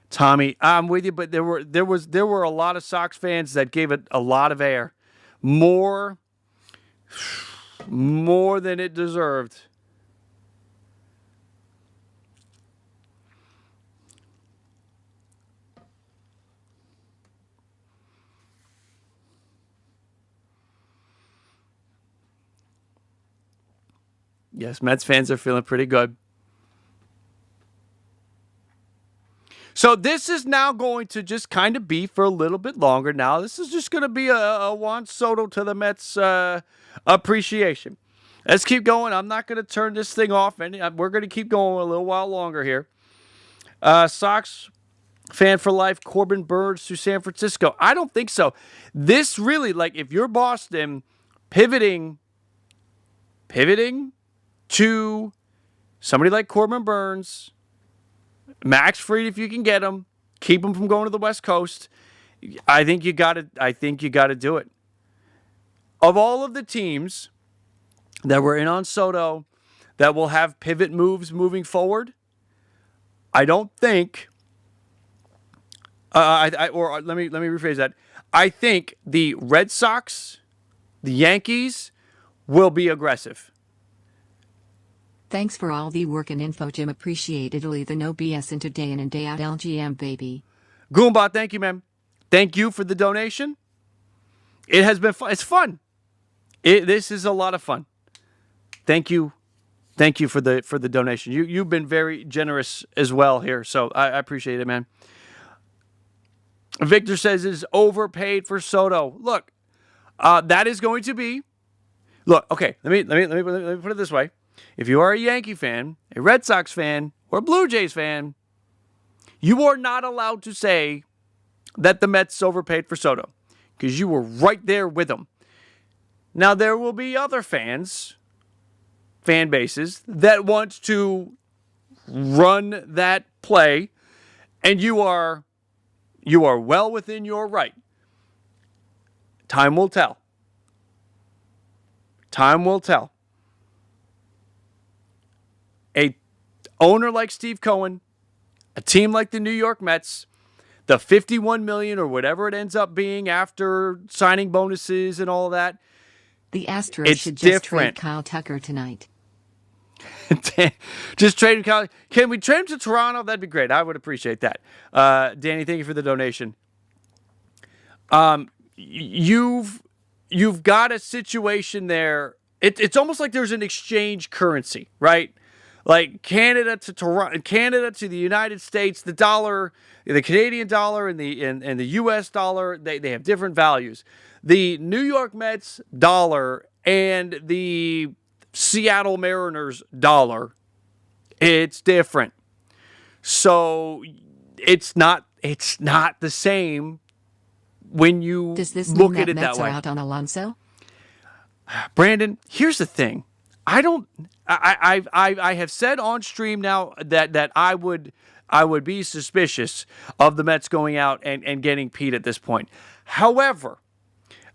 Tommy, I'm with you, but there were a lot of Sox fans that gave it a lot of air. More than it deserved. Yes, Mets fans are feeling pretty good. So this is now going to just kind of be for a little bit longer now. This is just going to be a Juan Soto to the Mets appreciation. Let's keep going. I'm not going to turn this thing off. We're going to keep going a little while longer here. Sox fan for life, Corbin Burns to San Francisco. I don't think so. This really, like, if you're Boston, pivoting to somebody like Corbin Burns, Max Fried, if you can get him, keep him from going to the West Coast. I think you got to do it. Of all of the teams that were in on Soto that will have pivot moves moving forward, I don't think. Let me rephrase that. I think the Red Sox, the Yankees, will be aggressive. Thanks for all the work and info, Jim. Appreciatedly, the no BS into day in and day out LGM, baby. Goombot, thank you, man. Thank you for the donation. It has been fun. It's fun. This is a lot of fun. Thank you. Thank you for the donation. You've been very generous as well here, so I appreciate it, man. Victor says is overpaid for Soto. Look, that is going to be. Look, okay. Let me put it this way. If you are a Yankee fan, a Red Sox fan, or a Blue Jays fan, you are not allowed to say that the Mets overpaid for Soto, because you were right there with them. Now, there will be other fan bases that want to run that play, and you are well within your right. Time will tell. Time will tell. A owner like Steve Cohen, a team like the New York Mets, the $51 million or whatever it ends up being after signing bonuses and all of that. The Astros should just trade Kyle Tucker tonight. Just trade him, Kyle. Can we trade him to Toronto? That'd be great. I would appreciate that. Danny, thank you for the donation. You've got a situation there. It's almost like there's an exchange currency, right? Like Canada to Toronto, Canada to the United States, the dollar, the Canadian dollar, and the U.S. dollar, they have different values. The New York Mets dollar and the Seattle Mariners dollar, it's different. So it's not the same when you Does this look mean at it Mets that are way. out on Alonso? Brandon, here's the thing. I have said on stream now that I would be suspicious of the Mets going out and getting Pete at this point. However,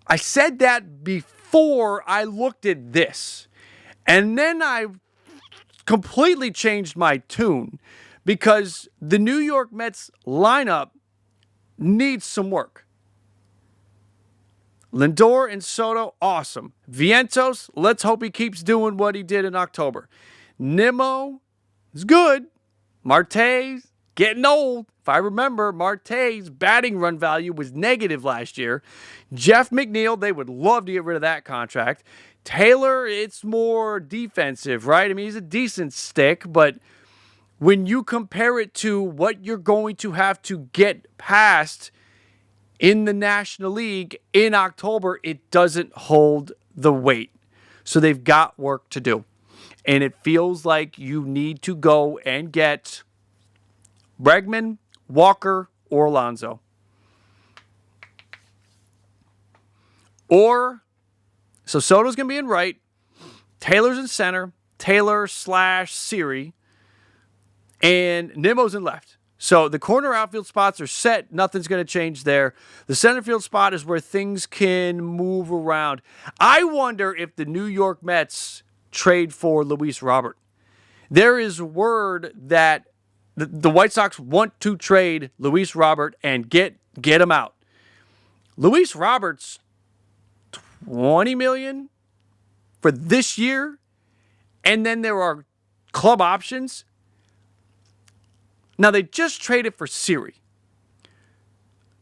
I said that before I looked at this. And then I completely changed my tune because the New York Mets lineup needs some work. Lindor and Soto, awesome. Vientos, let's hope he keeps doing what he did in October. Nimmo is good. Marte's getting old. If I remember, Marte's batting run value was negative last year. Jeff McNeil, they would love to get rid of that contract. Taylor, it's more defensive, right? I mean, he's a decent stick, but when you compare it to what you're going to have to get past in the National League in October, it doesn't hold the weight. So they've got work to do. And it feels like you need to go and get Bregman, Walker, or Alonso. So Soto's going to be in right. Taylor's in center. Taylor/Siri. And Nimmo's in left. So the corner outfield spots are set. Nothing's going to change there. The center field spot is where things can move around. I wonder if the New York Mets trade for Luis Robert. There is word that the White Sox want to trade Luis Robert and get him out. Luis Robert's $20 million for this year, and then there are club options. Now they just traded for Siri.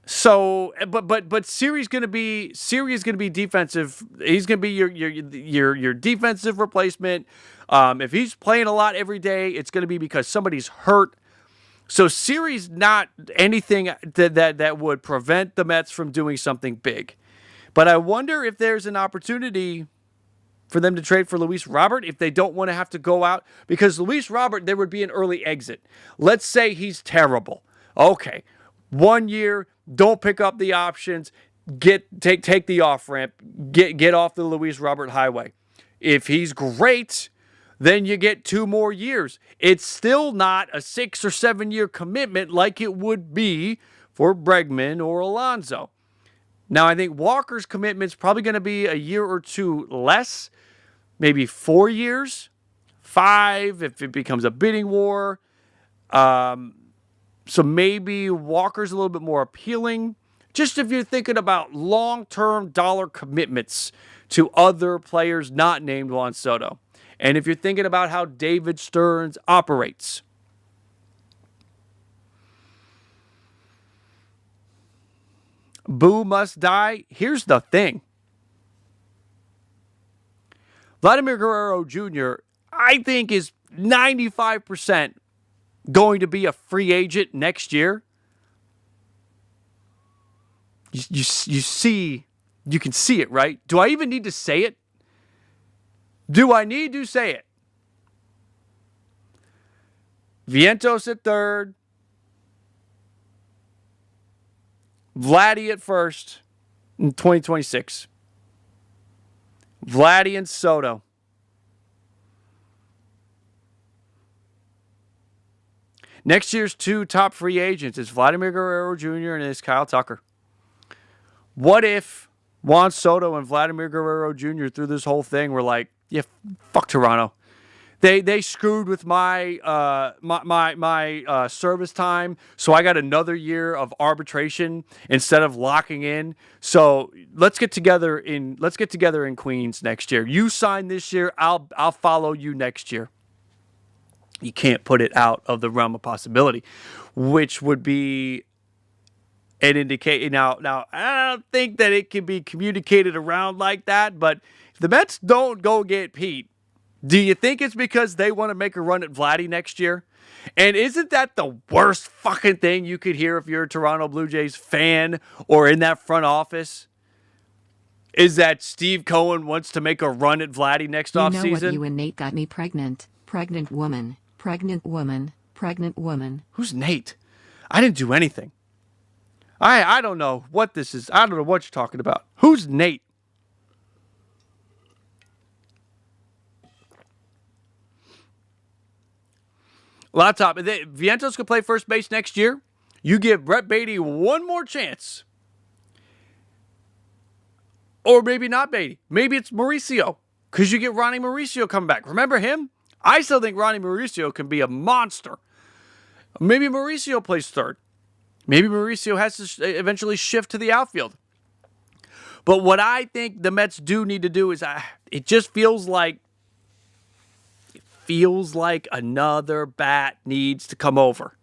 So, but Siri's going to be defensive. He's going to be your defensive replacement. If he's playing a lot every day, it's going to be because somebody's hurt. So Siri's not anything that would prevent the Mets from doing something big. But I wonder if there's an opportunity for them to trade for Luis Robert if they don't want to have to go out. Because Luis Robert, there would be an early exit. Let's say he's terrible. Okay, 1 year, don't pick up the options, take the off-ramp, get off the Luis Robert highway. If he's great, then you get 2 more years. It's still not a 6 or 7 year commitment like it would be for Bregman or Alonso. Now, I think Walker's commitment's probably going to be a year or 2 less, maybe 4 years, 5 if it becomes a bidding war. So maybe Walker's a little bit more appealing. Just if you're thinking about long-term dollar commitments to other players not named Juan Soto. And if you're thinking about how David Stearns operates. Boo must die. Here's the thing. Vladimir Guerrero Jr., I think, is 95% going to be a free agent next year. You can see it, right? Do I even need to say it? Do I need to say it? Vientos at third. Vladdy at first in 2026. Vladdy and Soto. Next year's 2 top free agents is Vladimir Guerrero Jr. and is Kyle Tucker. What if Juan Soto and Vladimir Guerrero Jr. through this whole thing were like, yeah, fuck Toronto. They screwed with my service time, so I got another year of arbitration instead of locking in. So let's get together in Queens next year. You sign this year, I'll follow you next year. You can't put it out of the realm of possibility, which would be an indication. Now I don't think that it can be communicated around like that, but if the Mets don't go get Pete, Do you think it's because they want to make a run at Vladdy next year? And isn't that the worst fucking thing you could hear if you're a Toronto Blue Jays fan or in that front office? Is that Steve Cohen wants to make a run at Vladdy next offseason? You know what, you and Nate got me pregnant. Pregnant woman. Pregnant woman. Pregnant woman. Who's Nate? I didn't do anything. I don't know what this is. I don't know what you're talking about. Who's Nate? Laptop. Vientos could play first base next year. You give Brett Beatty one more chance. Or maybe not Beatty. Maybe it's Mauricio. Because you get Ronnie Mauricio coming back. Remember him? I still think Ronnie Mauricio can be a monster. Maybe Mauricio plays third. Maybe Mauricio has to eventually shift to the outfield. But what I think the Mets do need to do is, it just feels like another bat needs to come over.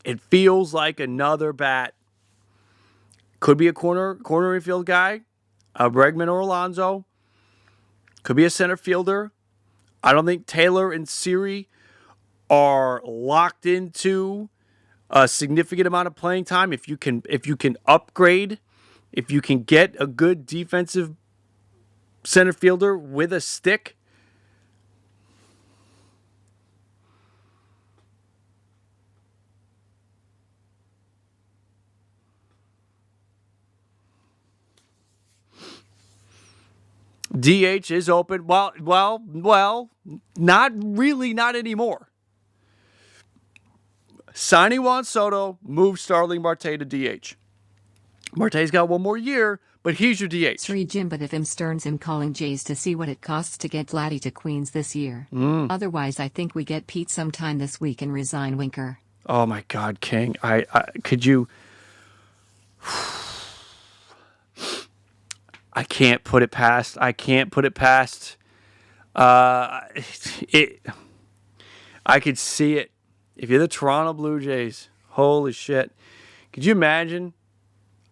It feels like another bat. Could be a corner infield guy, a Bregman or Alonso. Could be a center fielder. I don't think Taylor and Siri are locked into a significant amount of playing time. If you can upgrade, if you can get a good defensive center fielder with a stick. DH is open. Well, not really, not anymore. Signing Juan Soto moves Starling Marte to DH. Marte's got one more year, but he's your DH. Sorry, Jim, but if Stearns him calling Jays to see what it costs to get Vladdy to Queens this year. Otherwise, I think we get Pete sometime this week and resign Winker. Oh my God, King. I could you... I can't put it past. I could see it. If you're the Toronto Blue Jays, holy shit. Could you imagine?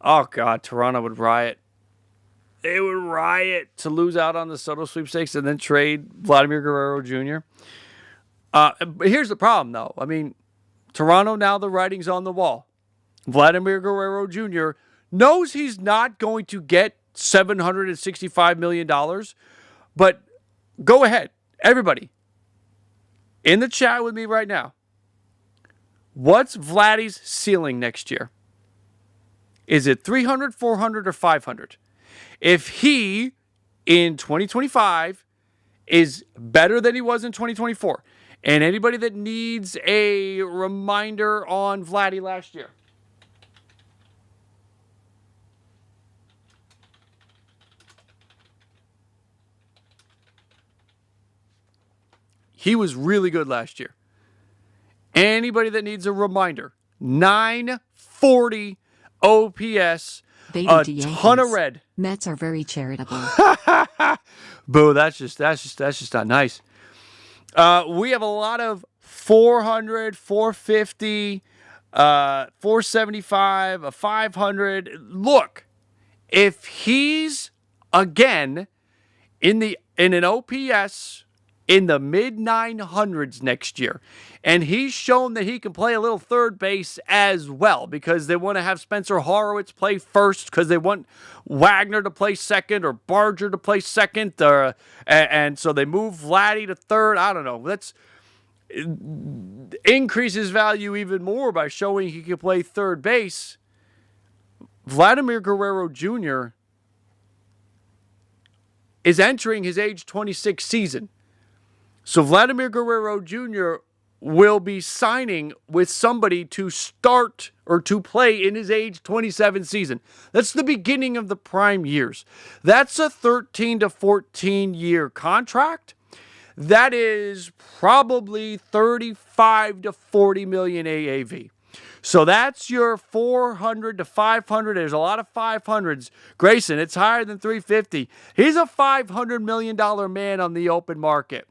Oh, God, Toronto would riot. They would riot to lose out on the Soto sweepstakes and then trade Vladimir Guerrero Jr. But here's the problem, though. I mean, Toronto, now the writing's on the wall. Vladimir Guerrero Jr. knows he's not going to get $765 million. But go ahead, everybody, in the chat with me right now. What's Vladdy's ceiling next year? Is it 300, 400, or 500? If he, in 2025, is better than he was in 2024, and anybody that needs a reminder on Vladdy last year, he was really good last year. Anybody that needs a reminder, 940 OPS, Baby a to Yankees. ton of red. Mets are very charitable. Boo, that's just not nice. We have a lot of 400, 450, 475, a 500. Look, if he's again in an OPS in the mid 900s next year, and he's shown that he can play a little third base as well, because they want to have Spencer Horowitz play first, because they want Wagner to play second or Barger to play second, and so they move Vladdy to third. I don't know. That's increases value even more by showing he can play third base. Vladimir Guerrero Jr. is entering his age 26 season. So Vladimir Guerrero Jr. will be signing with somebody to start or to play in his age 27 season. That's the beginning of the prime years. That's a 13 to 14 year contract. That is probably 35 to 40 million AAV. So that's your 400 to 500. There's a lot of 500s. Grayson, it's higher than 350. He's a $500 million man on the open market.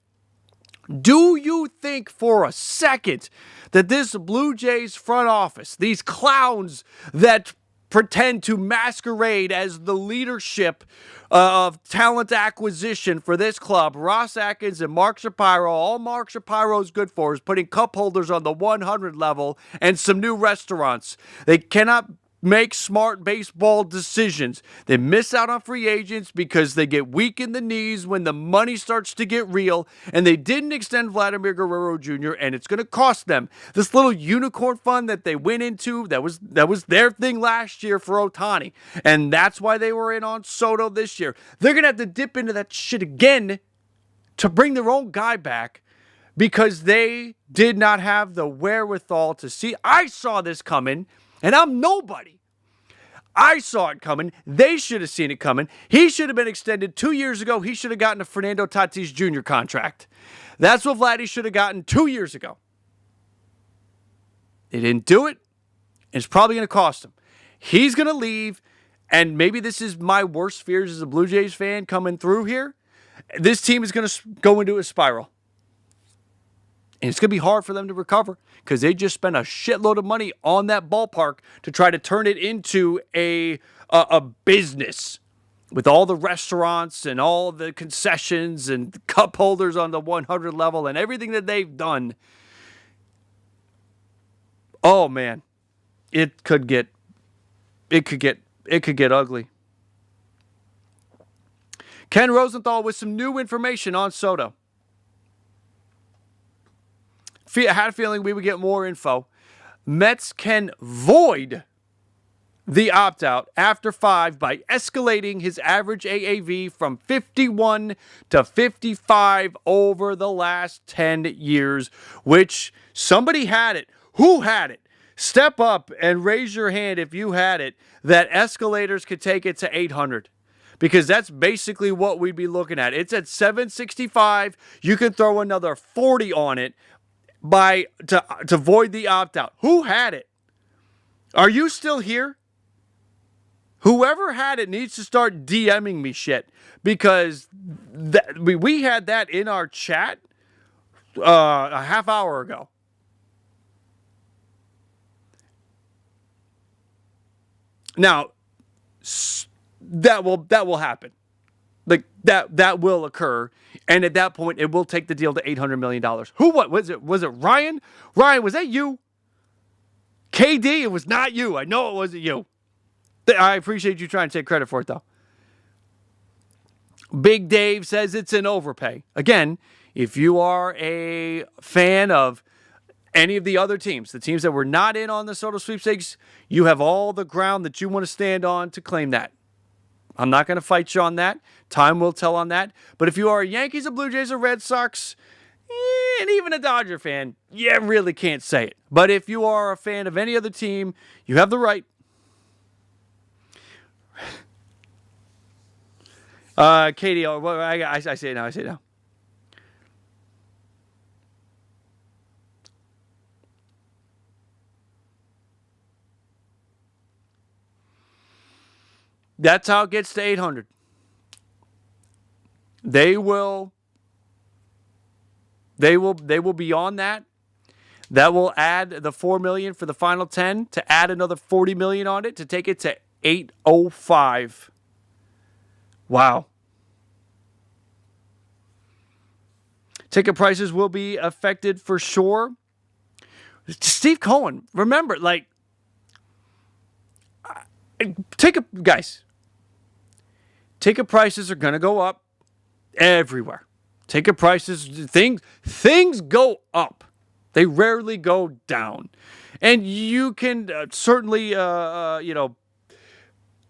Do you think for a second that this Blue Jays front office, these clowns that pretend to masquerade as the leadership of talent acquisition for this club. Ross Atkins and Mark Shapiro, all Mark Shapiro's good for is putting cup holders on the 100 level and some new restaurants. They cannot make smart baseball decisions. They miss out on free agents because they get weak in the knees when the money starts to get real, and they didn't extend Vladimir Guerrero Jr., and it's going to cost them. This little unicorn fund that they went into, that was their thing last year for Ohtani, and that's why they were in on Soto this year. They're going to have to dip into that shit again to bring their own guy back because they did not have the wherewithal to see. I saw this coming. And I'm nobody. I saw it coming. They should have seen it coming. He should have been extended 2 years ago. He should have gotten a Fernando Tatis Jr. contract. That's what Vladdy should have gotten 2 years ago. They didn't do it. It's probably going to cost him. He's going to leave. And maybe this is my worst fears as a Blue Jays fan coming through here. This team is going to go into a spiral. And it's going to be hard for them to recover because they just spent a shitload of money on that ballpark to try to turn it into a business with all the restaurants and all the concessions and cup holders on the 100 level and everything that they've done. Oh man, it could get ugly. Ken Rosenthal with some new information on Soto. I had a feeling we would get more info. Mets can void the opt-out after 5 by escalating his average AAV from 51 to 55 over the last 10 years, which somebody had it. Who had it? Step up and raise your hand if you had it, that escalators could take it to 800. Because that's basically what we'd be looking at. It's at 765. You can throw another 40 on it to void the opt-out. Who had it? Are you still here? Whoever had it needs to start DMing me shit, because we had that in our chat a half hour ago. Now, that will happen. Like that will occur, and at that point, it will take the deal to $800 million. What was it? Was it Ryan? Ryan, was that you? KD, it was not you. I know it wasn't you. I appreciate you trying to take credit for it, though. Big Dave says it's an overpay. Again, if you are a fan of any of the other teams, the teams that were not in on the Soto sweepstakes, you have all the ground that you want to stand on to claim that. I'm not going to fight you on that. Time will tell on that. But if you are a Yankees, a Blue Jays, or Red Sox, and even a Dodger fan, you really can't say it. But if you are a fan of any other team, you have the right. Katie, I say it now. I say it now. That's how it gets to 800. They will be on that. That will add the $4 million for the final 10 to add another $40 million on it to take it to 805. Wow. Ticket prices will be affected for sure. Steve Cohen, remember, guys, ticket prices are going to go up everywhere. Ticket prices, things go up. They rarely go down. And you can certainly,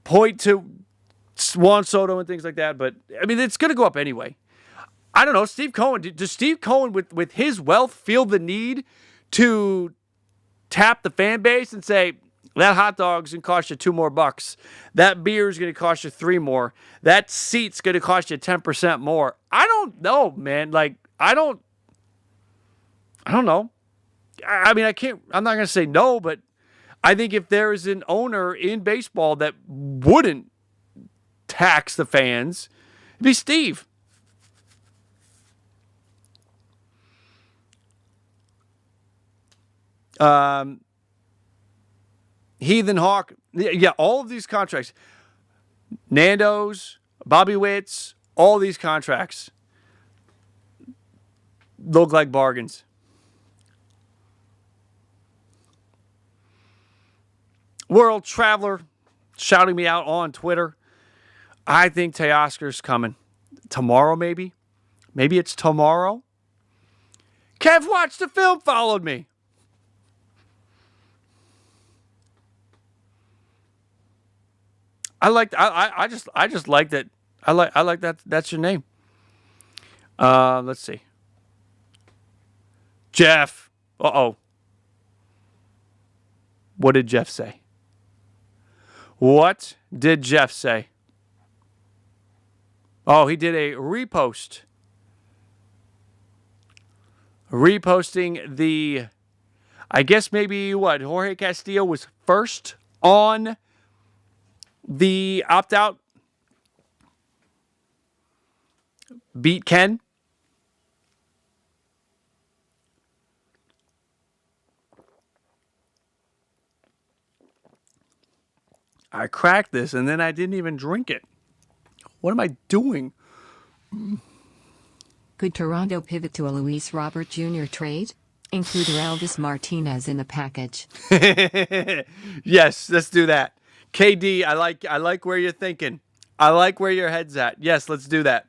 point to Juan Soto and things like that. But, I mean, it's going to go up anyway. I don't know, Steve Cohen. Does Steve Cohen, with his wealth, feel the need to tap the fan base and say, that hot dog's going to cost you $2 more. That beer is going to cost you $3 more. That seat's going to cost you 10% more. I don't know, man. I don't know. I mean, I'm not going to say no, but I think if there is an owner in baseball that wouldn't tax the fans, it'd be Steve. Heathen Hawk, Yeah, all of these contracts. Nando's, Bobby Witt's, all these contracts look like bargains. World Traveler shouting me out on Twitter. I think Teoscar's coming. Tomorrow, maybe? Maybe it's tomorrow? Kev watched the film, followed me. I just like that. I like that. That's your name. Let's see. Jeff. Uh-oh. What did Jeff say? What did Jeff say? Oh, he did a repost. Reposting the, I guess maybe what, Jorge Castillo was first on the opt-out. Beat Ken. I cracked this and then I didn't even drink it. What am I doing? Could Toronto pivot to a Luis Robert Jr. trade? Include Hernandez Martinez in the package. Yes, let's do that. KD, I like where you're thinking. I like where your head's at. Yes, let's do that.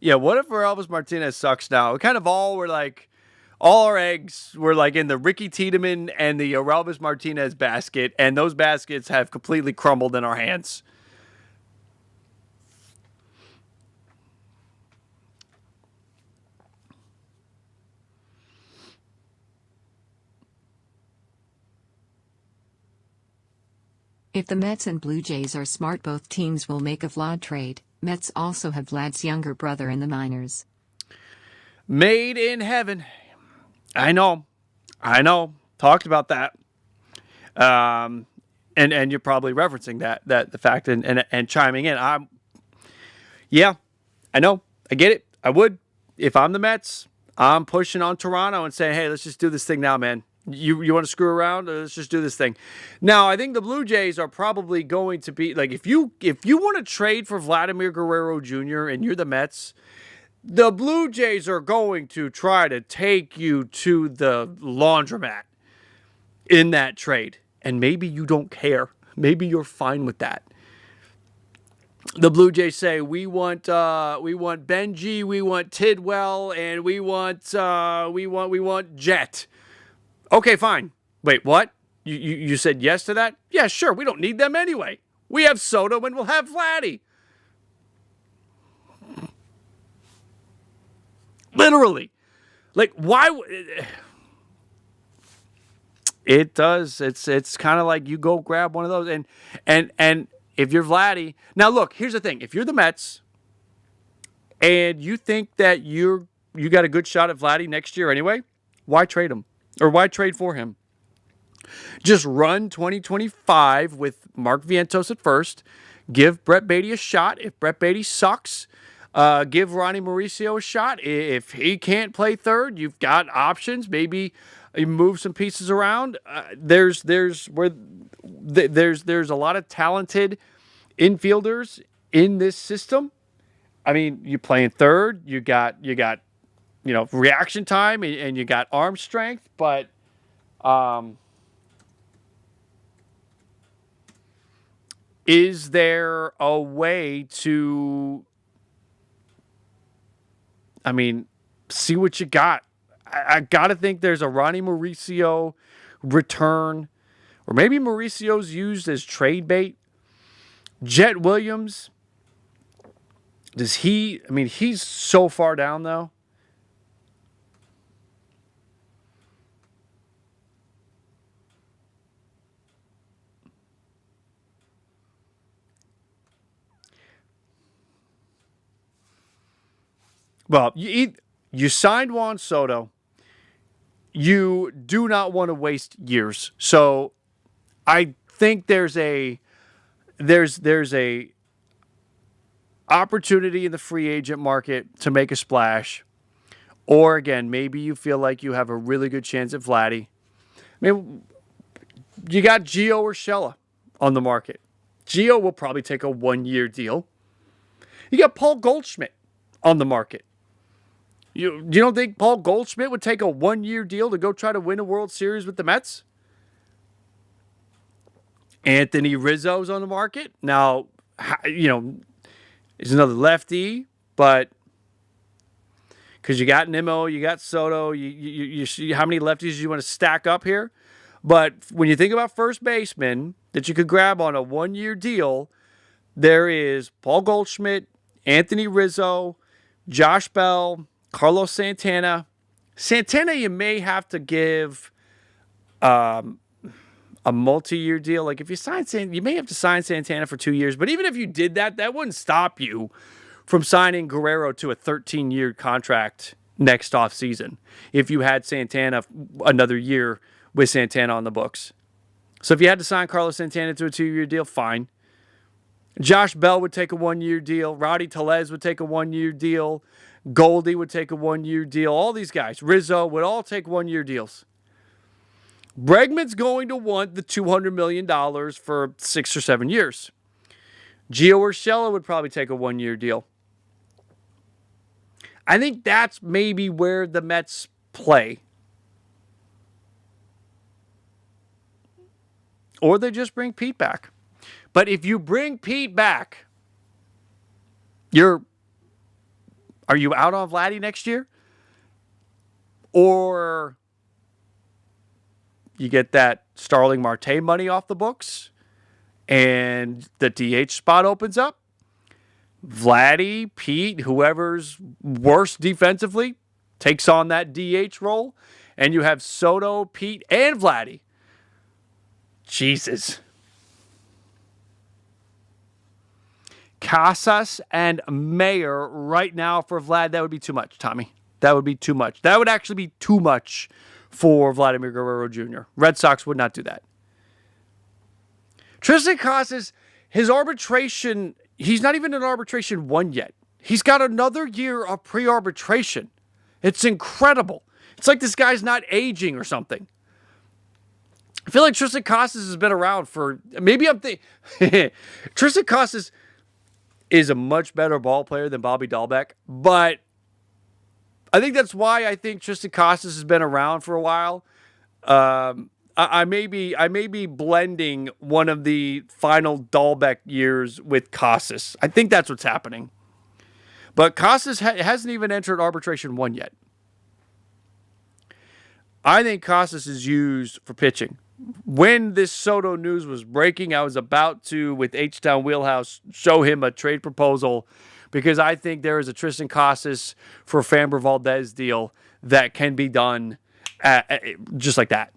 Yeah, what if Elvis Martinez sucks now? We kind of all were like, all our eggs were like in the Ricky Tiedemann and the Elvis Martinez basket, and those baskets have completely crumbled in our hands. If the Mets and Blue Jays are smart, both teams will make a Vlad trade. Mets also have Vlad's younger brother in the minors. Made in heaven. I know. Talked about that. And you're probably referencing that the fact and chiming in. Yeah, I know. I get it. I would. If I'm the Mets, I'm pushing on Toronto and saying, hey, let's just do this thing now, man. You want to screw around? Let's just do this thing. Now, I think the Blue Jays are probably going to be like, if you want to trade for Vladimir Guerrero Jr. and you're the Mets, the Blue Jays are going to try to take you to the laundromat in that trade. And maybe you don't care. Maybe you're fine with that. The Blue Jays say, we want Benji, we want Tidwell, and we want Jet. Okay, fine. Wait, what? You said yes to that? Yeah, sure. We don't need them anyway. We have Soto and we'll have Vladdy. Literally. Like, why? It does. It's kind of like you go grab one of those. And if you're Vladdy. Now, look, here's the thing. If you're the Mets and you think that you got a good shot at Vladdy next year anyway, why trade him? Or why trade for him? Just run 2025 with Mark Vientos at first. Give Brett Beatty a shot. If Brett Beatty sucks, give Ronnie Mauricio a shot. If he can't play third, you've got options. Maybe you move some pieces around. There's a lot of talented infielders in this system. I mean, you playing third. You got reaction time and you got arm strength, but is there a way to, see what you got? I got to think there's a Ronnie Mauricio return, or maybe Mauricio's used as trade bait. Jet Williams, he's so far down though. Well, you signed Juan Soto. You do not want to waste years. So I think there's a opportunity in the free agent market to make a splash. Or again, maybe you feel like you have a really good chance at Vladdy. mean, you got Gio Urshela on the market. Gio will probably take a 1-year deal. You got Paul Goldschmidt on the market. You don't think Paul Goldschmidt would take a 1-year deal to go try to win a World Series with the Mets? Anthony Rizzo's on the market. Now, he's another lefty, but because you got Nimmo, you got Soto, you see how many lefties you want to stack up here? But when you think about first baseman that you could grab on a 1-year deal, there is Paul Goldschmidt, Anthony Rizzo, Josh Bell, Carlos Santana. Santana, you may have to give a multi-year deal. Like if you sign you may have to sign Santana for 2 years. But even if you did that, that wouldn't stop you from signing Guerrero to a 13-year contract next offseason if you had Santana another year with Santana on the books. So if you had to sign Carlos Santana to a 2-year deal, fine. Josh Bell would take a 1-year deal. Rowdy Tellez would take a 1-year deal. Goldie would take a 1-year deal. All these guys, Rizzo, would all take 1-year deals. Bregman's going to want the $200 million for 6 or 7 years. Gio Urshela would probably take a 1-year deal. I think that's maybe where the Mets play. Or they just bring Pete back. But if you bring Pete back, are you out on Vladdy next year? Or you get that Starling Marte money off the books and the DH spot opens up? Vladdy, Pete, whoever's worse defensively takes on that DH role, and you have Soto, Pete, and Vladdy. Jesus. Casas and Mayer right now for Vlad, that would be too much, Tommy. That would be too much. That would actually be too much for Vladimir Guerrero Jr. Red Sox would not do that. Tristan Casas, his arbitration, he's not even in arbitration 1 yet. He's got another year of pre-arbitration. It's incredible. It's like this guy's not aging or something. I feel like Tristan Casas has been around for, maybe I'm thinking, Tristan Casas is a much better ball player than Bobby Dahlbeck, but I think that's why I think Tristan Casas has been around for a while. I may be blending one of the final Dahlbeck years with Casas. I think that's what's happening. But Casas hasn't even entered arbitration 1 yet. I think Casas is used for pitching. When this Soto news was breaking, I was about to, with H-Town Wheelhouse, show him a trade proposal because I think there is a Tristan Casas for Framber Valdez deal that can be done just like that.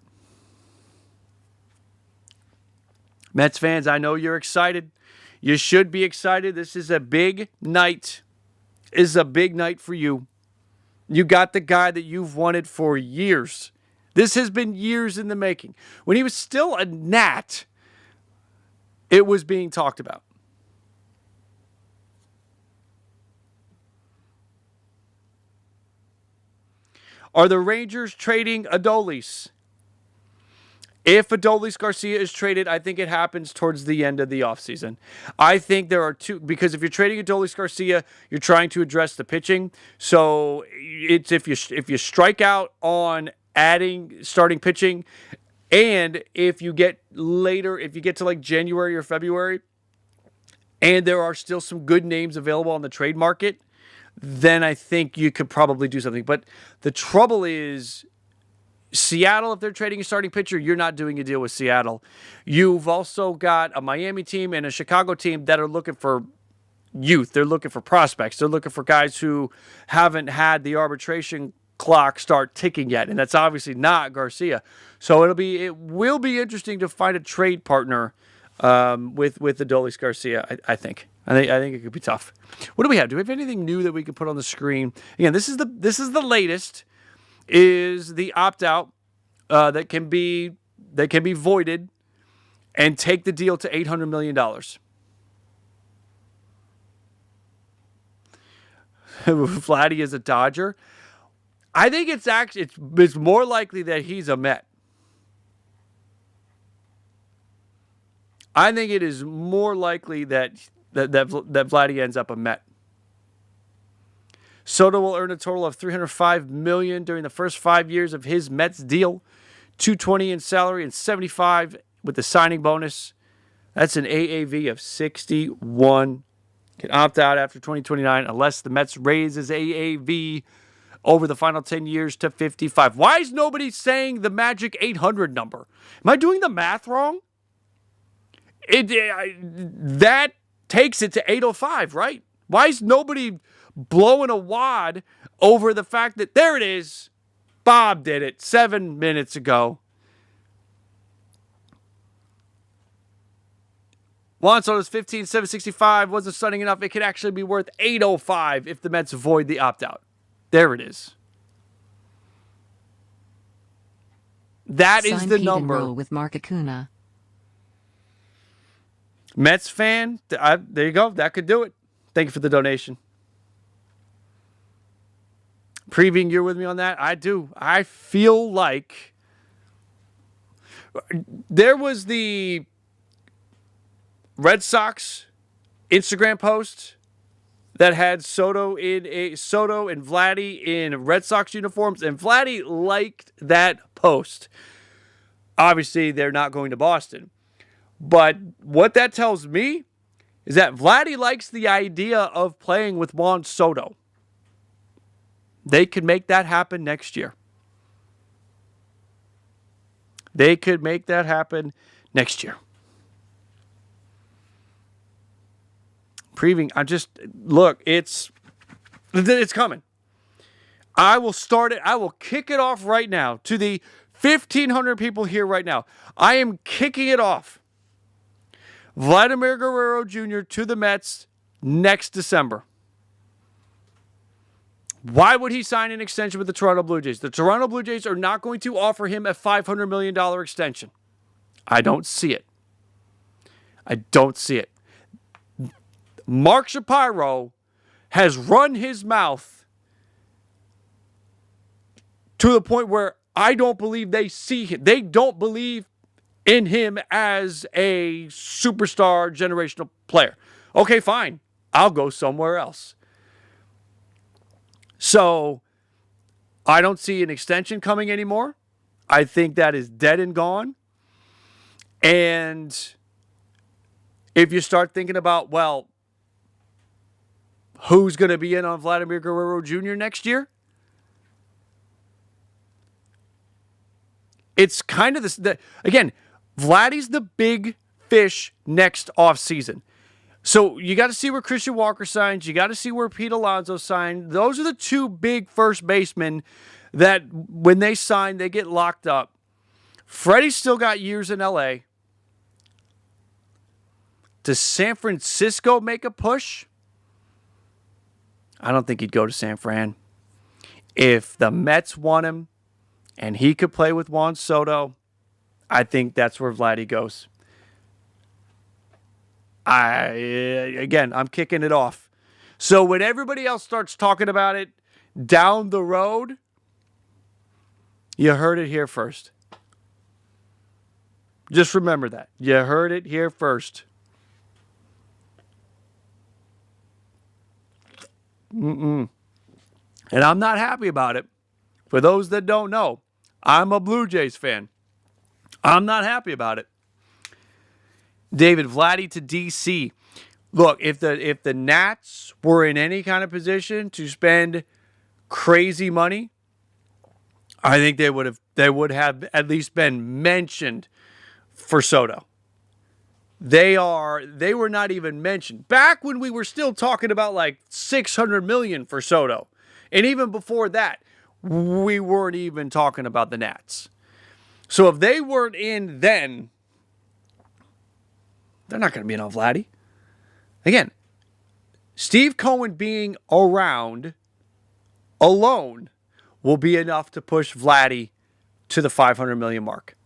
Mets fans, I know you're excited. You should be excited. This is a big night. This is a big night for you. You got the guy that you've wanted for years. This has been years in the making. When he was still a Nat, it was being talked about. Are the Rangers trading Adolis? If Adolis Garcia is traded, I think it happens towards the end of the offseason. I think there are two, because if you're trading Adolis Garcia, you're trying to address the pitching. So it's if you strike out on starting pitching, and if you get to like January or February, and there are still some good names available on the trade market, then I think you could probably do something. But the trouble is, Seattle, if they're trading a starting pitcher, you're not doing a deal with Seattle. You've also got a Miami team and a Chicago team that are looking for youth. They're looking for prospects. They're looking for guys who haven't had the arbitration clock start ticking yet, and that's obviously not Garcia. So it will be interesting to find a trade partner with Adolis Garcia. I think it could be tough. What do we have? Do we have anything new that we can put on the screen? Again, this is the latest. Is the opt-out that can be voided and take the deal to $800 million. Vladdy is a Dodger. I think it's more likely that he's a Met. I think it is more likely that Vladdy ends up a Met. Soto will earn a total of $305 million during the first 5 years of his Mets deal, $220 in salary and $75 with the signing bonus. That's an AAV of 61. Can opt out after 2029 unless the Mets raises AAV over the final 10 years to 55. Why is nobody saying the magic 800 number? Am I doing the math wrong? That takes it to 805, right? Why is nobody blowing a wad over the fact that there it is? Bob did it 7 minutes ago. Juan Soto's 15,765 wasn't stunning enough. It could actually be worth 805 if the Mets avoid the opt-out. There it is. That is the number. With Mark Acuna. Mets fan, there you go. That could do it. Thank you for the donation. Previewing, you're with me on that? I do. I feel like there was the Red Sox Instagram post that had Soto and Vladdy in Red Sox uniforms, and Vladdy liked that post. Obviously, they're not going to Boston. But what that tells me is that Vladdy likes the idea of playing with Juan Soto. They could make that happen next year. They could make that happen next year. Previewing, it's coming. I will start it. I will kick it off right now to the 1,500 people here right now. I am kicking it off. Vladimir Guerrero Jr. to the Mets next December. Why would he sign an extension with the Toronto Blue Jays? The Toronto Blue Jays are not going to offer him a $500 million extension. I don't see it. Mark Shapiro has run his mouth to the point where I don't believe they see him. They don't believe in him as a superstar generational player. Okay, fine. I'll go somewhere else. So I don't see an extension coming anymore. I think that is dead and gone. And if you start thinking about, well, who's going to be in on Vladimir Guerrero Jr. next year? It's kind of this. Again, Vladdy's the big fish next offseason. So you got to see where Christian Walker signs. You got to see where Pete Alonso signed. Those are the two big first basemen that when they sign, they get locked up. Freddie's still got years in L.A. Does San Francisco make a push? I don't think he'd go to San Fran. If the Mets want him and he could play with Juan Soto, I think that's where Vladdy goes. I'm kicking it off. So when everybody else starts talking about it down the road, you heard it here first. Just remember that. You heard it here first. And I'm not happy about it. For those that don't know, I'm a Blue Jays fan. I'm not happy about it. David, Vladdy to DC. Look, if the Nats were in any kind of position to spend crazy money, I think they would have at least been mentioned for Soto. They were not even mentioned. Back when we were still talking about like $600 million for Soto. And even before that, we weren't even talking about the Nats. So if they weren't in then, they're not going to be in on Vladdy. Again, Steve Cohen being around alone will be enough to push Vladdy to the $500 million mark.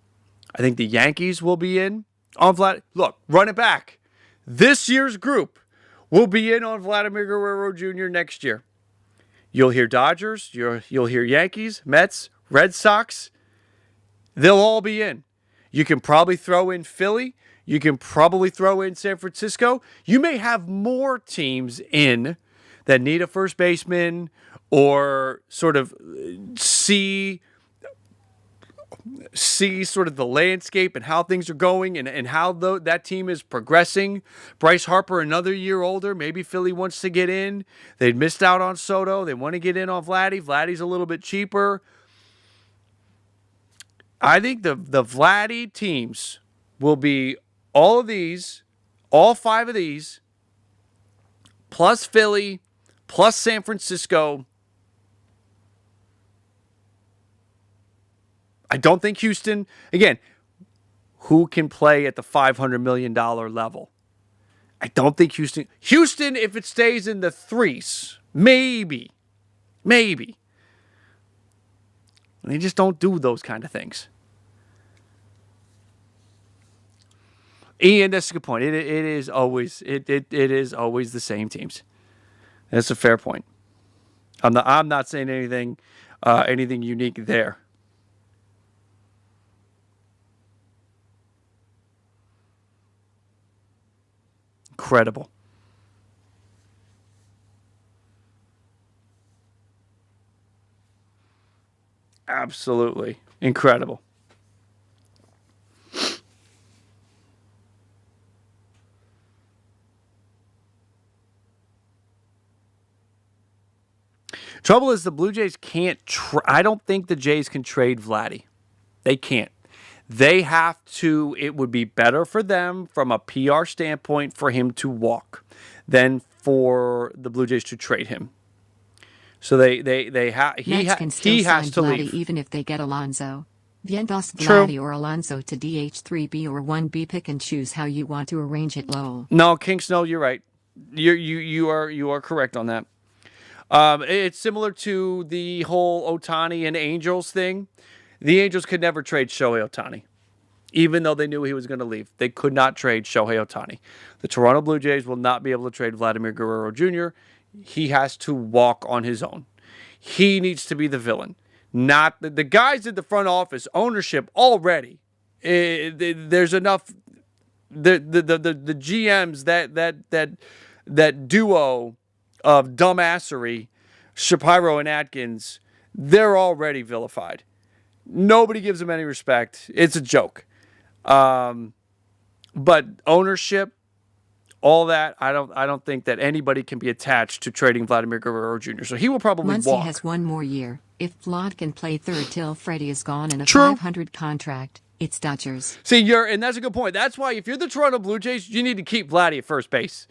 I think the Yankees will be in on Vladdy. Look, run it back. This year's group will be in on Vladimir Guerrero Jr. next year. You'll hear Dodgers, you'll hear Yankees, Mets, Red Sox. They'll all be in. You can probably throw in Philly. You can probably throw in San Francisco. You may have more teams in that need a first baseman or sort of see sort of the landscape and how things are going and how that team is progressing. Bryce Harper, another year older. Maybe Philly wants to get in. They'd missed out on Soto. They want to get in on Vladdy. Vladdy's a little bit cheaper. I think the Vladdy teams will be all of these, all 5 of these, plus Philly, plus San Francisco. I don't think Houston, again, who can play at the $500 million level? I don't think Houston, if it stays in the 3s, maybe. They just don't do those kind of things. Ian, that's a good point. It is always the same teams. That's a fair point. I'm not saying anything unique there. Incredible. Absolutely incredible. Trouble is the Blue Jays can't. I don't think the Jays can trade Vladdy. They can't. They have to. It would be better for them from a PR standpoint for him to walk than for the Blue Jays to trade him. So he has to leave, even if they get Alonso. Vientos Vladdy or Alonso to DH 3B or 1B. Pick and choose how you want to arrange it, Lowell. No, King Snow, you're right. You are correct on that. It's similar to the whole Ohtani and Angels thing. The Angels could never trade Shohei Ohtani, even though they knew he was going to leave. They could not trade Shohei Ohtani. The Toronto Blue Jays will not be able to trade Vladimir Guerrero Jr. He has to walk on his own. He needs to be the villain, not the guys in the front office, ownership already. There's enough. The GMs that duo of dumbassery, Shapiro and Atkins, they're already vilified. Nobody gives them any respect. It's a joke. But ownership, all that, I don't think that anybody can be attached to trading Vladimir Guerrero Jr. So he will probably Muncy walk. Has one more year. If Vlad can play third till Freddie is gone in a True. $500 contract, it's Dodgers. See, and that's a good point. That's why if you're the Toronto Blue Jays, you need to keep Vladdy at first base.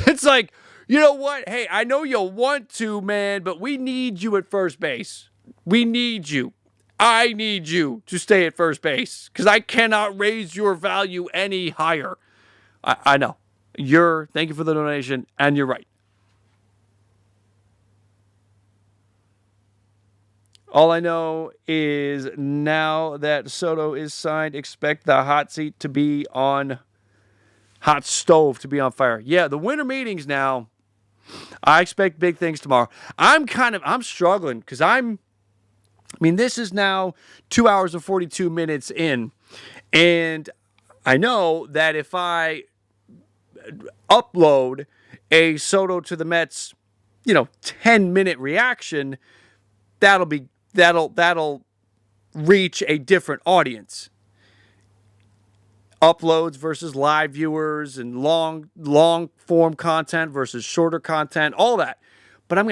It's like, you know what? Hey, I know you want to, man, but we need you at first base. We need you. I need you to stay at first base because I cannot raise your value any higher. I know. Thank you for the donation, and you're right. All I know is now that Soto is signed, expect the hot stove to be on fire. Yeah, the winter meetings now. I expect big things tomorrow. I'm struggling because this is now 2 hours and 42 minutes in. And I know that if I upload a Soto to the Mets, 10-minute reaction, that'll reach a different audience. Uploads versus live viewers and long form content versus shorter content, all that. But I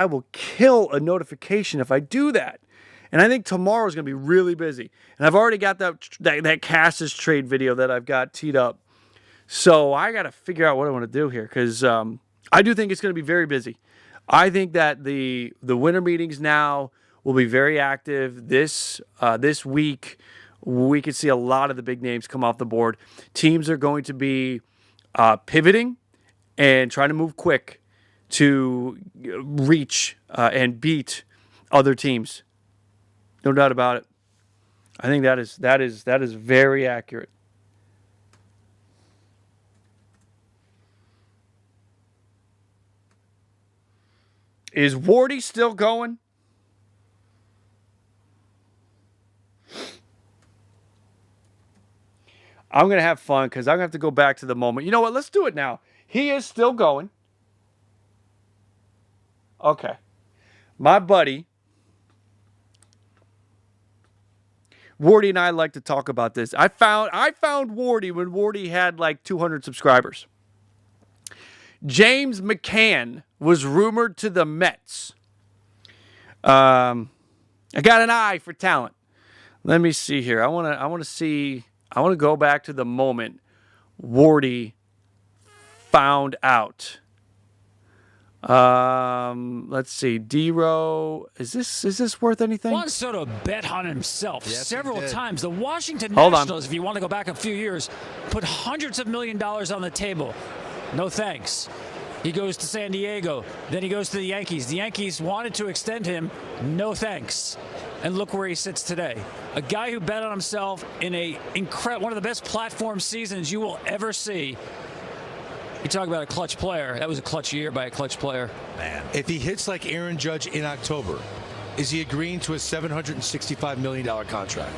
will kill a notification if I do that. And I think tomorrow is going to be really busy. And I've already got that Casas trade video that I've got teed up. So I got to figure out what I want to do here because I do think it's going to be very busy. I think that the winter meetings now will be very active this week. We could see a lot of the big names come off the board. Teams are going to be pivoting and trying to move quick to reach and beat other teams. No doubt about it. I think that is very accurate. Is Wardy still going? I'm going to have fun because I'm going to have to go back to the moment. You know what? Let's do it now. He is still going. Okay. My buddy, Wardy and I like to talk about this. I found Wardy when Wardy had like 200 subscribers. James McCann was rumored to the Mets. I got an eye for talent. Let me see here. I want to go back to the moment Wardy found out. Let's see. D-Row. Is this worth anything? Juan Soto bet on himself several times. The Washington Hold Nationals, on. if you want to go back a few years, put hundreds of $1 million on the table. No thanks. He goes to San Diego. Then he goes to the Yankees. The Yankees wanted to extend him. No thanks. And look where he sits today. A guy who bet on himself in one of the best platform seasons you will ever see. You talk about a clutch player. That was a clutch year by a clutch player. Man, if he hits like Aaron Judge in October, is he agreeing to a $765 million contract?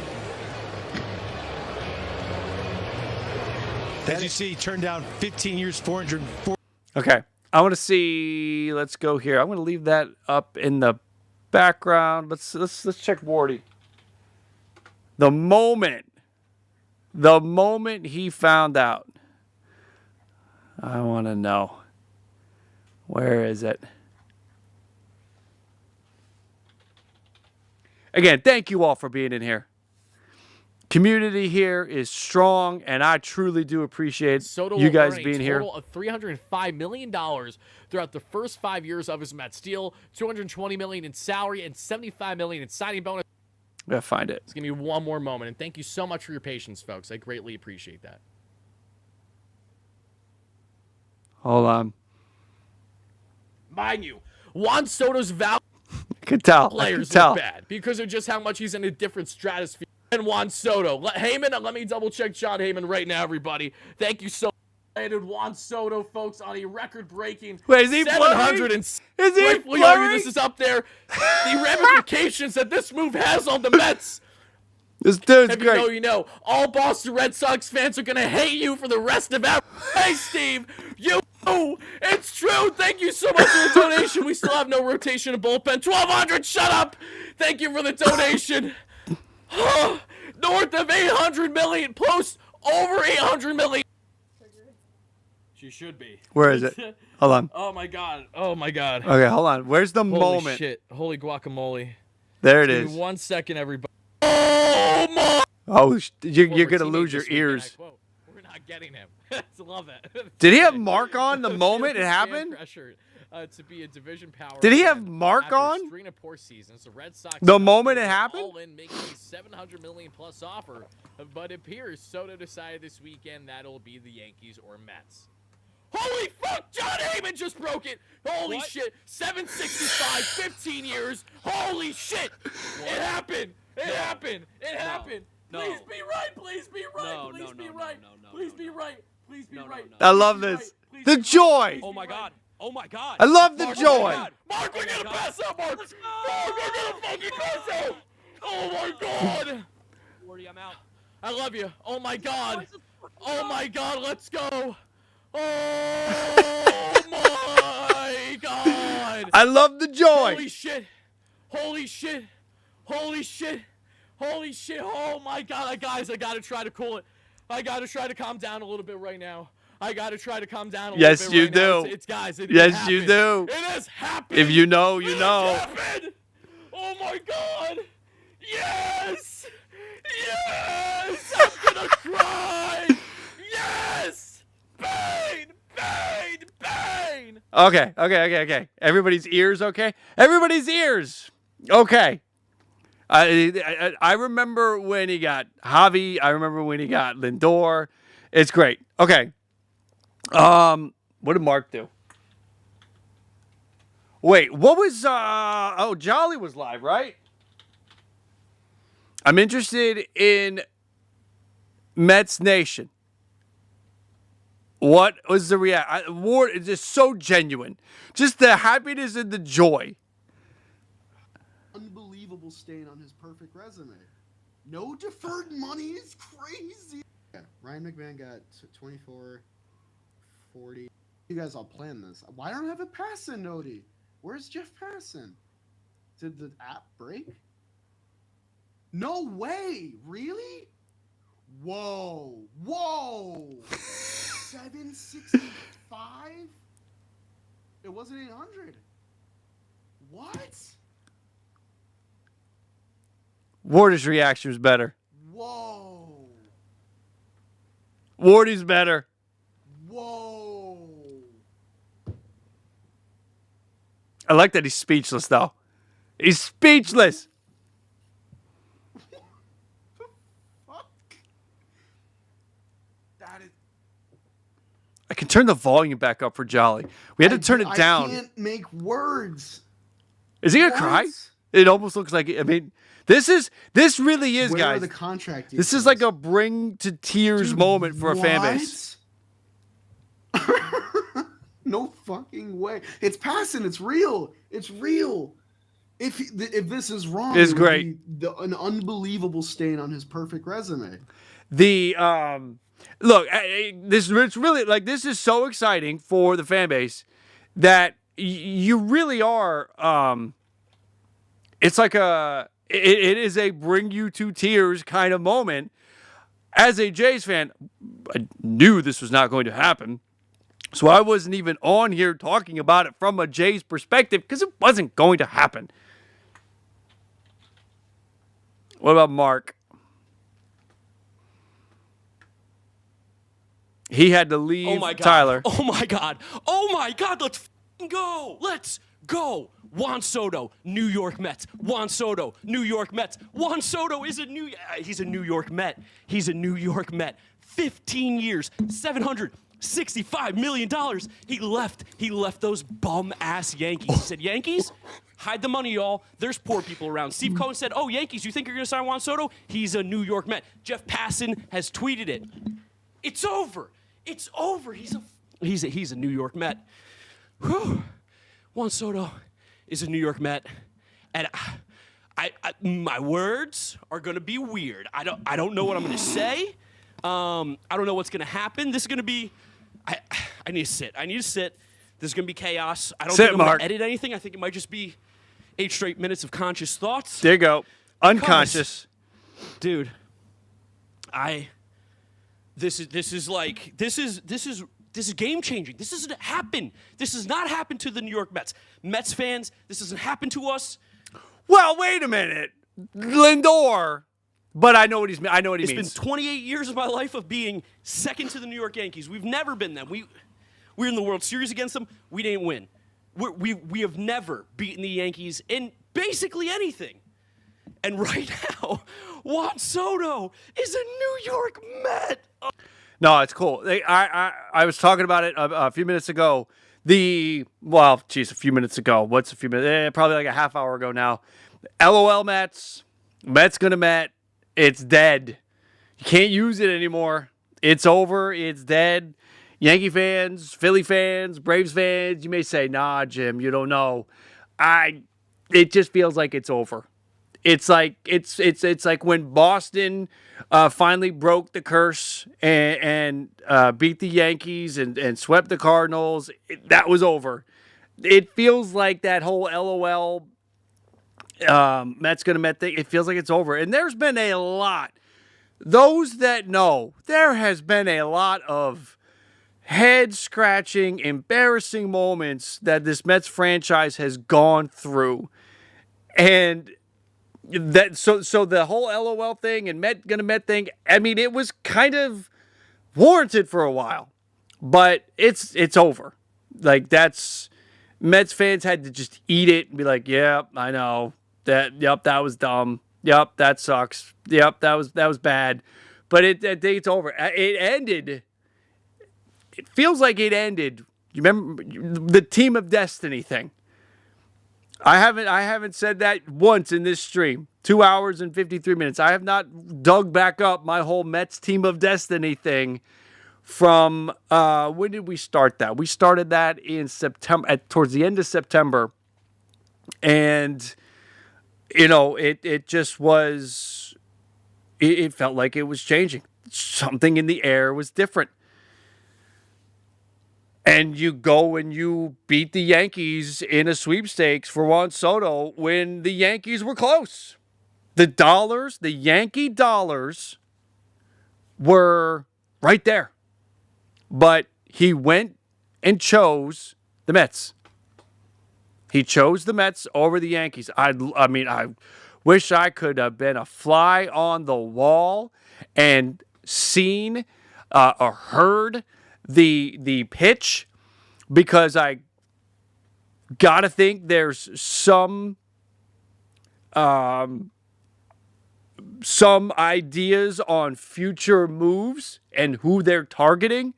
As you see, he turned down 15 years, 404. Okay. I want to see. Let's go here. I'm going to leave that up in the background. Let's check Wardy. The moment he found out. I want to know. Where is it? Again, thank you all for being in here. Community here is strong, and I truly do appreciate Soto you guys will earn being a here. total of $305 million throughout the first 5 years of his Mets deal, $220 million in salary, and $75 million in signing bonus. I gotta find it. It's going to be one more moment, and thank you so much for your patience, folks. I greatly appreciate that. Hold on. Mind you, Juan Soto's value I can tell. players look bad because of just how much he's in a different stratosphere than Juan Soto. Heyman, let me double check John Heyman right now, everybody. Thank you so much. Landed Juan Soto, folks, on a record-breaking Wait, is he 700 and Is he rightfully argue blurry? this is up there. The ramifications that this move has on the Mets. This dude's If great. you know, all Boston Red Sox fans are gonna hate you for the rest of our. Hey, Steve, it's true. Thank you so much for the donation. We still have no rotation of bullpen. 1,200. Shut up. Thank you for the donation. North of 800 million, close over 800 million. She should be. Where is it? Hold on. Oh my god. Oh my god. Okay, hold on. Where's the Holy moment? shit. Holy guacamole. There it Give is. me 1 second, everybody. Oh my. Oh, you're Former gonna lose teammate your this weekend, ears. I quote, we're not getting him. I love it. Did he have Mark on the moment it happened? Pressure, to be a division power. Did he have again Mark after on? string of poor seasons, the Red Sox The moment it happened? all in, making a $700 million plus offer. But it appears Soto decided this weekend that'll be the Yankees or Mets. Holy fuck! John Heyman just broke it. Holy shit! 765, 15 years. Holy shit! It happened. It happened. It happened. Please be right. Please be right. Please be right. Please be right. Please be right. I love this. The joy. Oh my God. Oh my God. I love the joy. Mark, we're gonna pass out, Mark. Mark, we're gonna fucking pass out. Oh my god. Wardy, I'm out. I love you. Oh my god. Oh my god. Let's go. Oh my god. I love the joy. Holy shit. Holy shit. Holy shit. Holy shit. Oh my god. Guys, I gotta try to cool it. I gotta try to calm down a little bit right now. I gotta try to calm down a little bit Yes, you right now. do. It's guys. Yes, you do. It has happened. If you know, you It know. has happened. Oh my god. Yes. Yes. I'm gonna cry. Yes. Pain. Pain. Pain. Okay. Everybody's ears okay? Everybody's ears. Okay. I remember when he got Javi. I remember when he got Lindor. It's great. Okay. What did Mark do? Wait, what was Jolly was live, right? I'm interested in Mets Nation. What was the reaction? Ward is just so genuine. Just the happiness and the joy. Unbelievable stain on his perfect resume. No deferred money is crazy. Ryan McMahon got 24, 40. You guys all planned this. Why don't I have a Passan, Nody? Where's Jeff Passan? Did the app break? No way! Really? Whoa! 765? It wasn't 800. What? Wardy's reaction was better. Whoa! Wardy's better. Whoa! I like that he's speechless, though. He's speechless. Fuck. That is. I can turn the volume back up for Jolly. We had to turn it down. I can't make words. Is he gonna cry? It almost looks like. I mean, this really is, Where guys. are the contract details? This is like a bring to tears moment for a fan base. No fucking way. It's passing. It's real. It's real. If this is wrong, it's it great. Would be an unbelievable stain on his perfect resume. The look, it's really like this is so exciting for the fan base that you really are. It's like it is a bring you to tears kind of moment. As a Jays fan, I knew this was not going to happen. So I wasn't even on here talking about it from a Jays perspective because it wasn't going to happen. What about Mark? He had to leave Tyler. Oh my God. Oh my God. Let's go. Let's go. Juan Soto, New York Mets. Juan Soto, New York Mets. Juan Soto is he's a New York Met. He's a New York Met. 15 years, $765 million. He left those bum-ass Yankees. He said, Yankees, hide the money, y'all. There's poor people around. Steve Cohen said, oh, Yankees, you think you're going to sign Juan Soto? He's a New York Met. Jeff Passan has tweeted it. It's over. It's over. He's a New York Met. Whew. Juan Soto is a New York Met. And I my words are going to be weird. I don't know what I'm going to say. I don't know what's going to happen. This is going to be I need to sit. This is going to be chaos. I don't think I'm going to edit anything. I think it might just be 8 straight minutes of conscious thoughts. There you go. Unconscious. Dude, this is game changing. This doesn't happen. This has not happened to the New York Mets. Mets fans, this doesn't happen to us. Well, wait a minute. Lindor. But I know what he means. It's been 28 years of my life of being second to the New York Yankees. We've never been them. We were in the World Series against them. We didn't win. We have never beaten the Yankees in basically anything. And right now, Juan Soto is a New York Met. No, it's cool. I was talking about it a few minutes ago. A few minutes ago. What's a few minutes? Probably like a half hour ago now. LOL Mets. Mets gonna Met. It's dead. You can't use it anymore. It's over. It's dead. Yankee fans, Philly fans, Braves fans, you may say, nah, Jim, you don't know. It just feels like it's over. It's like like when Boston finally broke the curse and beat the Yankees and swept the Cardinals. That was over. It feels like that whole LOL Mets gonna Met thing. It feels like it's over. And there's been a lot. Those that know, there has been a lot of head-scratching, embarrassing moments that this Mets franchise has gone through. And that so the whole LOL thing and Met thing, I mean, it was kind of warranted for a while. But it's over. Like, that's Mets fans had to just eat it and be like, yeah, I know. That was dumb. Yep, that sucks. Yep, that was bad. But it's over. It ended. It feels like it ended. You remember the Team of Destiny thing? I haven't said that once in this stream. 2 hours and 53 minutes. I have not dug back up my whole Mets Team of Destiny thing from when did we start that? We started that in September, towards the end of September. And it just was, it felt like it was changing. something in the air was different. And you go and you beat the Yankees in a sweepstakes for Juan Soto when the Yankees were close. The Yankee dollars were right there. But he went and chose the Mets. He chose the Mets over the Yankees. I wish I could have been a fly on the wall and seen or heard the pitch, because I gotta think there's some ideas on future moves and who they're targeting.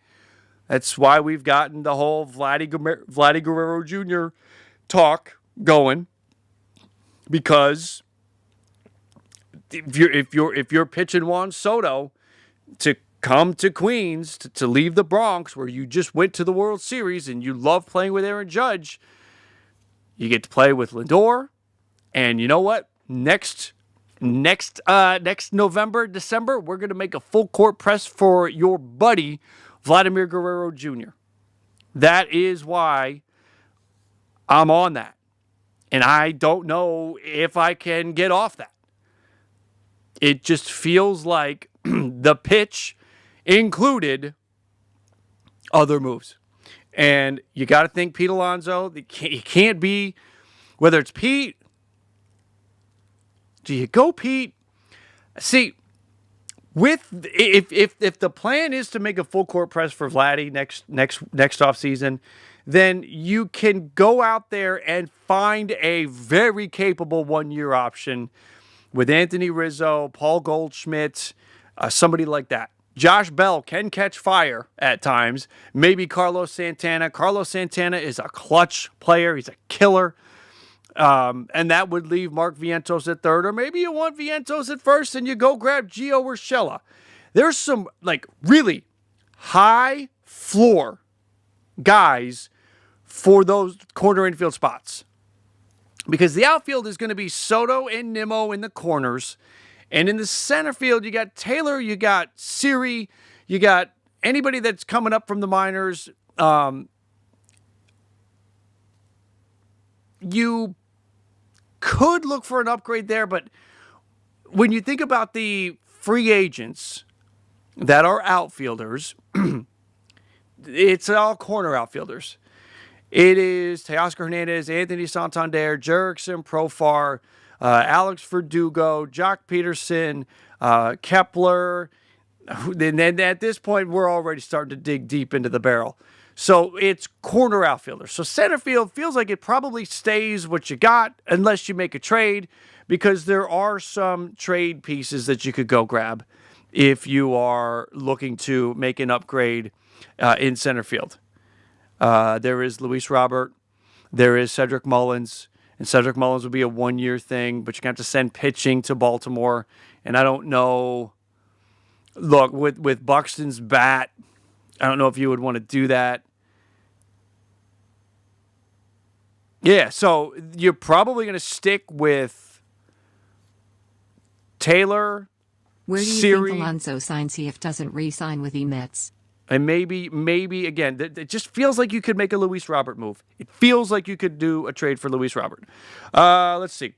That's why we've gotten the whole Vladdy Guerrero Jr. talk going, because if you're pitching Juan Soto to come to Queens, to leave the Bronx, where you just went to the World Series and you love playing with Aaron Judge, you get to play with Lindor. And you know what? Next November, December, we're going to make a full court press for your buddy, Vladimir Guerrero Jr. That is why I'm on that. And I don't know if I can get off that. It just feels like the pitch included other moves. And you got to think Pete Alonso. It can't be, whether it's Pete. Do you go Pete? See, if the plan is to make a full court press for Vladdy next off season, then you can go out there and find a very capable 1-year option with Anthony Rizzo, Paul Goldschmidt, somebody like that. Josh Bell can catch fire at times. Maybe Carlos Santana. Carlos Santana is a clutch player. He's a killer. And that would leave Mark Vientos at third. Or maybe you want Vientos at first and you go grab Gio Urshela. There's some really high floor guys for those corner infield spots. Because the outfield is going to be Soto and Nimmo in the corners. And in the center field, you got Taylor, you got Siri, you got anybody that's coming up from the minors. You could look for an upgrade there, but when you think about the free agents that are outfielders, it's all corner outfielders. It is Teoscar Hernandez, Anthony Santander, Jerickson Profar, Alex Verdugo, Jock Peterson, Kepler. And then at this point, we're already starting to dig deep into the barrel. So it's corner outfielders. So center field feels like it probably stays what you got unless you make a trade, because there are some trade pieces that you could go grab if you are looking to make an upgrade in center field. There is Luis Robert. There is Cedric Mullins. And Cedric Mullins would be a 1-year thing, but you're going to have to send pitching to Baltimore. And I don't know. Look, with Buxton's bat, I don't know if you would want to do that. Yeah, so you're probably going to stick with Taylor, Where do you Siri, think Alonso signs if doesn't re-sign with the Mets? and maybe again, it just feels like you could make a Luis Robert move. It feels like you could do a trade for Luis Robert. Let's see.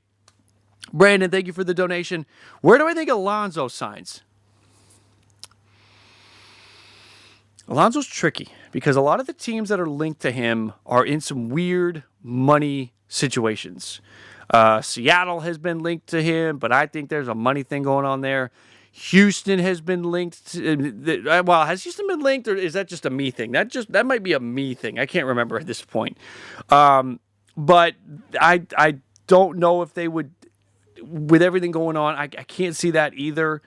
Brandon, thank you for the donation. Where do I think Alonso signs? Alonso's tricky because a lot of the teams that are linked to him are in some weird money situations. Seattle has been linked to him, but I think there's a money thing going on there. Houston has been linked to, well, has Houston been linked, or is that just a me thing? That might be a me thing. I can't remember at this point. But I don't know if they would, with everything going on, I can't see that either.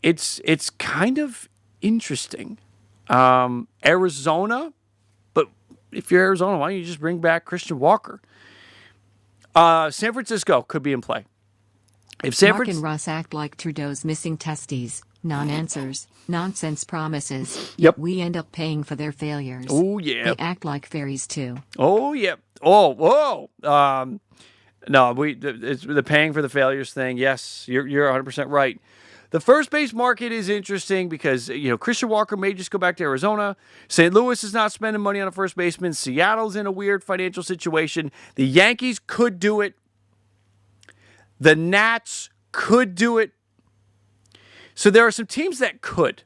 It's kind of interesting. Arizona, but if you're Arizona, why don't you just bring back Christian Walker? San Francisco could be in play. If San Mark and Russ act like Trudeau's missing testes, non-answers, nonsense promises. Yep. We end up paying for their failures. Oh, yeah. They act like fairies too. Oh, yeah. Oh, whoa. No, it's the paying for the failures thing. Yes, you're 100% right. The first base market is interesting because, Christian Walker may just go back to Arizona. St. Louis is not spending money on a first baseman. Seattle's in a weird financial situation. The Yankees could do it. The Nats could do it. So there are some teams that could.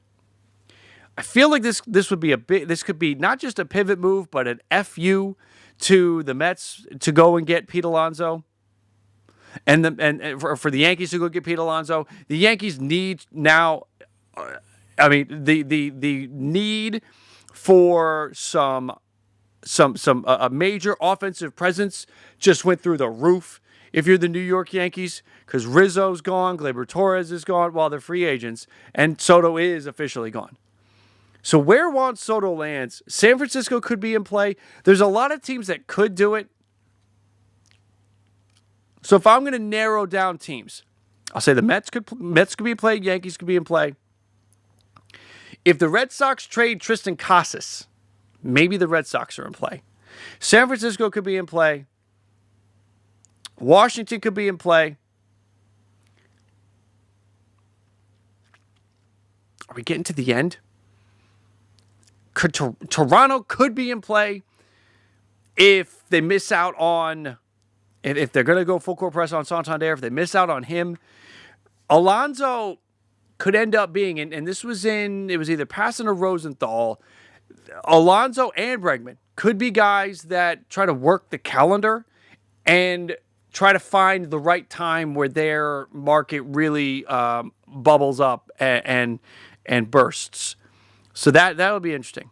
I feel like this would be this could be not just a pivot move, but an FU to the Mets to go and get Pete Alonso. And for the Yankees to go get Pete Alonso, the Yankees need now. The need for a major offensive presence just went through the roof. If you're the New York Yankees, because Rizzo's gone, Gleyber Torres is gone, while they're free agents, and Soto is officially gone. So where Juan Soto lands, San Francisco could be in play. There's a lot of teams that could do it. So if I'm going to narrow down teams, I'll say the Mets could be in play, Yankees could be in play. If the Red Sox trade Tristan Casas, maybe the Red Sox are in play. San Francisco could be in play. Washington could be in play. Are we getting to the end? Toronto could be in play if they miss out on... If they're going to go full court press on Santander, if they miss out on him, Alonso could end up being, and this was it was either Passan or Rosenthal, Alonso and Bregman could be guys that try to work the calendar and try to find the right time where their market really bubbles up and bursts. So that would be interesting.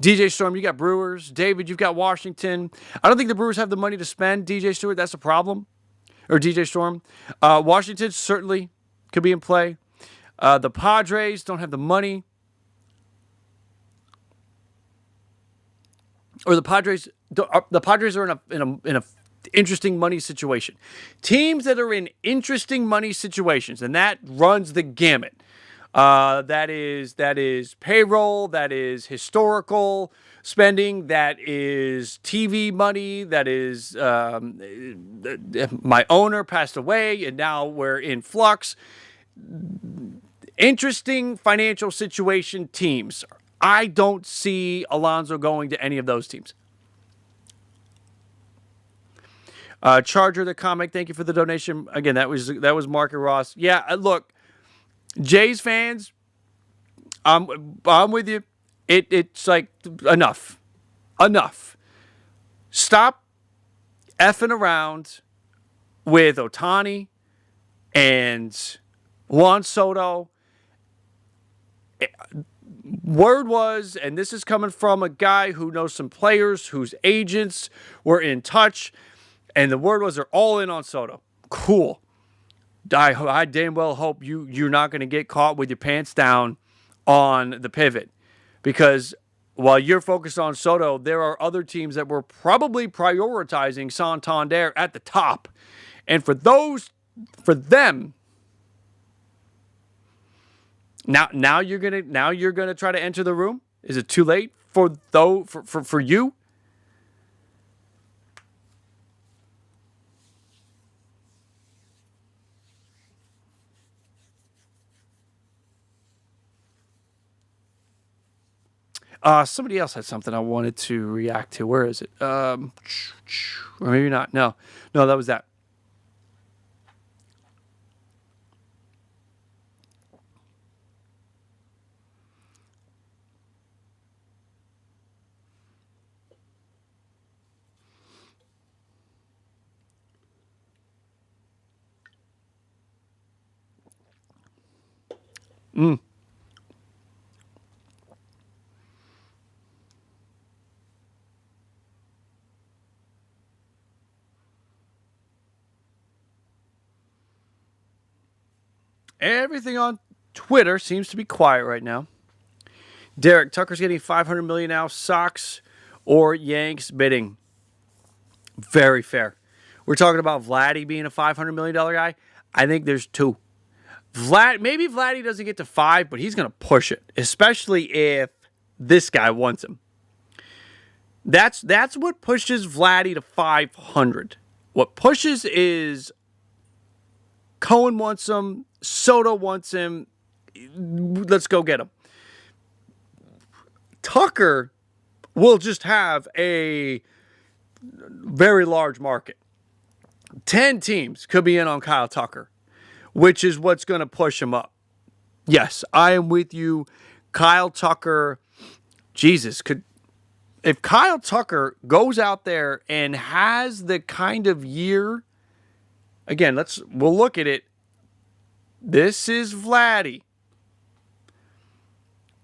DJ Storm, you got Brewers. David, you've got Washington. I don't think the Brewers have the money to spend DJ Stewart. That's a problem. Or DJ Storm. Washington certainly could be in play. The Padres don't have the money. Or the Padres are in a interesting money situation. Teams that are in interesting money situations, and that runs the gamut. That is payroll, that is historical spending, that is TV money, that is my owner passed away and now we're in flux. Interesting financial situation teams. I don't see Alonso going to any of those teams. Charger the comic, thank you for the donation. Again, that was Mark Ross. Yeah, look. Jays fans, I'm with you. It's like enough. Stop effing around with Ohtani and Juan Soto. Word was, and this is coming from a guy who knows some players whose agents were in touch, and the word was they're all in on Soto. Cool. I damn well hope you're not going to get caught with your pants down on the pivot, because while you're focused on Soto, there are other teams that were probably prioritizing Santander at the top, and for them, now you're gonna try to enter the room. Is it too late for you? Somebody else had something I wanted to react to. Where is it? Or maybe not. No, that was that. Everything on Twitter seems to be quiet right now. Derek, Tucker's getting $500 million now. Sox or Yanks bidding. Very fair. We're talking about Vladdy being a $500 million guy. I think there's two. Maybe Vladdy doesn't get to 5, but he's going to push it, especially if this guy wants him. That's what pushes Vladdy to 500. What pushes is Cohen wants him. Soto wants him. Let's go get him. Tucker will just have a very large market. 10 teams could be in on Kyle Tucker, which is what's going to push him up. Yes, I am with you. Kyle Tucker, Jesus, if Kyle Tucker goes out there and has the kind of year, again, we'll look at it. This is Vladdy.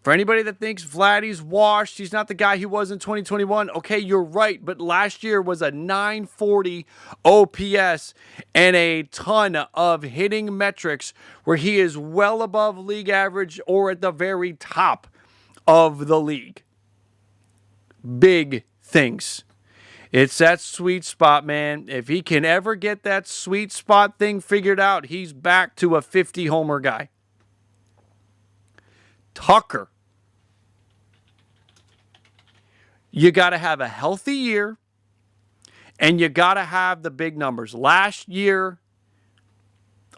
For anybody that thinks Vladdy's washed, he's not the guy he was in 2021. Okay, you're right, but last year was a 940 OPS and a ton of hitting metrics where he is well above league average or at the very top of the league. Big things. It's that sweet spot, man. If he can ever get that sweet spot thing figured out, he's back to a 50 homer guy. Tucker. You got to have a healthy year, and you got to have the big numbers. Last year,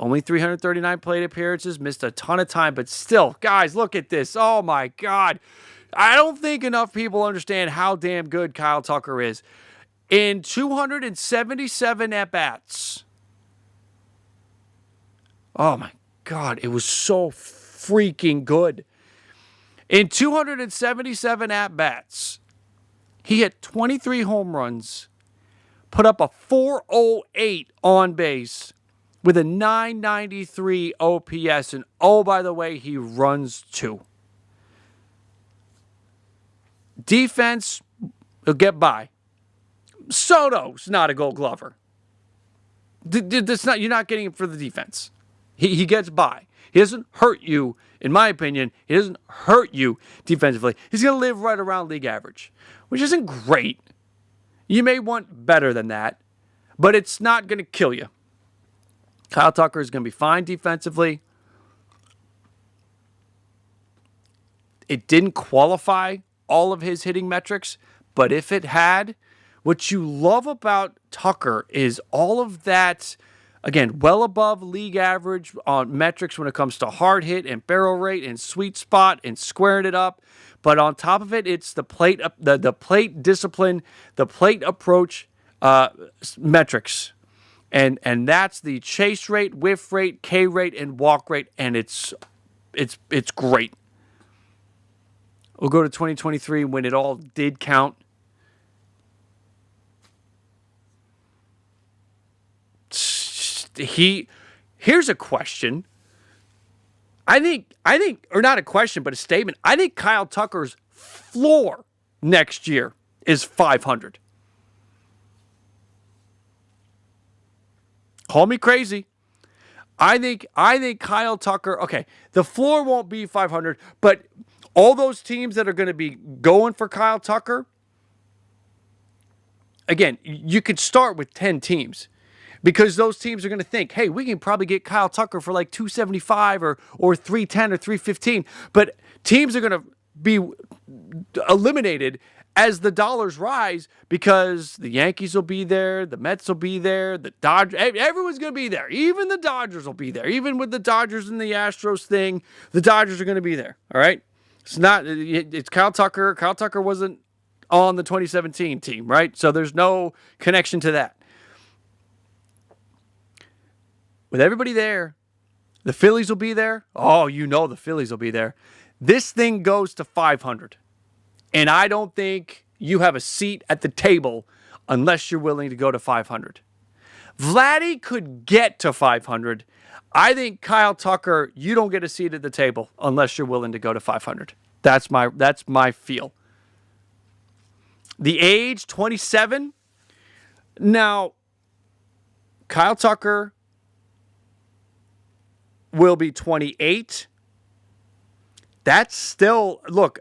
only 339 plate appearances, missed a ton of time, but still, guys, look at this. Oh, my God. I don't think enough people understand how damn good Kyle Tucker is. In 277 at-bats, oh, my God, it was so freaking good. In 277 at-bats, he hit 23 home runs, put up a 408 on base with a 993 OPS, and oh, by the way, he runs too. Defense, he'll get by. Soto's not a Gold Glover. You're not getting him for the defense. He gets by. He doesn't hurt you, in my opinion. He doesn't hurt you defensively. He's going to live right around league average, which isn't great. You may want better than that, but it's not going to kill you. Kyle Tucker is going to be fine defensively. It didn't qualify all of his hitting metrics, but if it had, what you love about Tucker is all of that. Again, well above league average on metrics when it comes to hard hit and barrel rate and sweet spot and squaring it up. But on top of it, it's the plate discipline, the plate approach metrics. And that's the chase rate, whiff rate, K rate, and walk rate. And it's great. We'll go to 2023 when it all did count. Here's a question. I think, or not a question, but a statement. I think Kyle Tucker's floor next year is 500. Call me crazy. I think Kyle Tucker, okay, the floor won't be 500, but all those teams that are going to be going for Kyle Tucker, again, you could start with 10 teams. Because those teams are going to think, hey, we can probably get Kyle Tucker for like 275 or 310 or 315. But teams are going to be eliminated as the dollars rise because the Yankees will be there, the Mets will be there, the Dodgers, everyone's going to be there. Even the Dodgers will be there. Even with the Dodgers and the Astros thing, the Dodgers are going to be there. All right? It's Kyle Tucker. Kyle Tucker wasn't on the 2017 team, right? So there's no connection to that. With everybody there, the Phillies will be there. Oh, you know the Phillies will be there. This thing goes to 500. And I don't think you have a seat at the table unless you're willing to go to 500. Vladdy could get to 500. I think Kyle Tucker, you don't get a seat at the table unless you're willing to go to 500. That's my feel. The age, 27. Now, Kyle Tucker will be 28. That's still, look,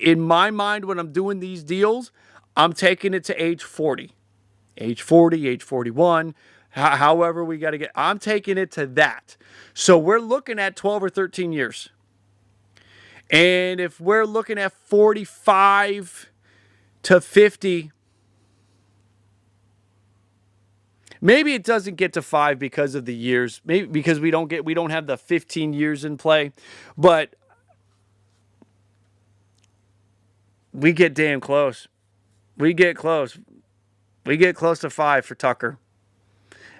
in my mind when I'm doing these deals, I'm taking it to age 40. Age 40, age 41, however we got to get, I'm taking it to that. So we're looking at 12 or 13 years. And if we're looking at 45 to 50, Maybe it doesn't get to 5 because of the years. Maybe because we don't have the 15 years in play, but we get damn close. We get close. We get close to 5 for Tucker.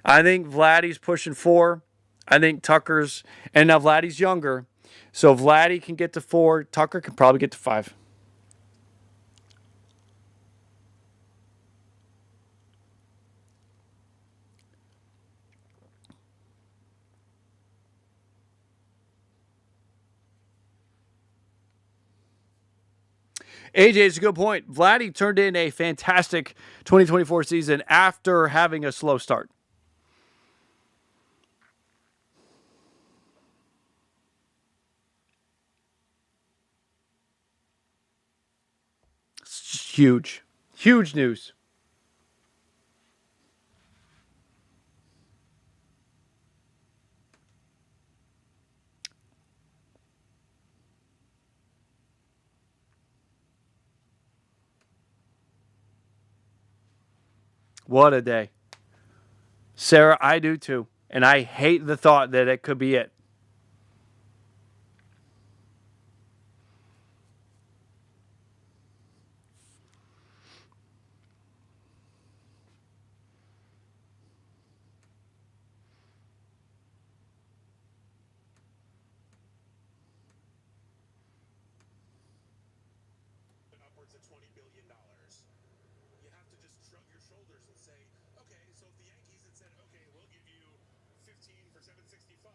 I think Vladdy's pushing 4. I think Tucker's, and now Vladdy's younger, so Vladdy can get to 4. Tucker can probably get to 5. AJ, it's a good point. Vladdy turned in a fantastic 2024 season after having a slow start. It's huge. Huge news. What a day. Sarah, I do too. And I hate the thought that it could be it. Upwards of $20 billion. You have to just shrug your shoulders and say, okay, so if the Yankees had said, okay, we'll give you 15 for 765,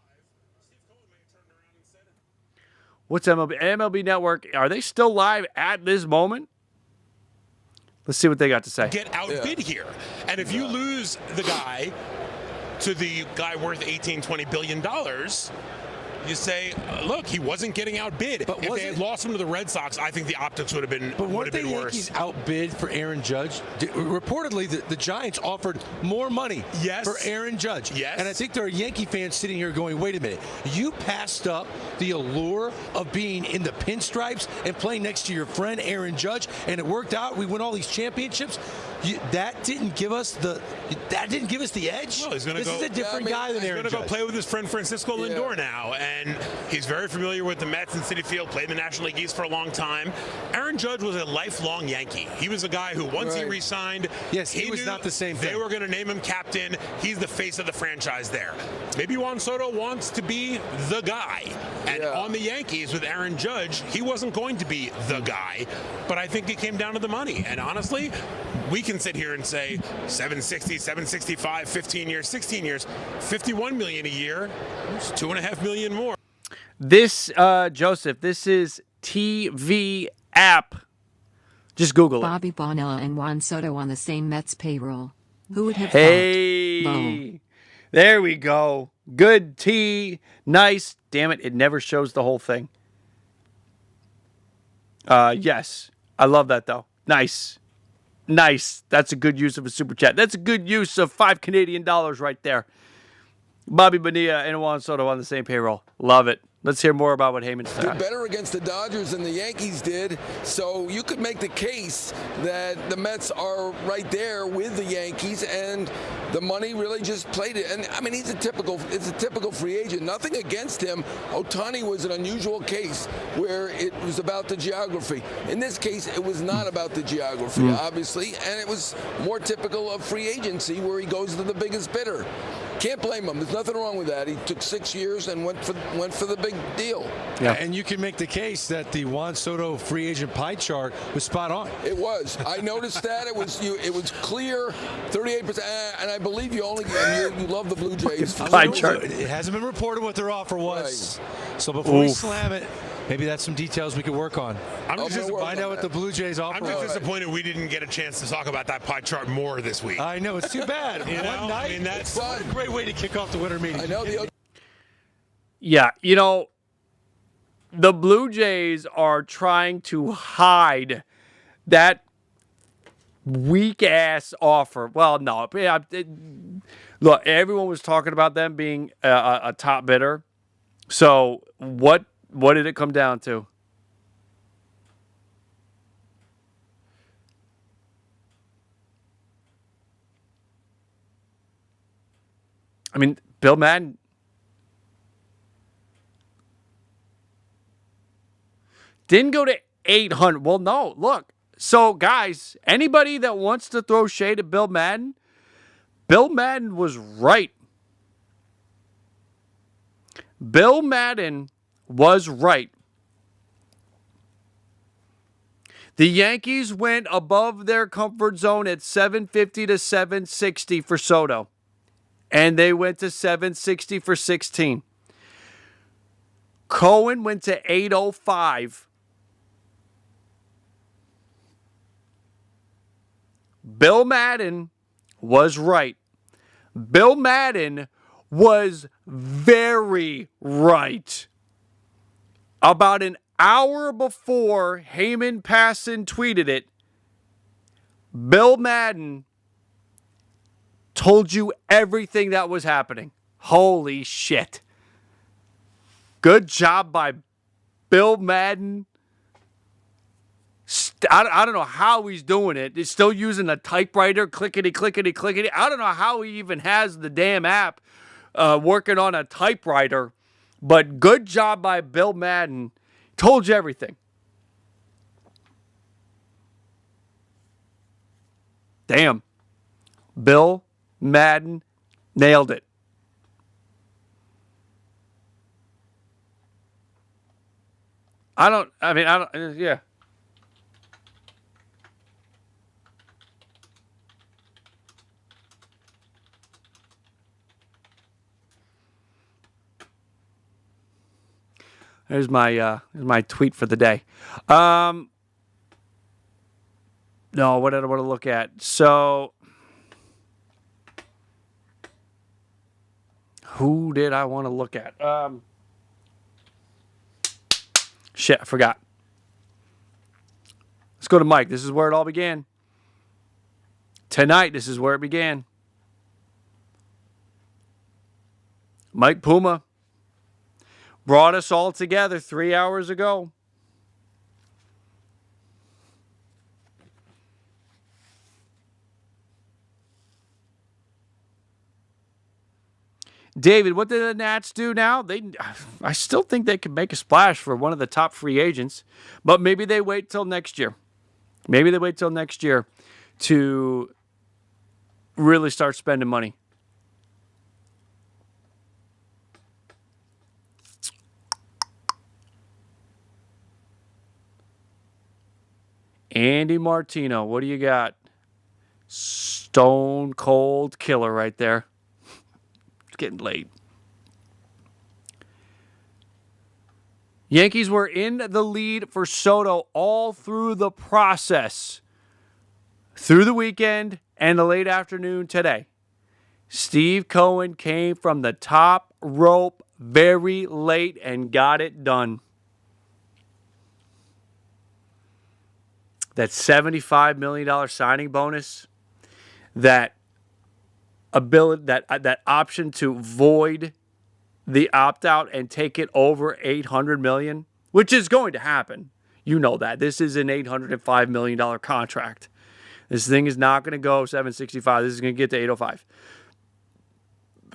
Steve Cohen may have turned around and said, What's MLB? MLB Network, are they still live at this moment? Let's see what they got to say. get outbid here. And if you lose the guy to the guy worth $18-20 billion, you say, look, he wasn't getting outbid. But if they had lost him to the Red Sox, I think the optics would have been But would weren't have the been Yankees worse. outbid for Aaron Judge? Reportedly, the Giants offered more money Yes. for Aaron Judge. Yes. And I think there are Yankee fans sitting here going, wait a minute. You passed up the allure of being in the pinstripes and playing next to your friend Aaron Judge, and it worked out. We won all these championships. That didn't give us the edge. Well, he's gonna this go- is a different guy than He's Aaron going to go Judge. play with his friend Francisco Lindor now, and he's very familiar with the Mets and Citi Field, played in the National League East for a long time. Aaron Judge was a lifelong Yankee. He was a guy who, once he re-signed, Yes, he was knew not the same They thing. were going to name him captain. He's the face of the franchise there. Maybe Juan Soto wants to be the guy. And on the Yankees with Aaron Judge, he wasn't going to be the guy. But I think it came down to the money. And honestly, we can sit here and say 760, 765, 15 years, 16 years, 51 million a year, it's $2.5 million more. This, Joseph, this is TV app. Just Google it. Bobby Bonilla and Juan Soto on the same Mets payroll. Who would have Hey, thought? there we go. Good tea. Nice. Damn it, it never shows the whole thing. Yes. I love that, though. Nice. Nice. That's a good use of a super chat. That's a good use of $5 Canadian right there. Bobby Bonilla and Juan Soto on the same payroll. Love it. Let's hear more about what Heyman Did said. better against the Dodgers than the Yankees did, so you could make the case that the Mets are right there with the Yankees, and the money really just played it. And I mean, it's a typical free agent. Nothing against him. Ohtani was an unusual case where it was about the geography. In this case, it was not about the geography, obviously, and it was more typical of free agency where he goes to the biggest bidder. Can't blame him. There's nothing wrong with that. He took 6 years and went for the big deal. Yeah. And you can make the case that the Juan Soto free agent pie chart was spot on. It was. I noticed that. It was clear, 38%. And I believe you love the Blue Jays. Pie chart. It hasn't been reported what their offer was. So before we slam it, maybe that's some details we could work on. I'm I'll just work Find on out what the that. Blue Jays offer. I'm just disappointed we didn't get a chance to talk about that pie chart more this week. I know, it's too bad. You know, One night, I mean, that's what a great way to kick off the winter meeting. I know Yeah, the Blue Jays are trying to hide that weak-ass offer. Well, no. Look, everyone was talking about them being a top bidder. So what did it come down to? I mean, Bill Madden. Didn't go to 800. Well, no, look. So, guys, anybody that wants to throw shade at Bill Madden was right. Bill Madden was right. The Yankees went above their comfort zone at 750 to 760 for Soto. And they went to 760 for 16. Cohen went to 805. Bill Madden was right. Bill Madden was very right. About an hour before Heyman Passon tweeted it, Bill Madden told you everything that was happening. Holy shit. Good job by Bill Madden. I don't know how he's doing it. He's still using a typewriter, clickety, clickety, clickety. I don't know how he even has the damn app working on a typewriter. But good job by Bill Madden. Told you everything. Damn. Bill Madden nailed it. Yeah. There's my tweet for the day. No, what did I want to look at? So, who did I want to look at? Shit, I forgot. Let's go to Mike. This is where it all began. Tonight, this is where it began. Mike Puma brought us all together 3 hours ago. David, what did the Nats do now? I still think they could make a splash for one of the top free agents, but maybe they wait till next year. Maybe they wait till next year to really start spending money. Andy Martino, what do you got? Stone cold killer right there. It's getting late. Yankees were in the lead for Soto all through the process. Through the weekend and the late afternoon today. Steve Cohen came from the top rope very late and got it done. That $75 million signing bonus, that ability, that option to void the opt-out and take it over $800 million, which is going to happen. You know that. This is an $805 million contract. This thing is not going to go 765. This is going to get to 805.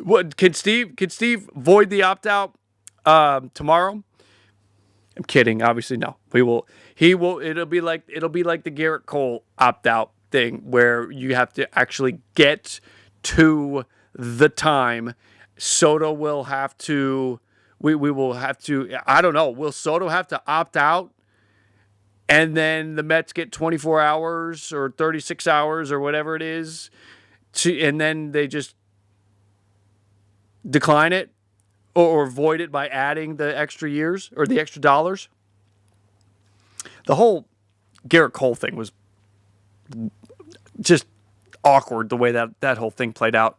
What can Steve void the opt-out tomorrow? I'm kidding. Obviously, no. He will. It'll be like the Garrett Cole opt-out thing where you have to actually get to the time. Soto will have to. We will have to. I don't know. Will Soto have to opt out, and then the Mets get 24 hours or 36 hours or whatever it is, and then they just decline it or void it by adding the extra years or the extra dollars? The whole Garrett Cole thing was just awkward, the way that whole thing played out.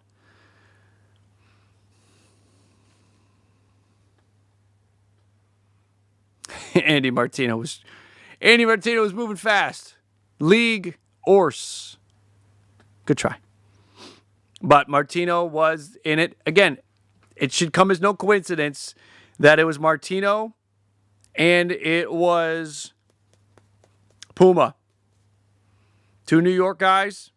Andy Martino was moving fast. League Orse. Good try. But Martino was in it. Again, it should come as no coincidence that it was Martino and it was Puma. Two New York guys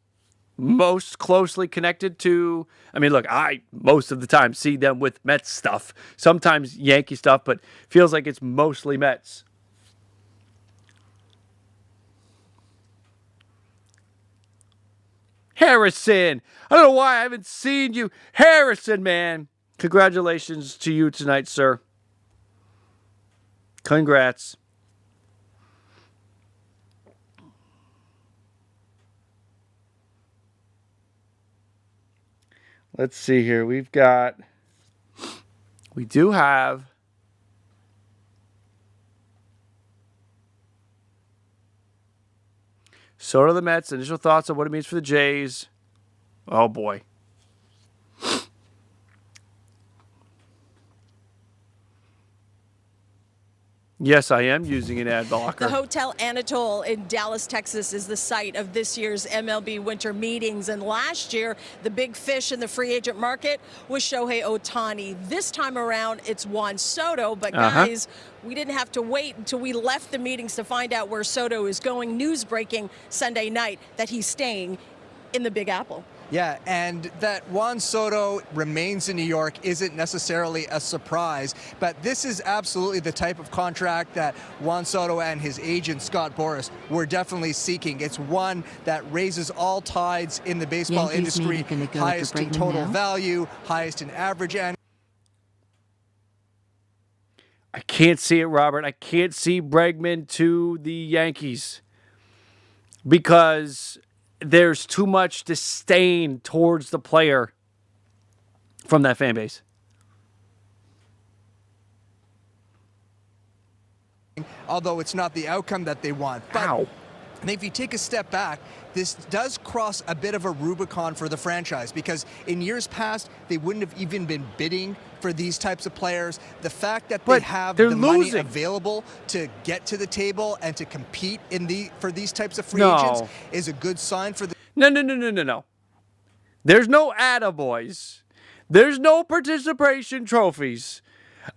most closely connected to, I mean, look, I most of the time see them with Mets stuff, sometimes Yankee stuff, but feels like it's mostly Mets. Harrison, I don't know why I haven't seen you. Harrison, man. Congratulations to you tonight, sir. Congrats. Let's see here. We do have Soto the Mets. Initial thoughts on what it means for the Jays. Oh, boy. Yes, I am using an ad blocker. The Hotel Anatole in Dallas, Texas is the site of this year's MLB winter meetings. And last year, the big fish in the free agent market was Shohei Ohtani. This time around, it's Juan Soto. But guys, we didn't have to wait until we left the meetings to find out where Soto is going. News breaking Sunday night that he's staying in the Big Apple. Yeah, and that Juan Soto remains in New York isn't necessarily a surprise, but this is absolutely the type of contract that Juan Soto and his agent, Scott Boras, were definitely seeking. It's one that raises all tides in the baseball industry, highest in total value, highest in average. And I can't see it, Robert. I can't see Bregman to the Yankees because there's too much disdain towards the player from that fan base. Although it's not the outcome that they want. But and if you take a step back, this does cross a bit of a Rubicon for the franchise because in years past, they wouldn't have even been bidding for these types of players. The fact that they have the money available to get to the table and to compete for these types of free agents is a good sign for the... No. There's no attaboys. There's no participation trophies.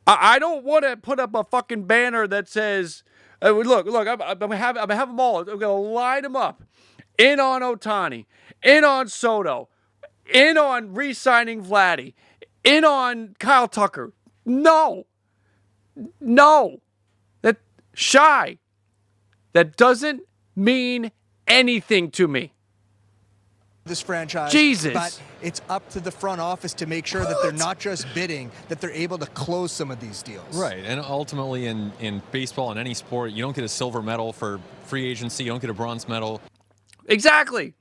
I don't want to put up a fucking banner that says, look, I'm gonna have them all. I'm going to line them up. In on Ohtani. In on Soto. In on re-signing Vladdy. In on Kyle Tucker. No. That shy. That doesn't mean anything to me. This franchise. Jesus. But it's up to the front office to make sure that they're not just bidding, that they're able to close some of these deals. Right, and ultimately in baseball, in any sport, you don't get a silver medal for free agency, you don't get a bronze medal. Exactly.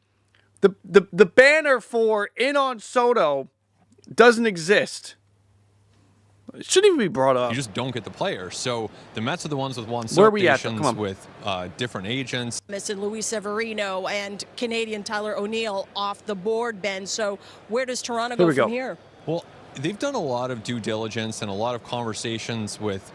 The banner for in on Soto doesn't exist. It shouldn't even be brought up. You just don't get the player. So the Mets are the ones with Juan Soto with different agents. And Luis Severino and Canadian Tyler O'Neill off the board, Ben. So where does Toronto go from here? Well, they've done a lot of due diligence and a lot of conversations with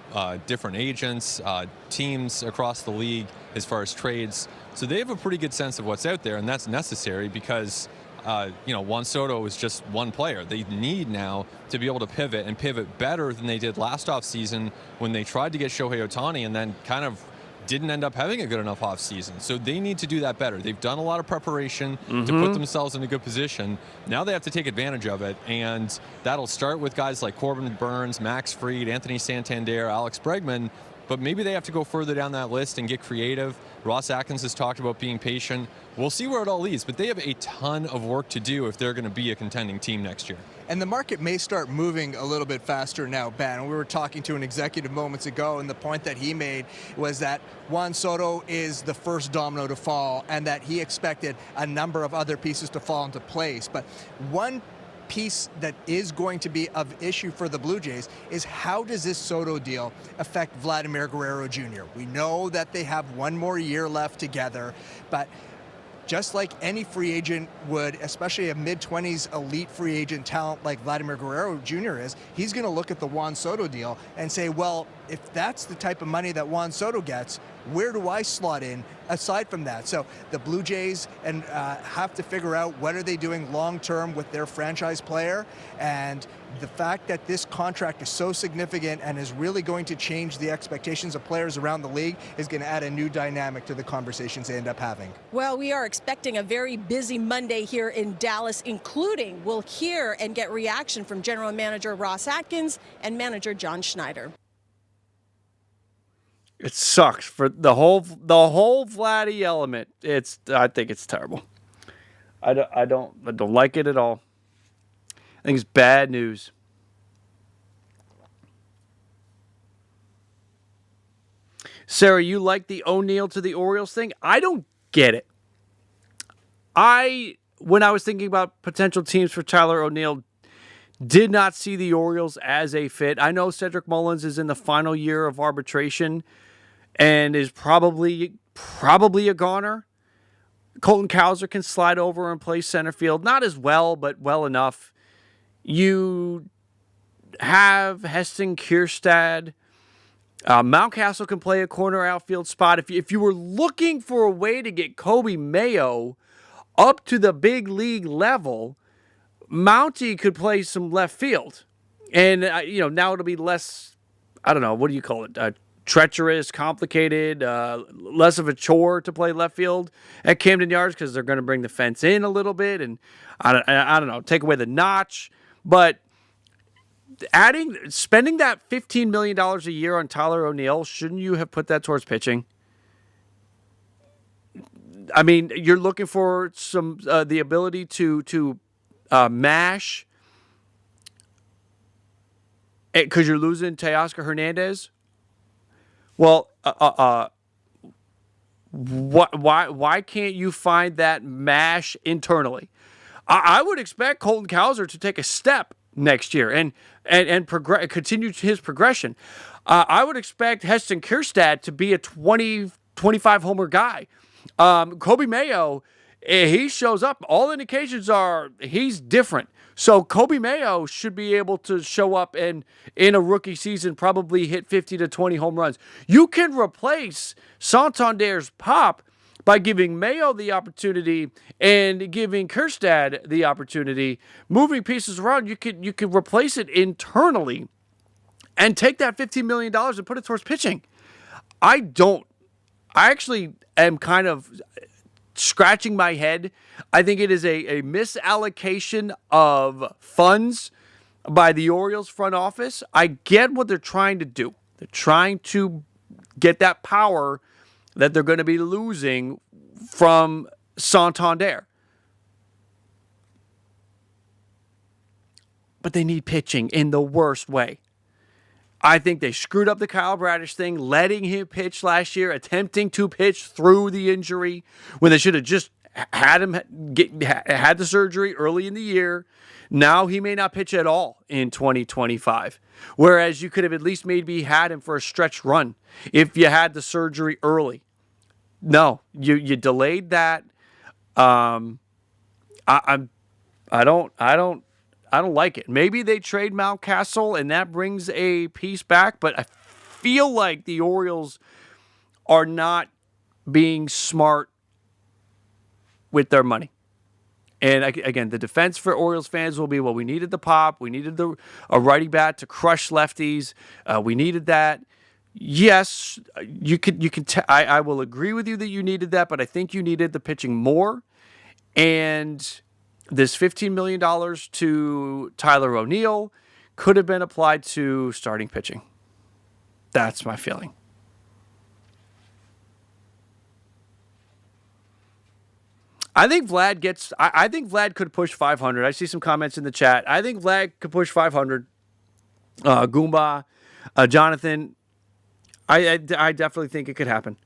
different agents, teams across the league as far as trades. So they have a pretty good sense of what's out there, and that's necessary because Juan Soto is just one player. They need now to be able to pivot and pivot better than they did last offseason when they tried to get Shohei Ohtani and then kind of didn't end up having a good enough offseason. So they need to do that better. They've done a lot of preparation to put themselves in a good position. Now they have to take advantage of it, and that'll start with guys like Corbin Burns, Max Fried, Anthony Santander, Alex Bregman, but maybe they have to go further down that list and get creative. Ross Atkins has talked about being patient. We'll see where it all leads, but they have a ton of work to do if they're going to be a contending team next year. And the market may start moving a little bit faster now, Ben. We were talking to an executive moments ago, and the point that he made was that Juan Soto is the first domino to fall and that he expected a number of other pieces to fall into place. But one piece that is going to be of issue for the Blue Jays is how does this Soto deal affect Vladimir Guerrero Jr.? We know that they have one more year left together, but just like any free agent would, especially a mid-20s elite free agent talent like Vladimir Guerrero Jr. is, he's going to look at the Juan Soto deal and say, well, if that's the type of money that Juan Soto gets, where do I slot in aside from that? So the Blue Jays have to figure out what are they doing long-term with their franchise player, and the fact that this contract is so significant and is really going to change the expectations of players around the league is going to add a new dynamic to the conversations they end up having. Well, we are expecting a very busy Monday here in Dallas, including we'll hear and get reaction from General Manager Ross Atkins and Manager John Schneider. It sucks for the whole Vladdy element. I think it's terrible. I don't like it at all. I think it's bad news. Sarah, you like the O'Neill to the Orioles thing? I don't get it. When I was thinking about potential teams for Tyler O'Neill, did not see the Orioles as a fit. I know Cedric Mullins is in the final year of arbitration and is probably a goner. Colton Cowser can slide over and play center field. Not as well, but well enough. You have Heston Kierstad. Mountcastle can play a corner outfield spot. If you were looking for a way to get Kobe Mayo up to the big league level, Mountie could play some left field. And, now it'll be less, I don't know, what do you call it? Treacherous, complicated, less of a chore to play left field at Camden Yards because they're going to bring the fence in a little bit and I don't know, take away the notch. But spending that $15 million a year on Tyler O'Neill, shouldn't you have put that towards pitching? I mean, you're looking for some the ability to mash because you're losing Teoscar Hernandez. Well, why can't you find that mash internally? I would expect Colton Cowser to take a step next year and continue his progression. I would expect Heston Kierstad to be a 25 homer guy. Kobe Mayo, he shows up. All indications are he's different. So Kobe Mayo should be able to show up and in a rookie season probably hit 50 to 20 home runs. You can replace Santander's pop by giving Mayo the opportunity and giving Kierstad the opportunity. Moving pieces around, you could replace it internally and take that $15 million and put it towards pitching. I actually am kind of scratching my head. I think it is a misallocation of funds by the Orioles front office. I get what they're trying to do. They're trying to get that power that they're going to be losing from Santander. But they need pitching in the worst way. I think they screwed up the Kyle Bradish thing, letting him pitch last year, attempting to pitch through the injury when they should have just had him had the surgery early in the year. Now he may not pitch at all in 2025. Whereas you could have at least maybe had him for a stretch run if you had the surgery early. No, you delayed that. I don't like it. Maybe they trade Mountcastle and that brings a piece back, but I feel like the Orioles are not being smart with their money. And again, the defense for Orioles fans will be, well, we needed the pop. We needed a righty bat to crush lefties. We needed that. Yes, you can. I will agree with you that you needed that, but I think you needed the pitching more. And this $15 million to Tyler O'Neill could have been applied to starting pitching. That's my feeling. I think Vlad could push 500. I see some comments in the chat. I think Vlad could push 500. Goomba, Jonathan, I definitely think it could happen.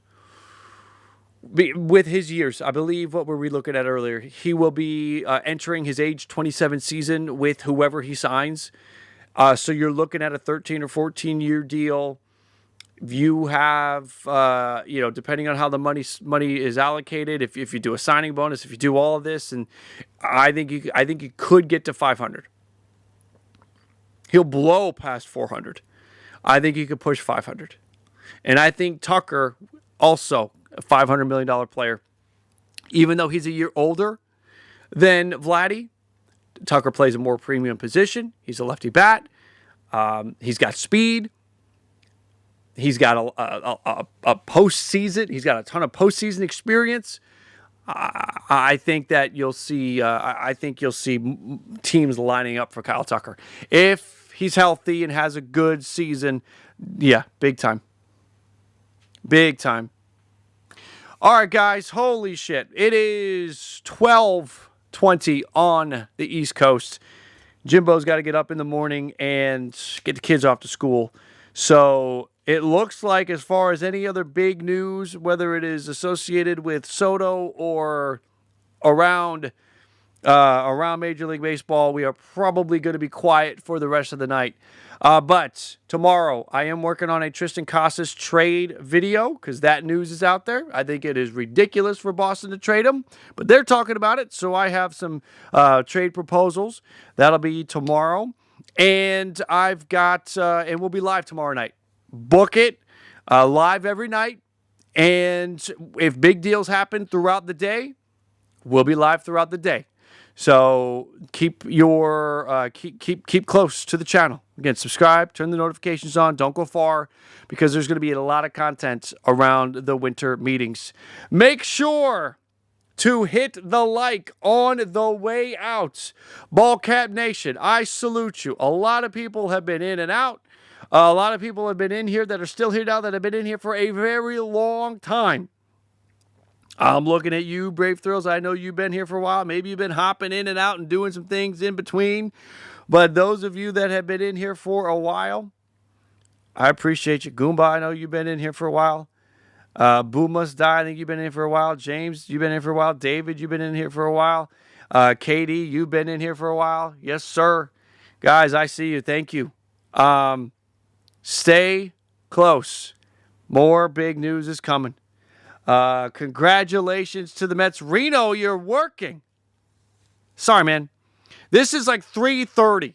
With his years, I believe, what were we looking at earlier? He will be entering his age 27 season with whoever he signs. So you're looking at a 13 or 14 year deal. You have, depending on how the money is allocated, if you do a signing bonus, if you do all of this, and I think you could get to 500. He'll blow past 400. I think he could push 500. And I think Tucker, also a $500 million player, even though he's a year older than Vladdy, Tucker plays a more premium position. He's a lefty bat. He's got speed. He's got a postseason. He's got a ton of postseason experience. I think that you'll see. I think you'll see teams lining up for Kyle Tucker if he's healthy and has a good season. Yeah, big time. Big time. All right, guys. Holy shit! It is 12:20 on the East Coast. Jimbo's got to get up in the morning and get the kids off to school. So it looks like, as far as any other big news, whether it is associated with Soto or around Major League Baseball, we are probably going to be quiet for the rest of the night. But tomorrow, I am working on a Tristan Casas trade video because that news is out there. I think it is ridiculous for Boston to trade him, but they're talking about it. So I have some trade proposals. That'll be tomorrow. And I've got, and we'll be live tomorrow night. Book it live every night. And if big deals happen throughout the day, we'll be live throughout the day. So keep your keep close to the channel. Again, subscribe, turn the notifications on, don't go far, because there's going to be a lot of content around the winter meetings. Make sure to hit the like on the way out. BALLCAP Nation, I salute you. A lot of people have been in and out. A lot of people have been in here that are still here now that have been in here for a very long time. I'm looking at you, Brave Thrills. I know you've been here for a while. Maybe you've been hopping in and out and doing some things in between. But those of you that have been in here for a while, I appreciate you. Goomba, I know you've been in here for a while. Boo Must Die, I think you've been in here for a while. James, you've been in here for a while. David, you've been in here for a while. Katie, you've been in here for a while. Yes, sir. Guys, I see you. Thank you. Stay close. More big news is coming. Congratulations to the Mets. Reno, you're working. Sorry, man. This is like 3:30.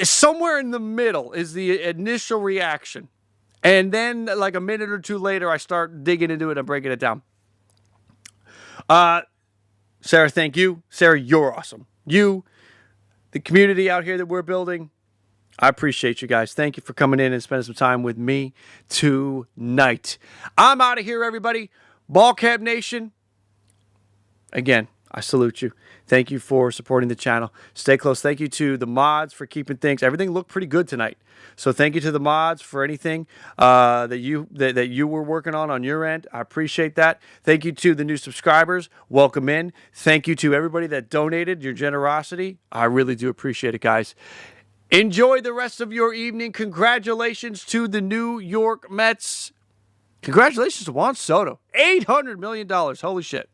Somewhere in the middle is the initial reaction. And then like a minute or two later, I start digging into it and breaking it down. Sarah, thank you. Sarah, you're awesome. You, the community out here that we're building, I appreciate you guys. Thank you for coming in and spending some time with me tonight. I'm out of here, everybody. BALLCAP Nation, again, I salute you. Thank you for supporting the channel. Stay close. Thank you to the mods for keeping everything looked pretty good tonight. So thank you to the mods for anything that you were working on your end. I appreciate that. Thank you to the new subscribers. Welcome in. Thank you to everybody that donated, your generosity. I really do appreciate it, guys. Enjoy the rest of your evening. Congratulations to the New York Mets. Congratulations to Juan Soto. $800 million. Holy shit.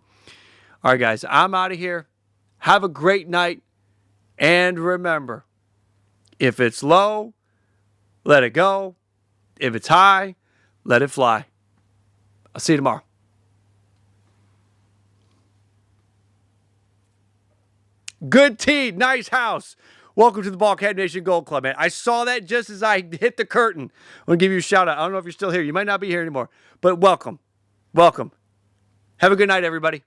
All right, guys, I'm out of here. Have a great night. And remember, if it's low, let it go. If it's high, let it fly. I'll see you tomorrow. Good tea. Nice house. Welcome to the BALLCAP Nation Gold Club, man. I saw that just as I hit the curtain. I'm going to give you a shout out. I don't know if you're still here. You might not be here anymore, but welcome. Welcome. Have a good night, everybody.